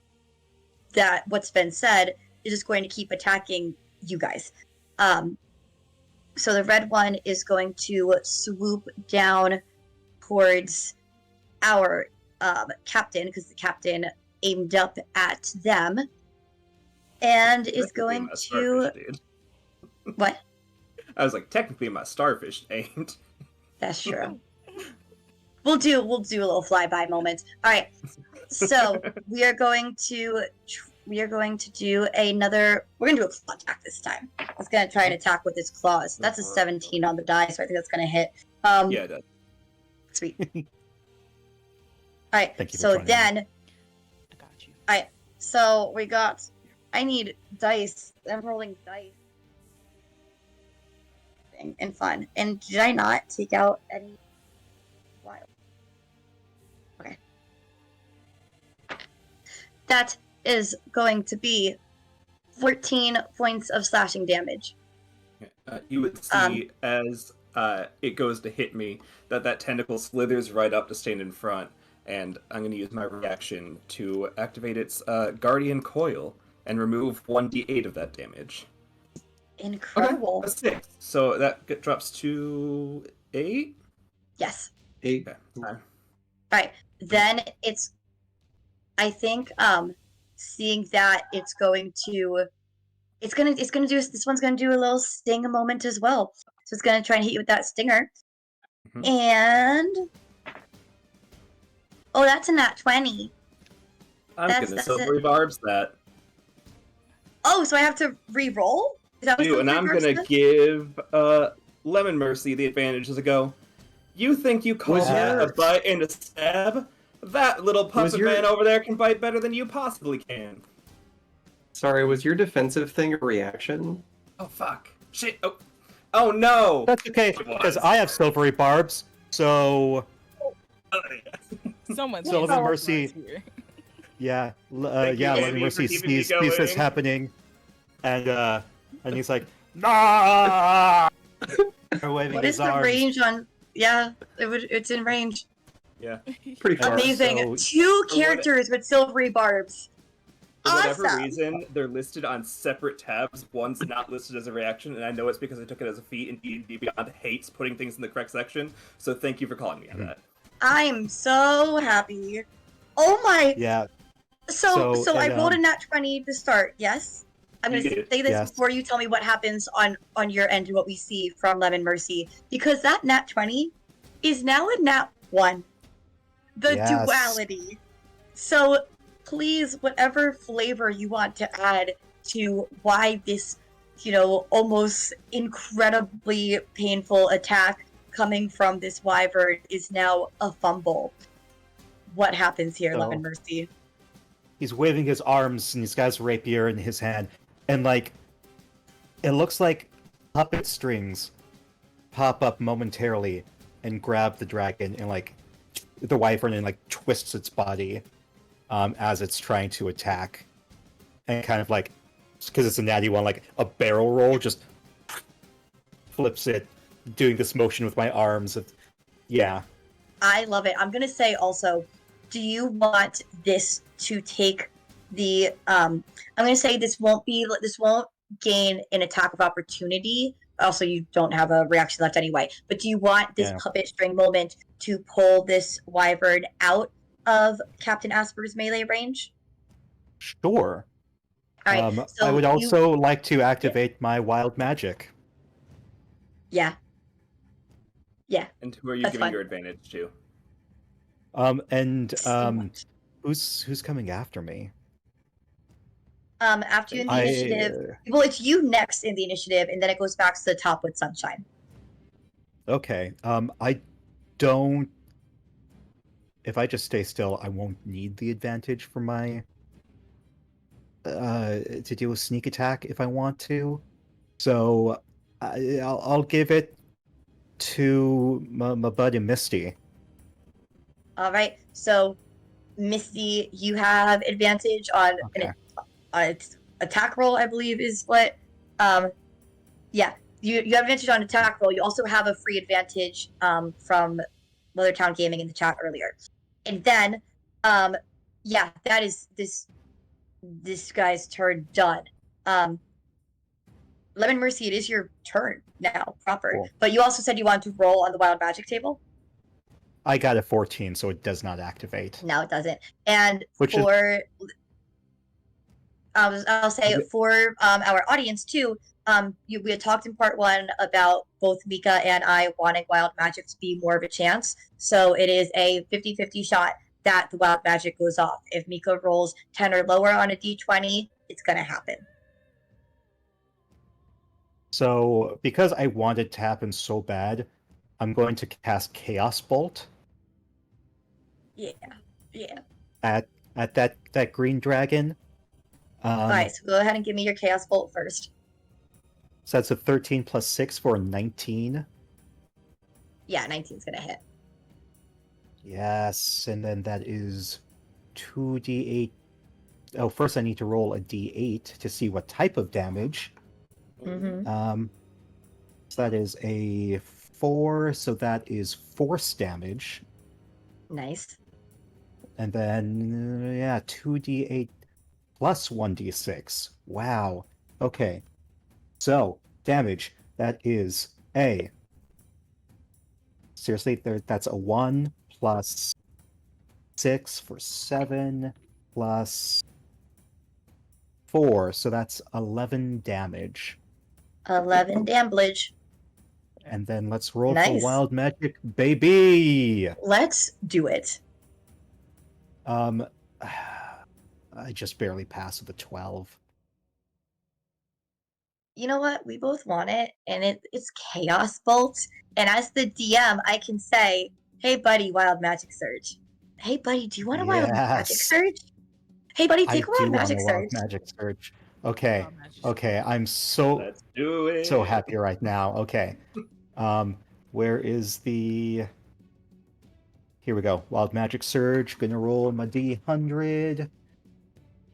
that what's been said, is just going to keep attacking you guys. So the red one is going to swoop down towards our captain, because the captain aimed up at them, and is going to... What? I was like, technically my starfish aimed. That's true. We'll do a little flyby moment. All right. So we are going to do another. We're gonna do a claw attack this time. It's gonna try and attack with its claws. That's a 17 on the die, so I think that's gonna hit. Yeah, it does. Sweet. All right. Thank you for So joining then, I got you. all right. So we got. I need dice. I'm rolling dice. And fun. And did I not take out any wild? Okay. That is going to be 14 points of slashing damage. You would see as it goes to hit me that tentacle slithers right up to stand in front, and I'm going to use my reaction to activate its Guardian Coil and remove 1d8 of that damage. Incredible. Okay, that's 6. So that drops to 8? Yes. 8. Okay. All right. Then it's. I think seeing that it's gonna do this one's gonna do a little sting moment as well. So it's gonna try and hit you with that stinger. Mhm. And oh, that's a nat 20. I'm That's going to it. silvery barbs that. Oh, so I have to re-roll? Is that what And I'm Silvery going Barbs to does? give Lemon Mercy the advantage as a go. You think you call Was that your- a bite and a stab? That little puppet your- man over there can bite better than you possibly can. Sorry, was your defensive thing a reaction? Oh, fuck. Shit. Oh no! That's okay, because I have silvery barbs, so Someone's So using Mercy- words here. yeah, Thank you, Lemon Andy, Mercy for keeping me sees this going. happening, and he's like, nah! Waving What his is the arms. range on? Yeah, it's in range. Yeah. Pretty far. Amazing. so- 2 For characters with silvery barbs. For whatever Awesome. reason, they're listed on separate tabs. One's not listed as a reaction, and I know it's because I took it as a feat, and D&D Beyond hates putting things in the correct section. So thank you for calling me on that. I'm so happy. Oh my. Yeah, So So, I and, rolled a nat 20 to start. Yes. I'm You gonna did. say this Yes. before you tell me what happens on your end and what we see from Lemon Mercy, because that nat 20 is now a nat 1. The Yes. duality. So please, whatever flavor you want to add to why this, almost incredibly painful attack coming from this wyvern is now a fumble. What happens here, So- Lemon Mercy? he's waving his arms, and he's got his rapier in his hand, and it looks like puppet strings pop up momentarily and grab the dragon and the wyvern and twists its body as it's trying to attack, and kind of because it's a natty one, a barrel roll just flips it, doing this motion with my arms. Yeah, I love it. I'm gonna say also, do you want this to take the? I'm gonna say this won't gain an attack of opportunity. Also, you don't have a reaction left anyway. But do you want this Yeah. puppet string moment to pull this wyvern out of Captain Asper's melee range? sure. All right. So I would also like to activate my wild magic. Yeah. And who are you That's giving fine. your advantage to? So much. Who's coming after me? After you in the initiative, I well, it's you next in the initiative, and then it goes back to the top with Sunshine. okay. I don't. If I just stay still, I won't need the advantage for my to do a sneak attack if I want to. So I'll give it to my buddy Misty. All right. So, Misty, you have advantage on Okay. its attack roll, I believe is what. Yeah, you have advantage on attack roll. You also have a free advantage from Mothertown Gaming in the chat earlier, and then yeah, that is this guy's turn done. Lemon Mercy, it is your turn now, proper. Cool. But you also said you wanted to roll on the wild magic table. I got a 14, so it does not activate. No, it doesn't. And Which is- for I'll say for our audience too, we had talked in part 1 about both Mika and I wanting wild magic to be more of a chance. So it is a 50-50 shot that the wild magic goes off. If Mika rolls 10 or lower on a d20, it's gonna happen. So, because I want it to happen so bad, I'm going to cast Chaos Bolt Yeah. at that green dragon. Alright, so go ahead and give me your Chaos Bolt first. So that's a 13 plus 6 for a 19. Yeah, 19's gonna hit. Yes, and then that is 2d8. Oh, first I need to roll a d8 to see what type of damage. Mm-hmm. So that is a 4, so that is force damage. Nice. And then, 2d8 plus 1d6. Wow. Okay. So, damage. That is a... Seriously, that's a 1 plus 6 for 7 plus 4. So that's 11 damage. 11 damage. And then let's roll for Nice. wild magic, baby! Let's do it. I just barely passed with a 12. You know what? We both want it, and it's Chaos Bolt. And as the DM, I can say, "Hey, buddy, Wild Magic Surge. Hey, buddy, do you want a Wild Magic Yes. Surge? Hey, buddy, I take a Wild do want Magic a Surge." wild magic surge. Okay. Wild magic. Okay, I'm so Let's do it. so happy right now. Okay. Where is the... Here we go. Wild magic surge. Gonna roll my d100.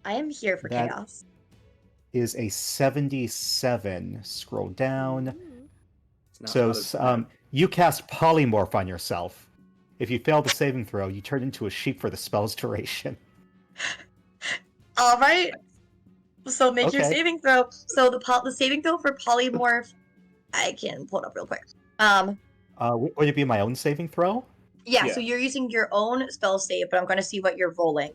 I am here for That- chaos. Is a 77. Scroll down. Ooh. It's not So, hot as that. you cast polymorph on yourself. If you fail the saving throw, you turn into a sheep for the spell's duration. All right. So make your Okay. saving throw. So the saving throw for polymorph, I can pull it up real quick. Would it be my own saving throw? Yeah. Yeah. So you're using your own spell save, but I'm going to see what you're rolling.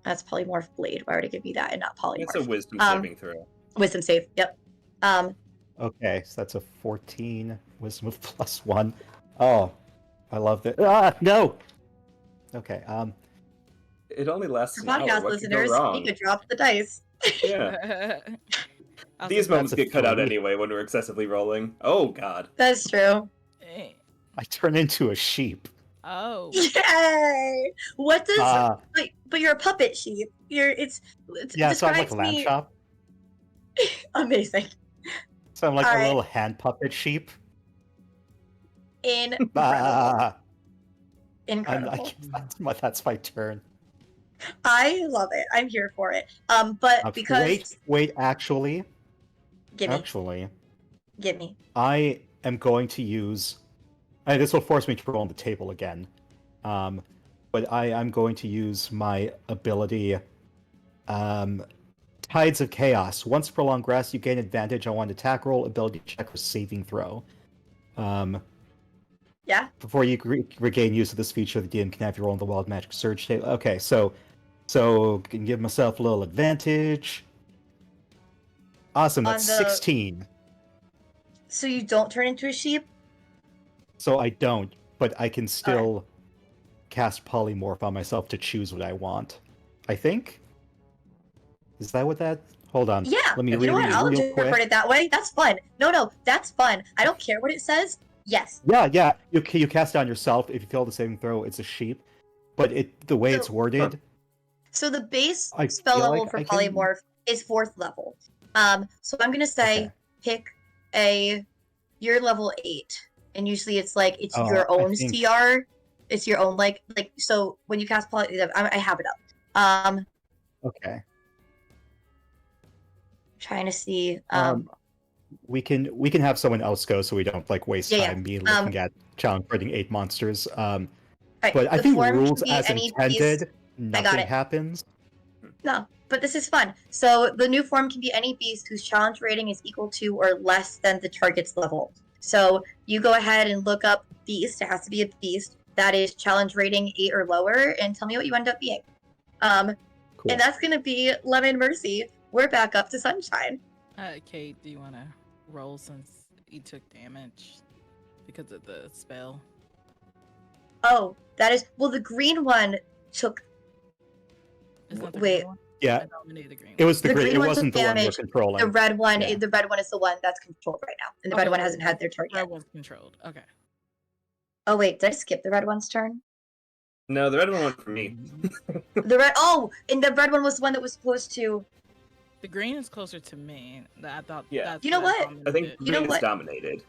That's polymorph blade. Why would it give me that and not polymorph? It's a wisdom Um, saving throw. Wisdom save. Yep. Okay, so that's a 14 wisdom of +1. Oh, I love it. Ah, no! Okay, It only lasts For an hour. podcast What could go listeners, wrong? Mika dropped the dice. Yeah. I was These like, moments that's a get cut out 3. anyway when we're excessively rolling. Oh god. That's true. eh. I turn into a sheep. Oh. Yay! What does? Uh, But you're a puppet sheep. It's yeah, so I'm like a describes lamb me- chop. Amazing. So I'm like All a right. little hand puppet sheep. Incredible. Ah, Incredible. that's my turn. I love it. I'm here for it. But because Wait, actually, give me. I am going to use... this will force me to roll on the table again. But I'm going to use my ability, Tides of Chaos. Once per long rest, you gain advantage on one attack roll, ability check, or saving throw. Yeah. Before you regain use of this feature, the DM can have you roll on the Wild Magic Surge table. Okay, so can give myself a little advantage. Awesome, that's On the- 16. So you don't turn into a sheep. So I don't, but I can still cast polymorph on myself to choose what I want. I think? Is that what that... Hold on. Yeah. Let me You read know what? it I'll real interpret quick. it that way. That's fun. No, that's fun. I don't care what it says. Yes. Yeah. You cast it on yourself. If you fail the saving throw, it's a sheep. But the way it's So- worded... So the base I spell feel level like for I can- polymorph is 4th level. So I'm gonna say Okay. pick you're level 8, and usually it's like it's Oh, your I own think- CR. It's your own like so when you cast poly, I have it up. Okay. Trying to see. We can have someone else go so we don't waste Yeah, time me looking at challenge rating 8 monsters. Alright, But I the think form can rules be as any intended, beast- nothing it. happens. No, but this is fun. So the new form can be any beast whose challenge rating is equal to or less than the target's level. So you go ahead and look up beast. It has to be a beast that is challenge rating 8 or lower, and tell me what you end up being. Cool. And that's gonna be Lemon Mercy. We're back up to Sunshine. Kate, do you want to roll since you took damage because of the spell? Oh, that is well. The green one took. It's not the Wait. green one? Yeah, I nominated the green it one. was the The green. green It one took wasn't the one we're damage. controlling. The red one. Yeah. The red one is the one that's controlled right now, and the red one hasn't had their turn Red yet. one's controlled. Okay. Oh wait, did I skip the red one's turn? No, the red one went for me. The red. Oh, and the red one was the one that was supposed to. The green is closer to me. I thought. Yeah. That's You know what? I think dominated. You know green is what? dominated.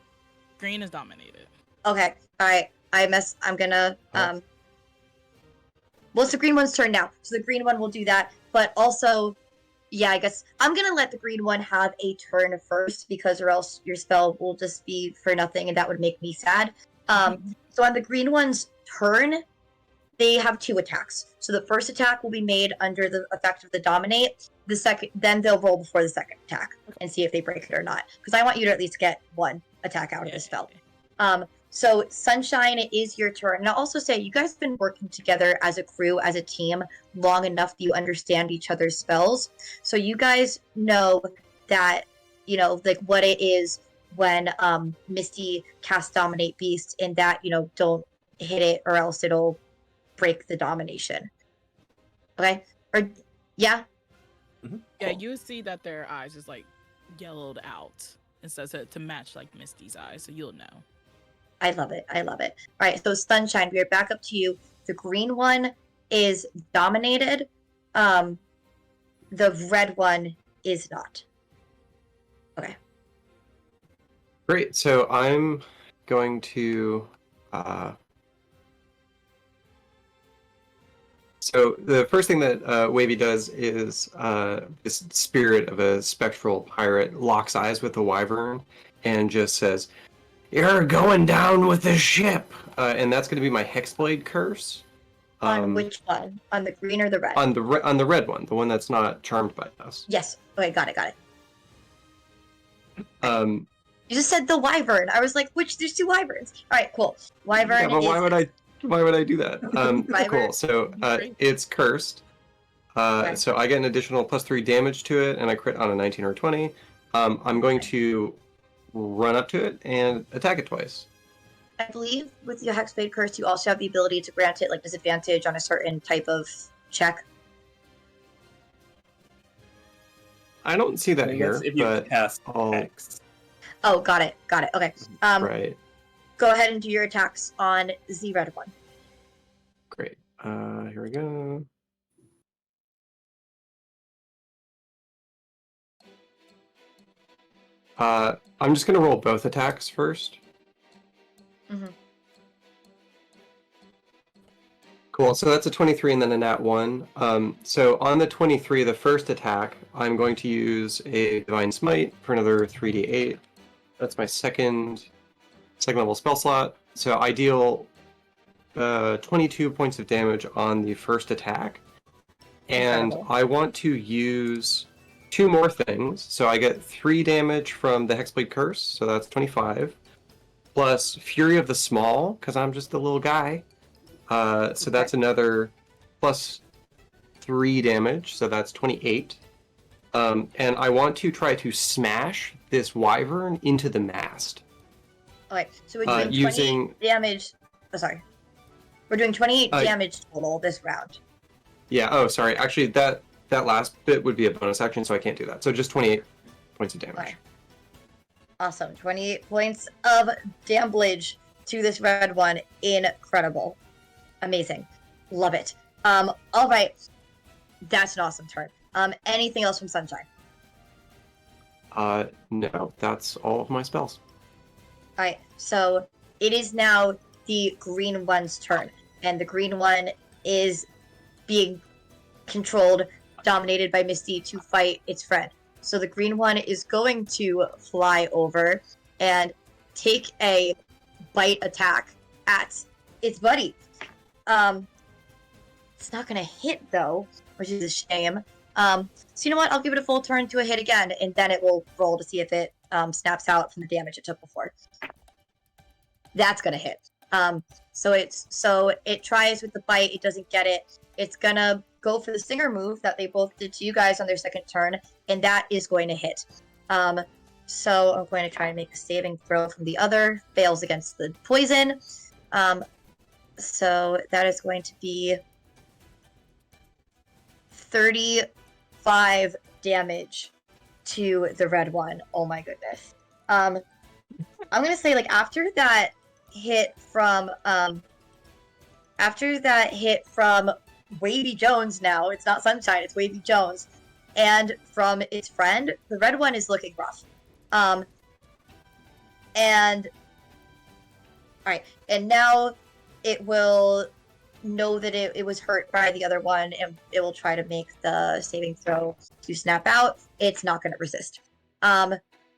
Green is dominated. Okay. All right. I'm gonna. Oh. Well, it's the green one's turn now, so the green one will do that. But also, yeah, I guess I'm gonna let the green one have a turn first because, or else your spell will just be for nothing, and that would make me sad. So on the green one's turn, they have 2 attacks. So the first attack will be made under the effect of the dominate. The second, then they'll roll before the second attack and see if they break it or not. Because I want you to at least get 1 attack out of the spell. So Sunshine, it is your turn. And I'll also say you guys have been working together as a crew, as a team, long enough that you understand each other's spells. So you guys know that, like what it is when Misty casts Dominate Beast, and that, don't hit it or else it'll break the domination. Okay? Or yeah? Mm-hmm. Yeah, you see that their eyes is like yellowed out instead of to match like Misty's eyes, so you'll know. I love it. All right, so Sunshine, we are back up to you. The green one is dominated. The red one is not. Okay. Great. So I'm going to. So the first thing that Wavy does is this spirit of a spectral pirate locks eyes with the wyvern and just says, "You're going down with the ship," and that's going to be my Hexblade curse. On which one? On the green or the red? On the red one, the one that's not charmed by us. Yes. Okay, got it. Um, You just said the wyvern. I was like, which? There's 2 wyverns. All right, cool. Wyvern yeah, but is. why would I do that? Wyvern. Cool. So it's cursed. Okay. So I get an additional +3 damage to it, and I crit on a 19 or 20. I'm going to run up to it and attack it twice. I believe with your Hexblade Curse, you also have the ability to grant it like disadvantage on a certain type of check. I don't see that I here, guess if you but cast I'll... Hex. Oh, got it. Okay. Right. Go ahead and do your attacks on the red one. Great. Here we go. I'm just going to roll both attacks first. Mm-hmm. Cool. So that's a 23 and then a nat 1. So on the 23, the first attack, I'm going to use a Divine Smite for another 3d8. That's my second level spell slot. So I deal 22 points of damage on the first attack. And Incredible. I want to use 2 more things. So I get 3 damage from the Hexblade Curse, so that's 25. Plus Fury of the Small, because I'm just a little guy. So that's another +3 damage, so that's 28. And I want to try to smash this wyvern into the mast. Okay, so we're doing using 28 damage. Oh, sorry. We're doing 28 damage total this round. Yeah. Oh, sorry. Actually, that last bit would be a bonus action, so I can't do that. So just 28 points of damage. Okay. Awesome. 28 points of damage to this red one. Incredible. Amazing. Love it. All right. That's an awesome turn. Anything else from Sunshine? No, that's all of my spells. All right. So it is now the green one's turn, and the green one is being controlled, dominated by Misty to fight its friend. So the green one is going to fly over and take a bite attack at its buddy. It's not going to hit, though, which is a shame. So you know what? I'll give it a full turn to a hit again, and then it will roll to see if it snaps out from the damage it took before. That's going to hit. So it tries with the bite. It doesn't get it. It's going to go for the stinger move that they both did to you guys on their second turn, and that is going to hit. So I'm going to try and make a saving throw from the other. Fails against the poison. So that is going to be 35 damage to the red one. Oh my goodness. I'm gonna say like after that hit from Wavy Jones, now it's not Sunshine, it's Wavy Jones, and from its friend, the red one is looking rough. And alright, and now it will know that it was hurt by the other one, and it will try to make the saving throw to snap out. It's not going to resist.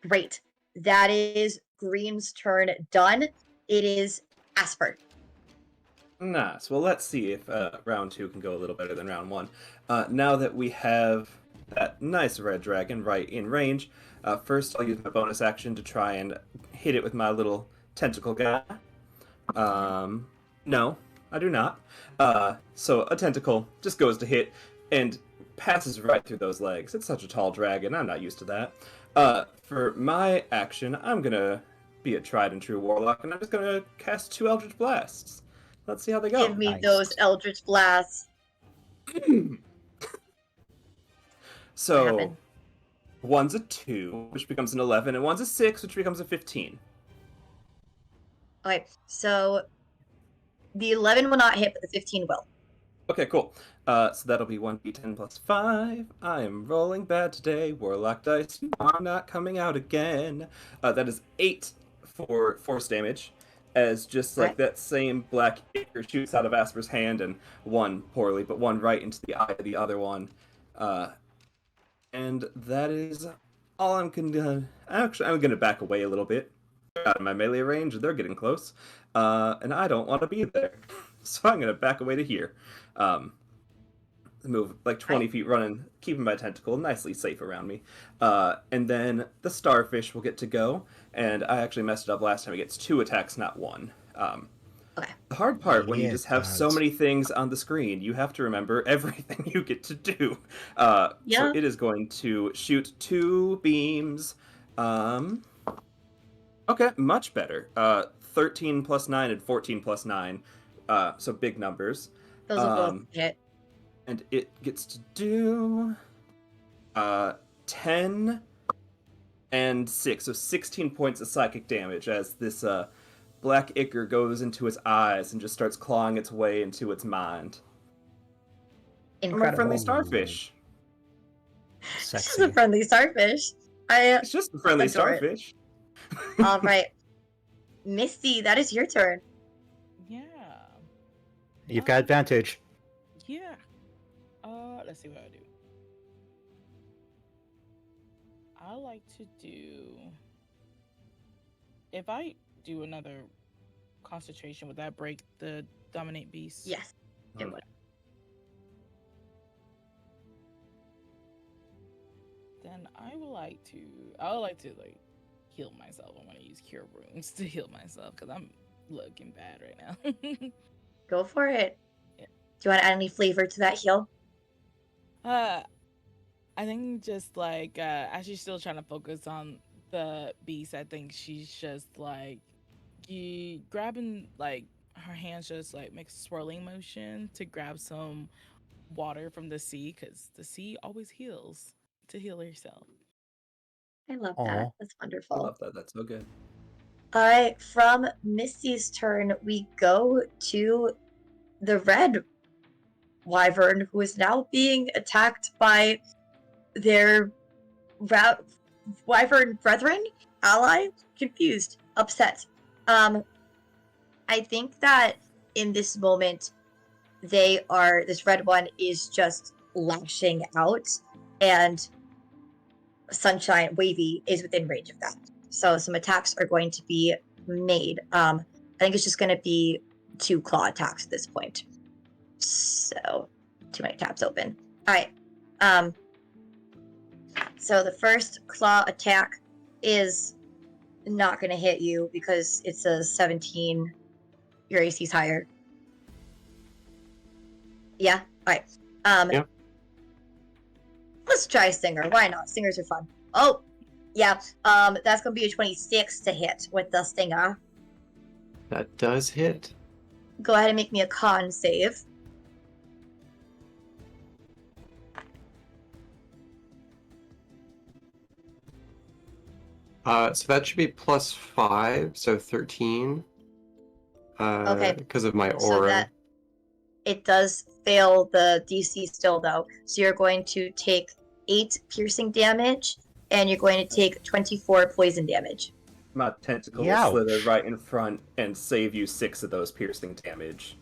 Great. That is Green's turn done. It is Asper. Nice. Well, let's see if round 2 can go a little better than round 1. Now that we have that nice red dragon right in range, first I'll use my bonus action to try and hit it with my little tentacle guy. No, I do not. So a tentacle just goes to hit and passes right through those legs. It's such a tall dragon. I'm not used to that. For my action, I'm going to be a tried and true warlock, and I'm just going to cast 2 Eldritch Blasts. Let's see how they go. Give me Nice. those Eldritch Blasts. So, one's a 2, which becomes an 11, and one's a 6, which becomes a 15. Okay, so the 11 will not hit, but the 15 will. Okay, cool. So that'll be 1d10 plus 5. I am rolling bad today. Warlock dice are not coming out again. That is 8 for force damage, as just like Okay. that same black ichor shoots out of Asper's hand, and one poorly, but one right into the eye of the other one. And that is all I'm gonna... Actually, I'm gonna back away a little bit. Out of my melee range, they're getting close. And I don't want to be there. So I'm gonna back away to here. Move like 20 feet running, keeping my tentacle nicely safe around me. And then the starfish will get to go. And I actually messed it up last time. It gets 2 attacks, not 1. Okay. The hard part when you Yeah, just have so that's- many things on the screen, you have to remember everything you get to do. Yeah. So it is going to shoot 2 beams. Okay, much better. 13 plus 9 and 14 plus 9. So big numbers. Those will both hit. And it gets to do 10 and 6, so 16 points of psychic damage as this black ichor goes into its eyes and just starts clawing its way into its mind. And my Incredible. friendly starfish. This is a Sexy. friendly starfish. It's just a friendly Adore it. starfish. All right. Misty, that is your turn. Yeah. You've got advantage. Yeah. Let's see what I do. I like to do. If I do another concentration, would that break the dominate beast? Yes. It Hmm. would. Then I would like to. Like heal myself. I want to use cure wounds to heal myself because I'm looking bad right now. Go for it. Yeah. Do you want to add any flavor to that heal? I think just like as she's still trying to focus on the beast, I think she's just like grabbing like her hands just like makes a swirling motion to grab some water from the sea because the sea always heals to heal herself. I love Aw. that. That's I wonderful. love that. That's so good. All right. From Misty's turn, we go to the red wyvern, who is now being attacked by their wyvern brethren, ally, confused, upset. I think that in this moment, this red one is just lashing out, and Sunshine Wavy is within range of that. So some attacks are going to be made. I think it's just going to be 2 claw attacks at this point. So too many tabs open. All right. So the first claw attack is not going to hit you because it's a 17. Your AC's higher. Yeah. All right. Yeah. Let's try Stinger. Why not? Stingers are fun. Oh, Yeah, that's gonna be a 26 to hit with the stinger. That does hit. Go ahead and make me a con save. So that should be +5, so 13. Okay, Because of my so aura. that it does fail the DC still though. So you're going to take 8 piercing damage, and you're going to take 24 poison damage. My tentacle will Youch. slither right in front and save you 6 of those piercing damage.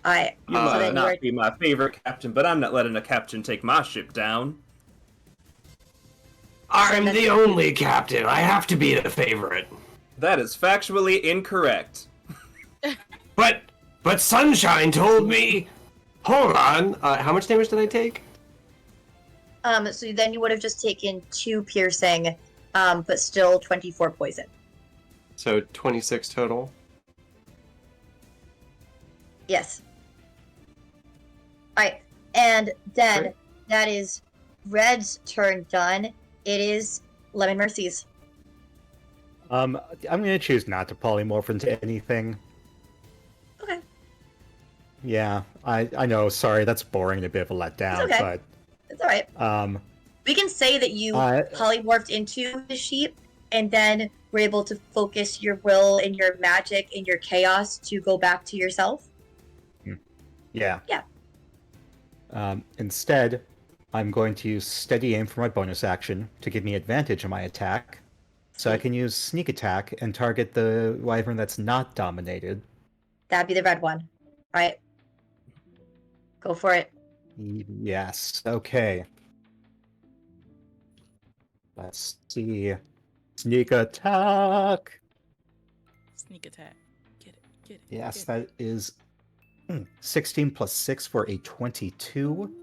Alright, You so might then you not are be my favorite captain, but I'm not letting a captain take my ship down. I'm the only captain. I have to be the favorite. That is factually incorrect. But Sunshine told me. Hold on. How much damage did I take? so then you would have just taken 2 piercing, but still 24 poison. So 26 total. Yes. Alright, and then Great. that is Red's turn done. It is Lemon Mercy's. I'm gonna choose not to polymorph into anything. Okay. Yeah, I know. Sorry, that's boring and a bit of a letdown. It's okay. It's alright. But We can say that you polymorphed into the sheep, and then were able to focus your will and your magic and your chaos to go back to yourself. yeah. Yeah. Instead, I'm going to use steady aim for my bonus action to give me advantage on my attack, so I can use sneak attack and target the wyvern that's not dominated. That'd be the red one. Alright. Go for it. Yes. Okay. Let's see. Sneak attack. Sneak attack. Get it. Yes, get it. that is 16 plus 6 for a 22.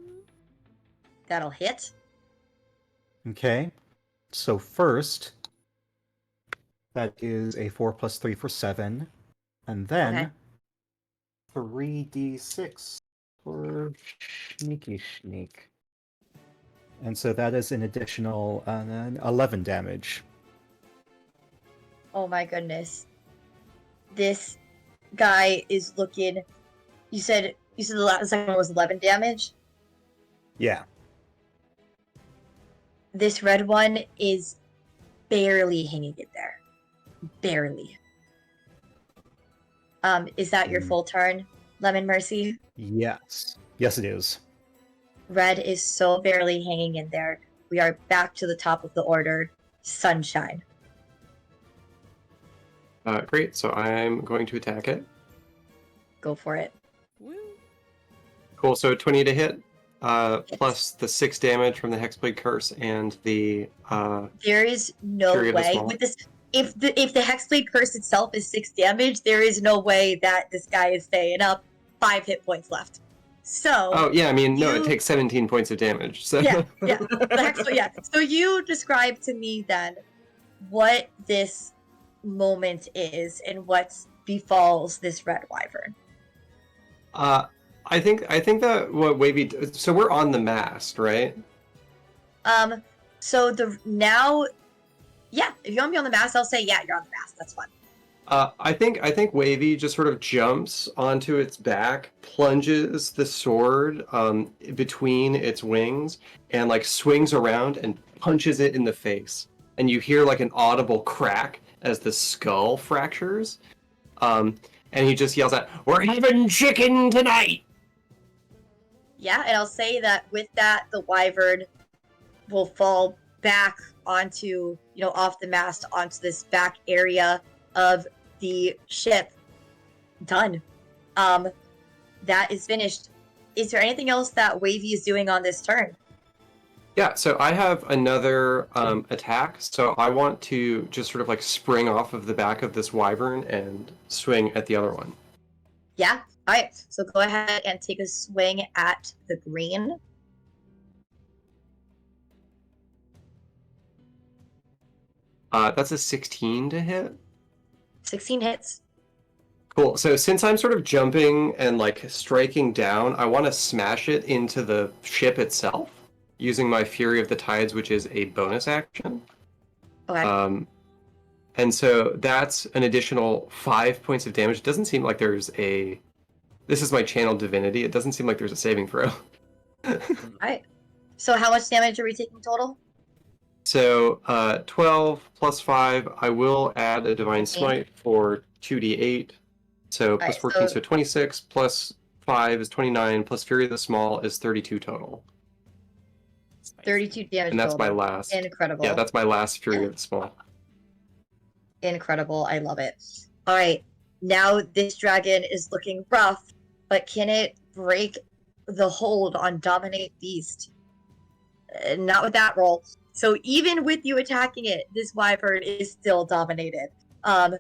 That'll hit. Okay. So first, that is a 4 plus 3 for 7. And then 3d6 for sneaky sneak. And so that is an additional 11 damage. Oh my goodness. This guy is looking. You said the second one was 11 damage? Yeah. This red one is barely hanging in there. Barely. Is that your full turn, Lemon Mercy? Yes. Yes, it is. Red is so barely hanging in there. We are back to the top of the order. Sunshine. Great. So I'm going to attack it. Go for it. Woo. Cool. So 20 to hit, plus the 6 damage from the Hexblade Curse and the. There is no Fury of the way Small. with this. If the Hexblade Curse itself is 6 damage, there is no way that this guy is staying up. 5 hit points left. So. Oh yeah, I mean no, it takes 17 points of damage. So. Yeah. The Hexblade, yeah. So you describe to me then what this moment is and what befalls this red wyvern. I think that what Wavy. So we're on the mast, right? So if you want to be on the mast, I'll say yeah, you're on the mast. That's fun. I think Wavy just sort of jumps onto its back, plunges the sword between its wings, and like swings around and punches it in the face. And you hear like an audible crack as the skull fractures. And he just yells out, "We're having chicken tonight!" Yeah, and I'll say that with that, the wyvern will fall back onto, off the mast, onto this back area of the ship. Done. That is finished. Is there anything else that Wavy is doing on this turn? Yeah, so I have another attack. So I want to just sort of like spring off of the back of this wyvern and swing at the other one. Yeah. All right. So go ahead and take a swing at the green. That's a 16 to hit. 16 hits. Cool. So since I'm sort of jumping and like striking down, I want to smash it into the ship itself using my Fury of the Tides, which is a bonus action. Okay. And so that's an additional 5 points of damage. It doesn't seem like there's a. This is my channel divinity. It doesn't seem like there's a saving throw. Alright. So how much damage are we taking total? So 12 plus 5. I will add a divine smite for 2d8. So plus Alright, 14, so- so 26 plus 5 is 29. Plus Fury of the Small is 32 total. 32 damage And that's my total. last. Incredible. Yeah, that's my last Fury Yeah. of the Small. Incredible. I love it. Alright. Now this dragon is looking rough, but can it break the hold on Dominate Beast? Not with that roll. So even with you attacking it, this wyvern is still dominated. And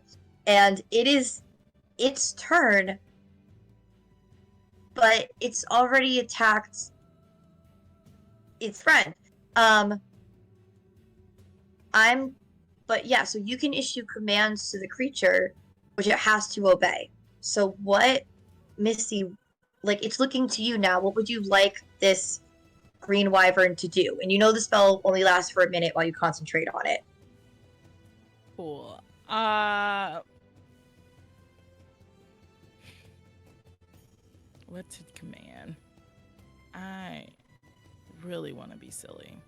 it is its turn, but it's already attacked its friend. But yeah, so you can issue commands to the creature, which it has to obey. So what, Misty, like, it's looking to you now. What would you like this green wyvern to do? And you know the spell only lasts for a minute while you concentrate on it. Cool. What's its command? I really want to be silly.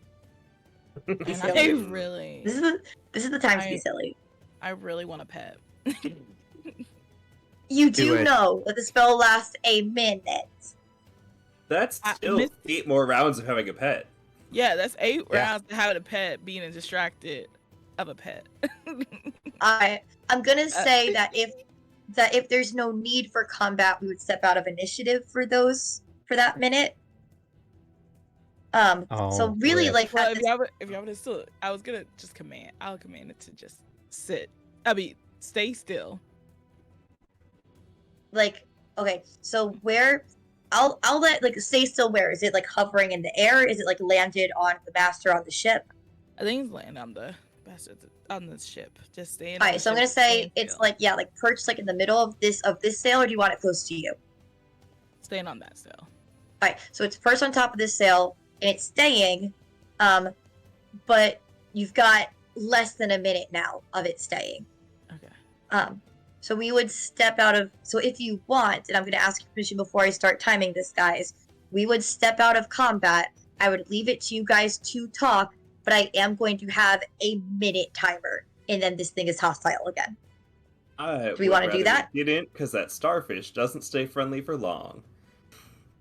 Be And silly. I really, This is the time to be silly. I really want a pet. You Do do it. know that the spell lasts a minute. That's still Miss- 8 more rounds of having a pet. Yeah, that's 8 Yeah. rounds to having a pet, being distracted of a pet. I'm gonna say that if there's no need for combat, we would step out of initiative for that minute. Oh, So really, rip. like, Well, at if y'all would still, I was gonna just command. I'll command it to just sit. I mean, stay still. like, okay, so where I'll let, like, stay still. Where is it? Like hovering in the air? Is it like landed on the master on the ship? I think it's land on the on the ship. Just staying. All right, so I'm gonna say it's like, yeah, like perched like in the middle of this sail, or do you want it close to you? staying on that still. All right, so it's perched on top of this sail and it's staying, but you've got less than a minute now of it staying. Okay. So we would step out of. So if you want, and I'm going to ask your permission before I start timing this, guys, we would step out of combat. I would leave it to you guys to talk, but I am going to have a minute timer, and then this thing is hostile again. Do we wanna do that? Didn't, because that starfish doesn't stay friendly for long.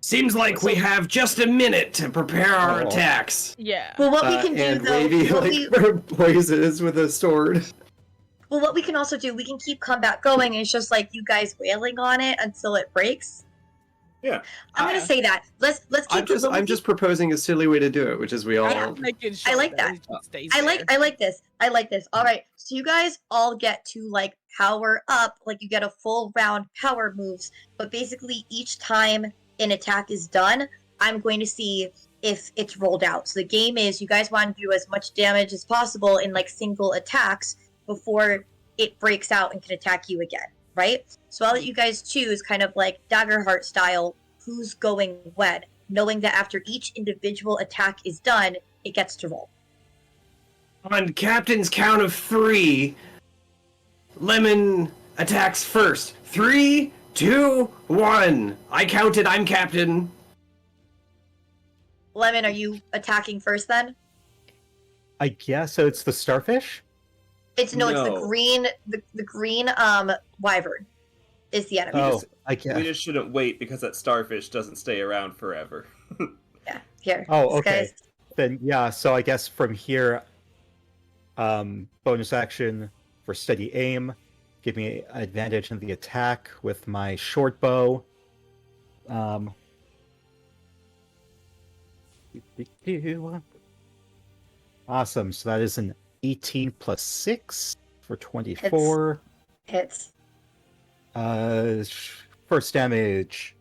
Seems like we have just a minute to prepare our Oh. attacks. Yeah. Well, what we can do and though, Wavy blazes with a sword. well, what we can also do, we can keep combat going, and it's just like you guys wailing on it until it breaks. Yeah. I'm going to say that. Let's keep. I'm just proposing a silly way to do it, which is we all. I'm making sure I like that. it just stays I there. like this. I like this. All right. So you guys all get to like power up, like you get a full round power moves, but basically each time an attack is done, I'm going to see if it's rolled out. So the game is you guys want to do as much damage as possible in like single attacks before it breaks out and can attack you again, right? So I'll let you guys choose kind of like Daggerheart style who's going when, knowing that after each individual attack is done, it gets to roll. On Captain's count of 3, Lemon attacks first. 3, 2, 1. I counted. I'm Captain. Lemon, are you attacking first then? I guess so. It's the starfish. It's the No. green the green wyvern is the enemy. Oh, I We guess. just shouldn't wait because that starfish doesn't stay around forever. Yeah, here. Oh, This okay. guy's- Then yeah. So I guess from here, bonus action for steady aim, give me advantage in the attack with my short bow. Awesome. So that is an 18 plus 6 for 24. Hits. First damage.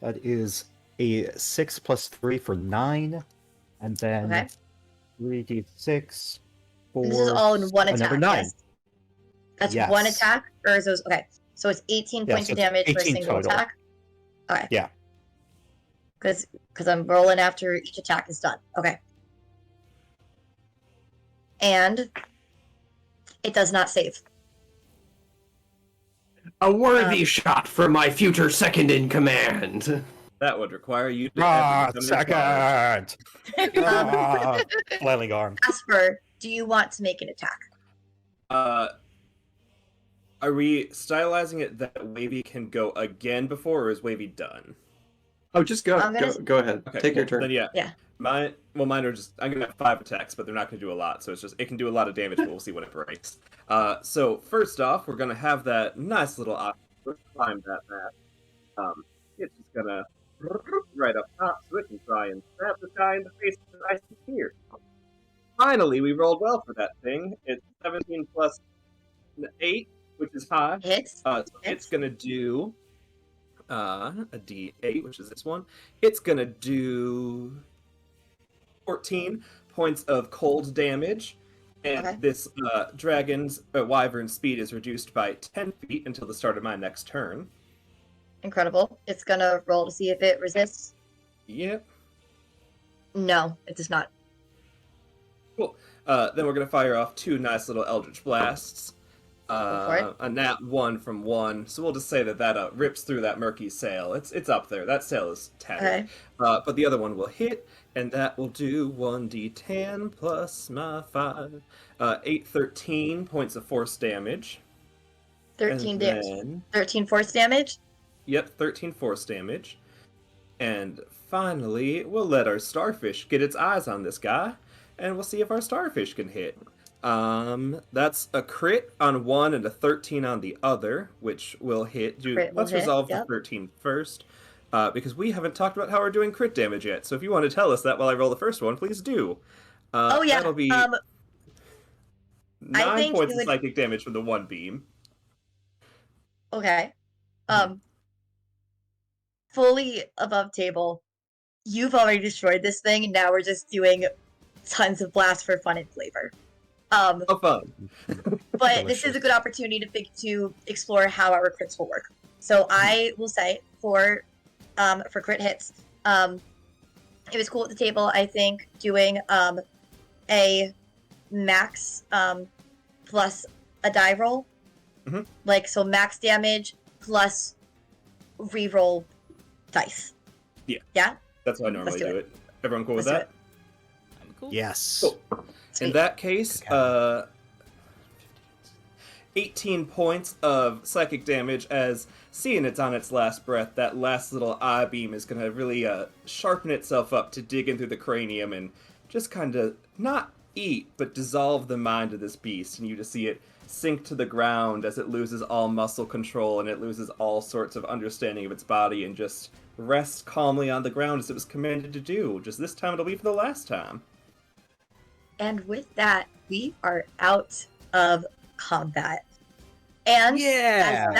That is a 6 plus 3 for 9. And then Okay. 3d6 for This is all in one another attack. 9. Yes. That's Yes. one attack, or is those okay? So it's 18 Yeah, points so of it's damage for a 18 single total. attack. Okay. Yeah. Because I'm rolling after each attack is done. Okay. and it does not save. A worthy shot for my future second in command. That would require you to ever become in charge. Second! Flailing arm. Asper, do you want to make an attack? Are we stylizing it that Wavy can go again before, or is Wavy done? Oh, just go. I'm gonna- Go ahead. Okay, Take your cool. turn. Then Yeah. Mine are just. I'm gonna have 5 attacks, but they're not gonna do a lot. So it can do a lot of damage, but we'll see when it breaks. So first off, we're gonna have that nice little climb that map. It's just gonna right up top, so it can try and stab the guy in the face with an icy spear. Finally, we rolled well for that thing. It's 17 plus 8, which is high. Hits. So it's gonna do a D8, which is this one. It's gonna do 14 points of cold damage, and Okay. this dragon's wyvern speed is reduced by 10 feet until the start of my next turn. Incredible. It's gonna roll to see if it resists. Yep. No, it does not. Cool. Then we're gonna fire off 2 nice little eldritch blasts. for it. A nat 1 from 1, so we'll just say that rips through that murky sail. It's up there. That sail is tattered. Okay. But the other one will hit, and that will do 1d10 plus my 5. 8, 13 points of force damage. 13 And damage. then- 13 force damage. Yep, 13 force damage. And finally, we'll let our starfish get its eyes on this guy, and we'll see if our starfish can hit. That's a crit on one and a 13 on the other, which will hit. Crit will Let's hit, resolve yep. the 13 first, because we haven't talked about how we're doing crit damage yet. So if you want to tell us that while I roll the first one, please do. Oh yeah. That'll be 9 think points you of would- psychic damage from the one beam. Okay. Fully above table. You've already destroyed this thing, and now we're just doing tons of blasts for fun and flavor. Oh, fun. But this is a good opportunity to explore how our crits will work. So I will say for crit hits, it was cool at the table. I think doing a max plus a die roll, Mhm. like so max damage plus reroll dice. Yeah. Yeah. That's how I normally do do it. it. Everyone cool with Let's do that? I'm cool. Yes. Cool. In Sweet. that case, 18 points of psychic damage as, seeing it's on its last breath, that last little eye beam is going to really sharpen itself up to dig in through the cranium and just kind of not eat, but dissolve the mind of this beast. And you just see it sink to the ground as it loses all muscle control and it loses all sorts of understanding of its body and just rest calmly on the ground as it was commanded to do. Just this time it'll be for the last time. And with that, we are out of combat. And Yeah.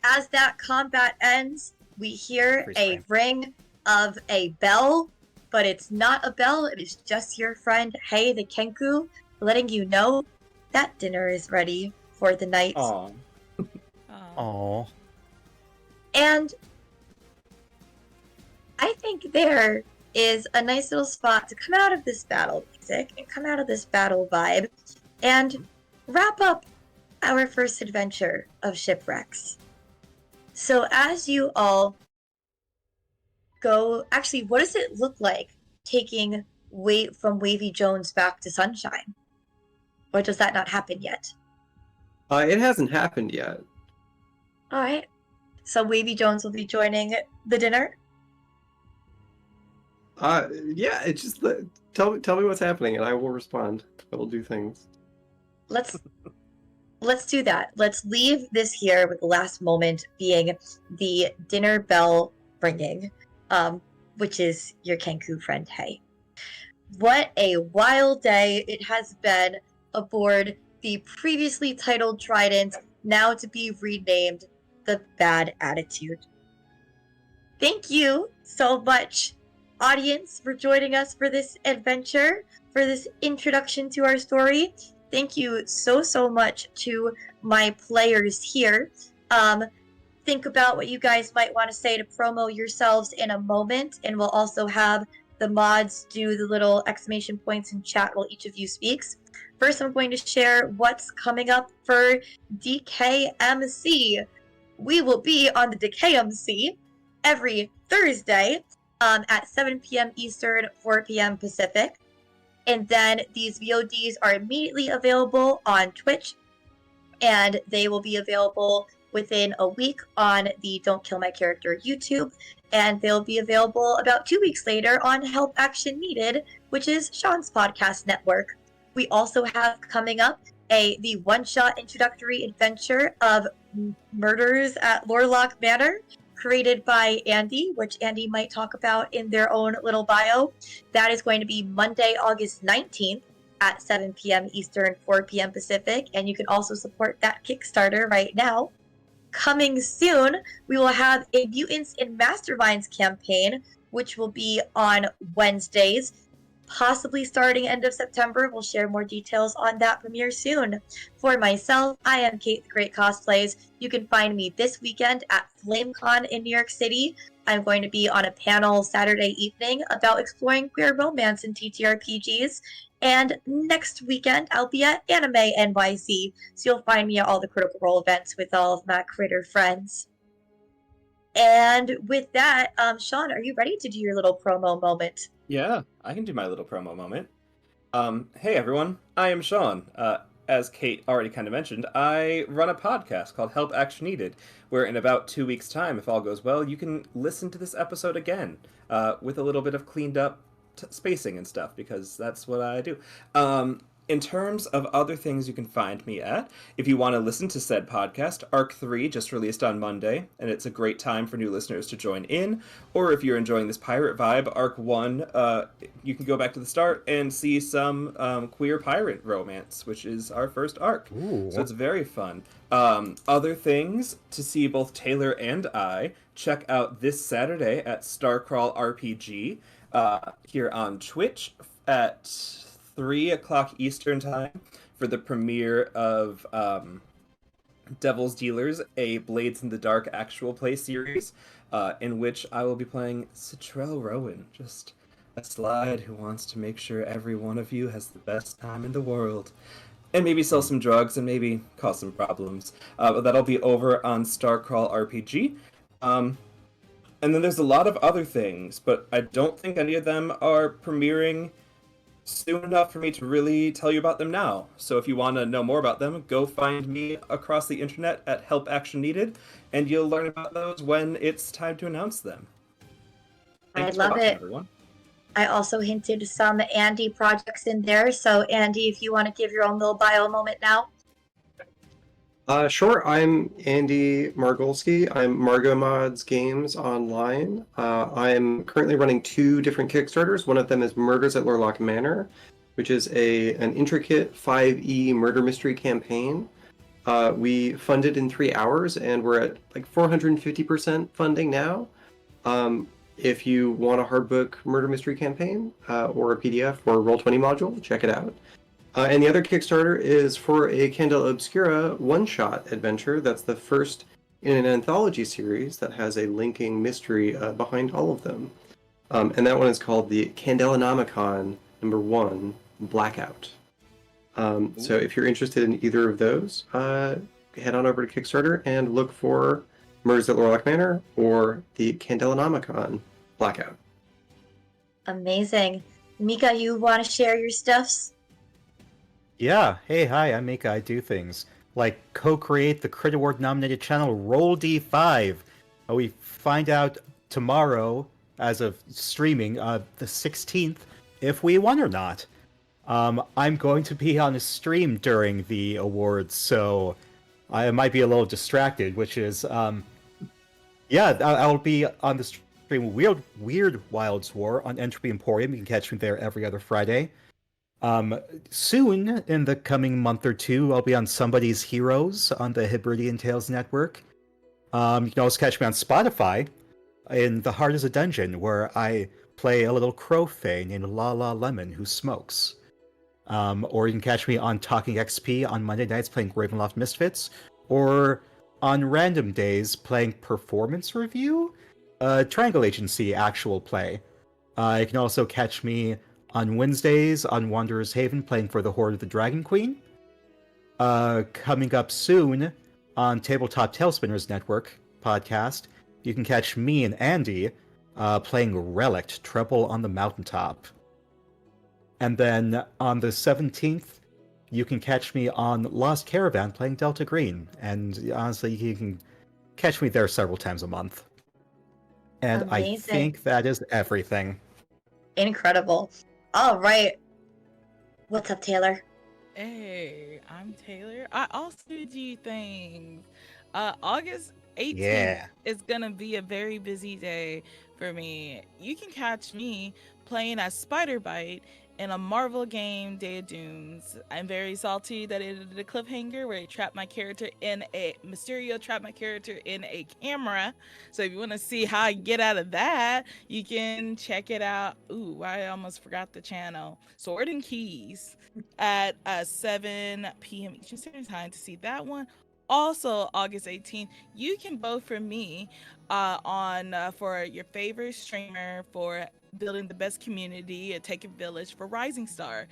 as that combat ends, we hear Freeze a frame. ring of a bell, but it's not a bell, it is just your friend Hey the Kenku letting you know that dinner is ready for the night. Aw. Aww. And I think there is a nice little spot to come out of this battle music and come out of this battle vibe and wrap up our first adventure of Shipwrecks. So as you all go, actually, what does it look like taking weight from Wavy Jones back to Sunshine? Or does that not happen yet? It hasn't happened yet. All right. So Wavy Jones will be joining the dinner. Yeah, it's just tell me what's happening, and I will respond. I will do things. Let's do that. Let's leave this here with the last moment being the dinner bell ringing, which is your Kenku friend Hey. What a wild day it has been aboard the previously titled Trident, now to be renamed the Bad Attitude. Thank you so much, audience, for joining us for this adventure, for this introduction to our story. Thank you so much to my players here. Think about what you guys might want to say to promo yourselves in a moment, and we'll also have the mods do the little exclamation points in chat while each of you speaks. First, I'm going to share what's coming up for Dekayem Sea. We will be on the Dekayem Sea every Thursday at 7 p.m. Eastern, 4 p.m. Pacific. And then these VODs are immediately available on Twitch, and they will be available within a week on the Don't Kill My Character YouTube, and they'll be available about 2 weeks later on Help Action Needed, which is Sean's podcast network. We also have coming up the one-shot introductory adventure of Murders at Lorlock Manor, created by Andy, which Andy might talk about in their own little bio. That is going to be Monday, August 19th at 7 p.m. Eastern, 4 p.m. Pacific, and you can also support that Kickstarter right now. Coming soon, we will have a Mutants and Masterminds campaign, which will be on Wednesdays, possibly starting end of September. We'll share more details on that premiere soon. For myself, I am Kate the Great Cosplays. You can find me this weekend at FlameCon in New York City. I'm going to be on a panel Saturday evening about exploring queer romance in TTRPGs. And next weekend, I'll be at Anime NYC. So you'll find me at all the Critical Role events with all of my critter friends. And with that, Sean, are you ready to do your little promo moment? Yeah, I can do my little promo moment. Hey everyone, I am Sean. As Kate already kind of mentioned, I run a podcast called Help Action Needed, where in about 2 weeks' time, if all goes well, you can listen to this episode again, with a little bit of cleaned up spacing and stuff, because that's what I do. In terms of other things you can find me at, if you want to listen to said podcast, Arc 3 just released on Monday, and it's a great time for new listeners to join in. Or if you're enjoying this pirate vibe, Arc 1, you can go back to the start and see some queer pirate romance, which is our first arc. Ooh. So it's very fun. Other things to see both Taylor and I, check out this Saturday at Starcrawl RPG here on Twitch at 3 o'clock Eastern time for the premiere of Devil's Dealers, a Blades in the Dark actual play series, in which I will be playing Citrell Rowan, just a slide who wants to make sure every one of you has the best time in the world. And maybe sell some drugs and maybe cause some problems. But that'll be over on Starcrawl RPG. And then there's a lot of other things, but I don't think any of them are premiering soon enough for me to really tell you about them now. So if you want to know more about them, go find me across the internet at Help Action Needed, and you'll learn about those when it's time to announce them. Thanks I love for watching, it. everyone. I also hinted some Andy projects in there. So Andy, if you want to give your own little bio moment now. Sure. I'm Andy Margolski. I'm Margo Mods Games Online. I'm currently running 2 different Kickstarters. One of them is Murders at Lorlock Manor, which is an intricate 5e murder mystery campaign. We funded in 3 hours, and we're at like 450% funding now. If you want a hardbook murder mystery campaign or a PDF or a Roll20 module, check it out. And the other Kickstarter is for a Candela Obscura one-shot adventure. That's the first in an anthology series that has a linking mystery behind all of them. And that one is called the Candelanomicon #1 Blackout. So if you're interested in either of those, head on over to Kickstarter and look for Murders at Lorlock Manor or the Candelanomicon Blackout. Amazing. Mika, you want to share your stuffs? Yeah, hey, hi, I'm Mika. I do things like co-create the Crit Award nominated channel Roll D5. We find out tomorrow, as of streaming, the 16th, if we won or not. I'm going to be on a stream during the awards, so I might be a little distracted, which is, yeah, I'll be on the stream Weird Wilds War on Entropy Emporium. You can catch me there every other Friday. Soon, in the coming month or two, I'll be on Somebody's Heroes on the Hebridean Tales Network. You can also catch me on Spotify in The Heart is a Dungeon, where I play a little crow fae named La La Lemon who smokes. Or you can catch me on Talking XP on Monday nights playing Ravenloft Misfits, or on random days playing Performance Review, Triangle Agency actual play. You can also catch me on Wednesdays on Wanderer's Haven playing for the Horde of the Dragon Queen. Coming up soon on Tabletop Tailspinners Network podcast, you can catch me and Andy playing Relict, Trouble on the Mountaintop. And then on the 17th, you can catch me on Lost Caravan playing Delta Green. And honestly, you can catch me there several times a month. And I Amazing. think that is everything. Incredible. All right. What's up, Taylor? Hey, I'm Taylor. I also do things. August 18th Yeah. is gonna be a very busy day for me. You can catch me playing as Spider Bite in a Marvel game, Day of Dooms. I'm very salty that it did a cliffhanger where Mysterio trapped my character in a camera. So if you want to see how I get out of that, you can check it out. Ooh, I almost forgot the channel. Sword and Keys at 7 p.m. Eastern Standard Time to see that one. Also, August 18th, you can vote for me for your favorite streamer for building the best community at Take a Village for Rising Star.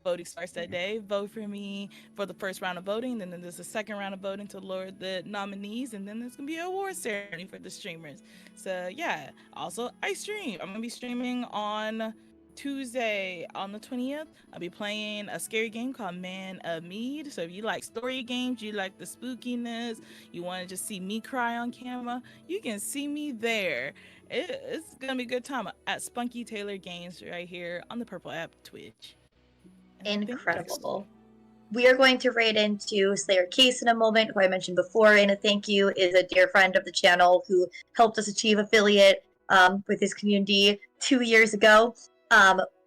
Voting starts that day. Vote for me for the first round of voting. Then there's a second round of voting to lower the nominees. And then there's going to be an award ceremony for the streamers. So, yeah. Also, I stream. I'm going to be streaming on Tuesday on the 20th. I'll be playing a scary game called Man of Mead. So if you like story games, you like the spookiness, you want to just see me cry on camera, you can see me there. It's gonna be a good time at Spunky Taylor Games right here on the Purple app Twitch. And Incredible. We are going to raid into Slayer Case in a moment, who I mentioned before, and a thank you is a dear friend of the channel who helped us achieve affiliate with his community 2 years ago.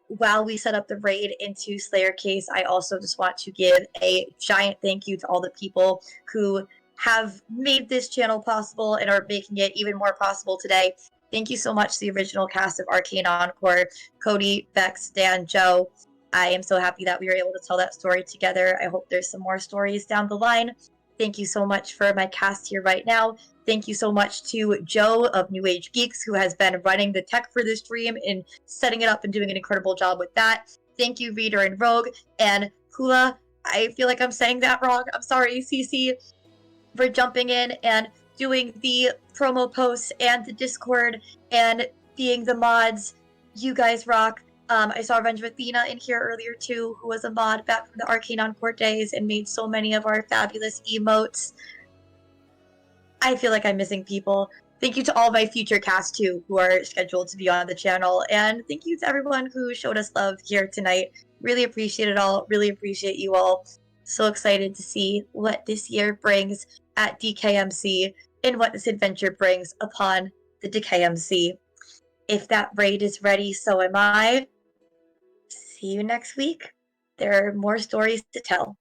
While we set up the raid into Slayer Case, I also just want to give a giant thank you to all the people who have made this channel possible and are making it even more possible today. Thank you so much to the original cast of Arcane Encore, Cody, Vex, Dan, Joe. I am so happy that we were able to tell that story together. I hope there's some more stories down the line. Thank you so much for my cast here right now. Thank you so much to Joe of New Age Geeks, who has been running the tech for this stream and setting it up and doing an incredible job with that. Thank you, Reader and Rogue, and Hula. I feel like I'm saying that wrong. I'm sorry, CC, for jumping in and doing the promo posts and the Discord and being the mods. You guys rock. I saw Revenge of Athena in here earlier too, who was a mod back from the Arcane Encore days and made so many of our fabulous emotes. I feel like I'm missing people. Thank you to all my future cast too, who are scheduled to be on the channel, and thank you to everyone who showed us love here tonight. Really appreciate it all. Really appreciate you all. So excited to see what this year brings at Dekayem Sea and what this adventure brings upon the Dekayem Sea. If that raid is ready, so am I. See you next week. There are more stories to tell.